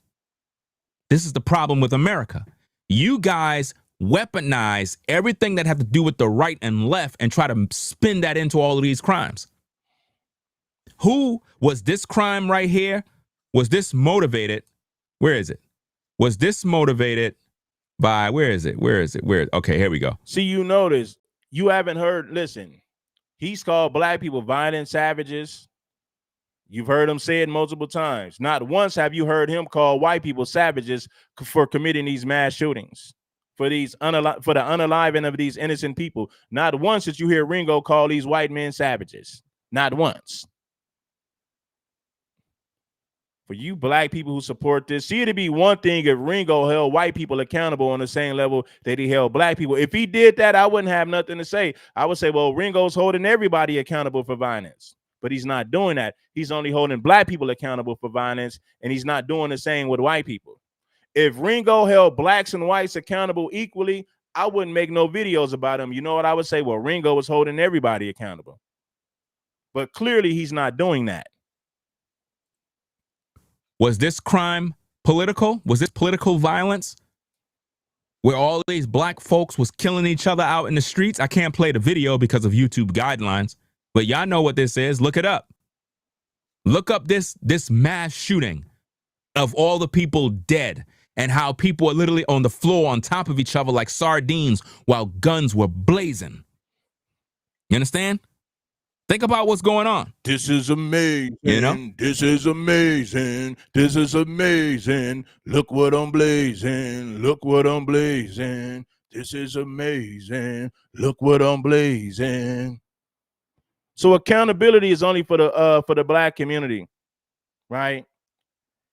Speaker 2: This is the problem with America. You guys weaponize everything that have to do with the right and left and try to spin that into all of these crimes. Who was this crime right here? Was this motivated? Where is it? Was this motivated by, where is it? Okay, here we go.
Speaker 1: See, you notice, you haven't heard, listen, he's called black people violent savages. You've heard him say it multiple times. Not once have you heard him call white people savages for committing these mass shootings, for the unaliving of these innocent people. Not once did you hear Ringo call these white men savages. Not once. For you black people who support this, see, it'd be one thing if Ringo held white people accountable on the same level that he held black people. If he did that, I wouldn't have nothing to say. I would say, well, Ringo's holding everybody accountable for violence. But he's not doing that. He's only holding black people accountable for violence, and he's not doing the same with white people. If Ringo held blacks and whites accountable equally, I wouldn't make no videos about him. You know what I would say? Well, Ringo was holding everybody accountable. But clearly he's not doing that.
Speaker 2: Was this crime political? Was this political violence? Where all these black folks was killing each other out in the streets? I can't play the video because of YouTube guidelines. But y'all know what this is. Look it up. Look up this mass shooting of all the people dead and how people are literally on the floor on top of each other like sardines while guns were blazing. You understand? Think about what's going on.
Speaker 1: This is amazing.
Speaker 2: You know?
Speaker 1: This is amazing. This is amazing. Look what I'm blazing. Look what I'm blazing. This is amazing. Look what I'm blazing. So accountability is only for the black community, right?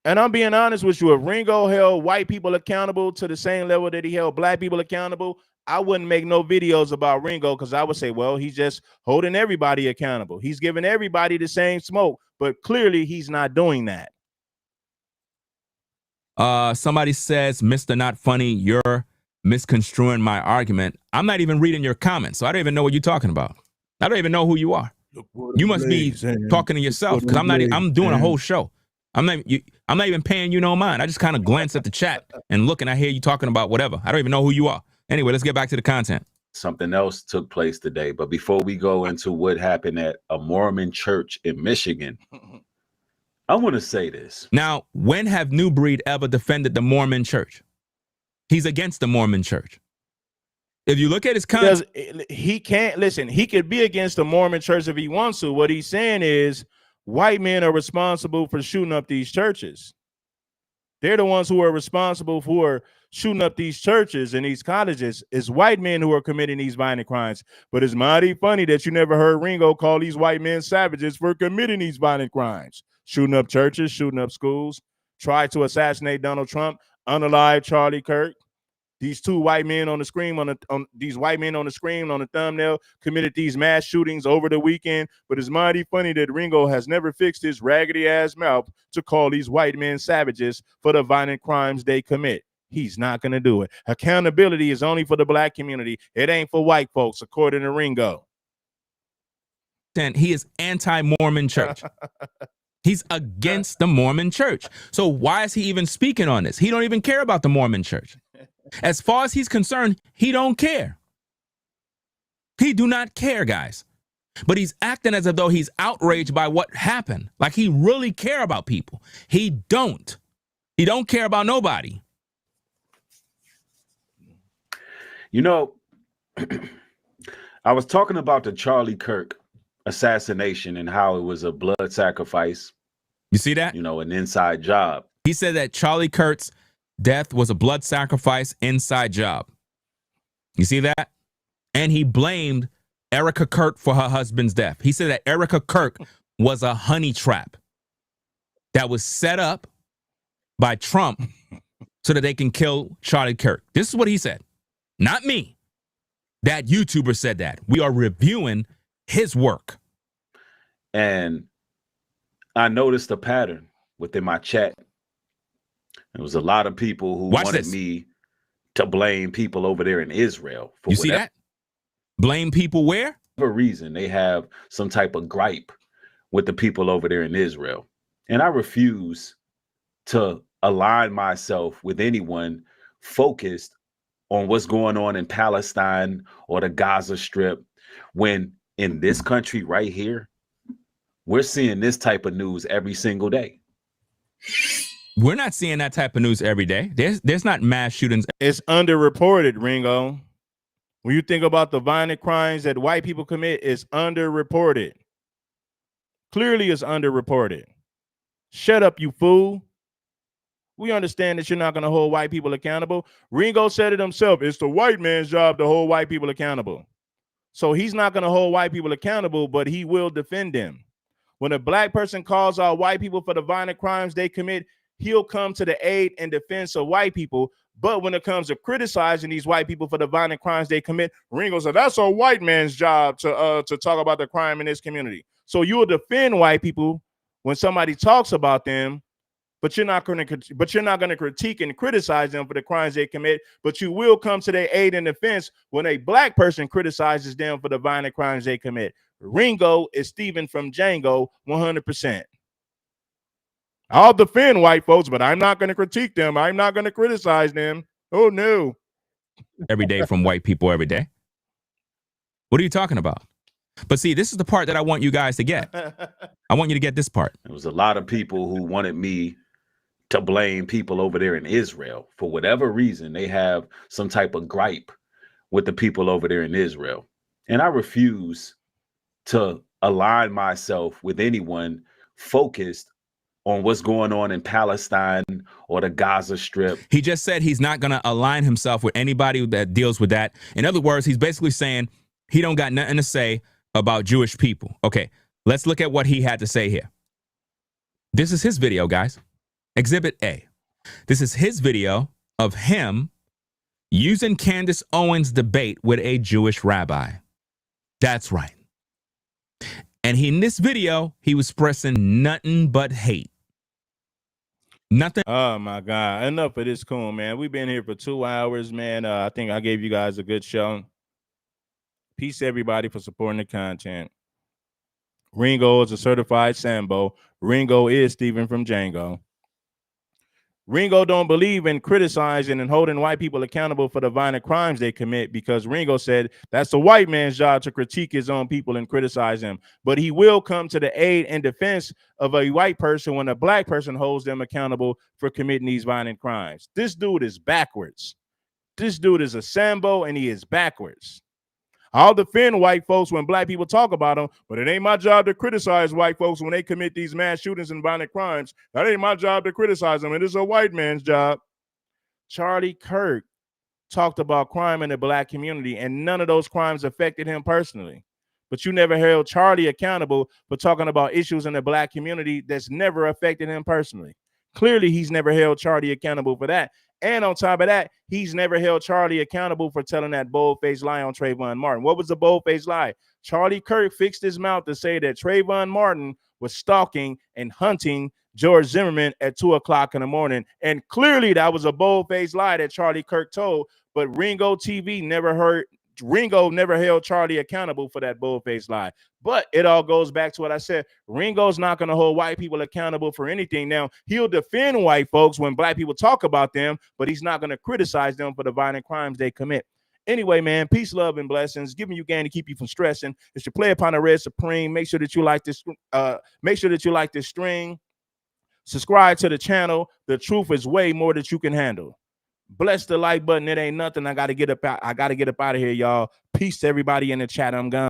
Speaker 1: And I'm being honest with you. If Ringo held white people accountable to the same level that he held black people accountable, I wouldn't make no videos about Ringo because I would say, well, he's just holding everybody accountable. He's giving everybody the same smoke, but clearly he's not doing that.
Speaker 2: Somebody says, Mr. Not Funny, you're misconstruing my argument. I'm not even reading your comments, so I don't even know what you're talking about. I don't even know who you are. You must be talking to yourself because I'm doing a whole show. I'm not even paying you no mind. I just kind of glance at the chat and look and I hear you talking about whatever. I don't even know who you are. Anyway, let's get back to the content.
Speaker 3: Something else took place today. But before we go into what happened at a Mormon church in Michigan, I want to say this.
Speaker 2: Now, when have New Breed ever defended the Mormon church? He's against the Mormon church. If you look at his content,
Speaker 1: he can't listen. He could be against the Mormon church if he wants to. What he's saying is white men are responsible for shooting up these churches. They're the ones who are responsible for shooting up these churches and these colleges. It's white men who are committing these violent crimes. But it's mighty funny that you never heard Ringo call these white men savages for committing these violent crimes. Shooting up churches, shooting up schools, tried to assassinate Donald Trump, unalive Charlie Kirk. These two white men on the screen on the thumbnail committed these mass shootings over the weekend. But it's mighty funny that Ringo has never fixed his raggedy ass mouth to call these white men savages for the violent crimes they commit. He's not going to do it. Accountability is only for the black community. It ain't for white folks, according to Ringo.
Speaker 2: And he is anti-Mormon church. He's against the Mormon church. So why is he even speaking on this? He don't even care about the Mormon church. As far as he's concerned, he don't care. He do not care, guys. But he's acting as though he's outraged by what happened. Like he really care about people. He don't. He don't care about nobody.
Speaker 3: You know, I was talking about the Charlie Kirk assassination and how it was a blood sacrifice.
Speaker 2: You see that?
Speaker 3: You know, an inside job.
Speaker 2: He said that Charlie Kirk's death was a blood sacrifice inside job. You see that? And he blamed Erica Kirk for her husband's death. He said that Erica Kirk was a honey trap that was set up by Trump so that they can kill Charlie Kirk. This is what he said. Not me. That YouTuber said that. We are reviewing his work.
Speaker 3: And I noticed a pattern within my chat. There was a lot of people who wanted me to blame people over there in Israel.
Speaker 2: You see that? Blame people where?
Speaker 3: reason they have some type of gripe with the people over there in Israel. And I refuse to align myself with anyone focused on what's going on in Palestine or the Gaza Strip, when in this country right here, we're seeing this type of news every single day.
Speaker 2: We're not seeing that type of news every day. There's not mass shootings.
Speaker 1: It's underreported, Ringo. When you think about the violent crimes that white people commit, it's underreported. Clearly, it's underreported. Shut up, you fool. We understand that you're not going to hold white people accountable. Ringo said it himself. It's the white man's job to hold white people accountable. So he's not going to hold white people accountable, but he will defend them. When a black person calls out white people for the violent crimes they commit, he'll come to the aid and defense of white people. But when it comes to criticizing these white people for the violent crimes they commit, Ringo said that's a white man's job to talk about the crime in this community. So you'll defend white people when somebody talks about them, but you're not going to critique and criticize them for the crimes they commit. But you will come to their aid and defense when a black person criticizes them for the violent crimes they commit. Ringo is Stephen from Django, 100%. I'll defend white folks, but I'm not going to critique them. I'm not going to criticize them. Oh, no.
Speaker 2: Every day from white people every day. What are you talking about? But see, this is the part that I want you guys to get. I want you to get this part.
Speaker 3: There was a lot of people who wanted me to blame people over there in Israel. For whatever reason, they have some type of gripe with the people over there in Israel. And I refuse to align myself with anyone focused on what's going on in Palestine or the Gaza Strip.
Speaker 2: He just said he's not going to align himself with anybody that deals with that. In other words, he's basically saying he don't got nothing to say about Jewish people. Okay, let's look at what he had to say here. This is his video, guys. Exhibit A. This is his video of him using Candace Owens' debate with a Jewish rabbi. That's right. And in this video, he was expressing nothing but hate. Nothing.
Speaker 1: Oh, my God. Enough of this, Coon, man. We've been here for 2 hours, man. I think I gave you guys a good show. Peace, everybody, for supporting the content. Ringo is a certified Sambo. Ringo is Stephen from Django. Ringo don't believe in criticizing and holding white people accountable for the violent crimes they commit, because Ringo said that's the white man's job to critique his own people and criticize them. But he will come to the aid and defense of a white person when a black person holds them accountable for committing these violent crimes. This dude is backwards. This dude is a Sambo, and he is backwards. I'll defend white folks when black people talk about them, but it ain't my job to criticize white folks when they commit these mass shootings and violent crimes. That ain't my job to criticize them. It is a white man's job. Charlie Kirk talked about crime in the black community, and none of those crimes affected him personally. But you never held Charlie accountable for talking about issues in the black community that's never affected him personally. Clearly, he's never held Charlie accountable for that. And on top of that, he's never held Charlie accountable for telling that bold-faced lie on Trayvon Martin. What was the bold-faced lie? Charlie Kirk fixed his mouth to say that Trayvon Martin was stalking and hunting George Zimmerman at 2 o'clock in the morning. And clearly that was a bold-faced lie that Charlie Kirk told, but Ringo TV Ringo never held Charlie accountable for that bold-faced lie. But it all goes back to what I said. Ringo's not going to hold white people accountable for anything. Now, he'll defend white folks when black people talk about them, but he's not going to criticize them for the violent crimes they commit. Anyway, man, peace, love, and blessings. Giving you game to keep you from stressing. It's your play upon the Red Supreme. Make sure that you like this. Make sure that you like this stream. Subscribe to the channel. The truth is way more that you can handle. Bless the like button. It ain't nothing. I gotta get up out of here, y'all. Peace to everybody in the chat. I'm gone.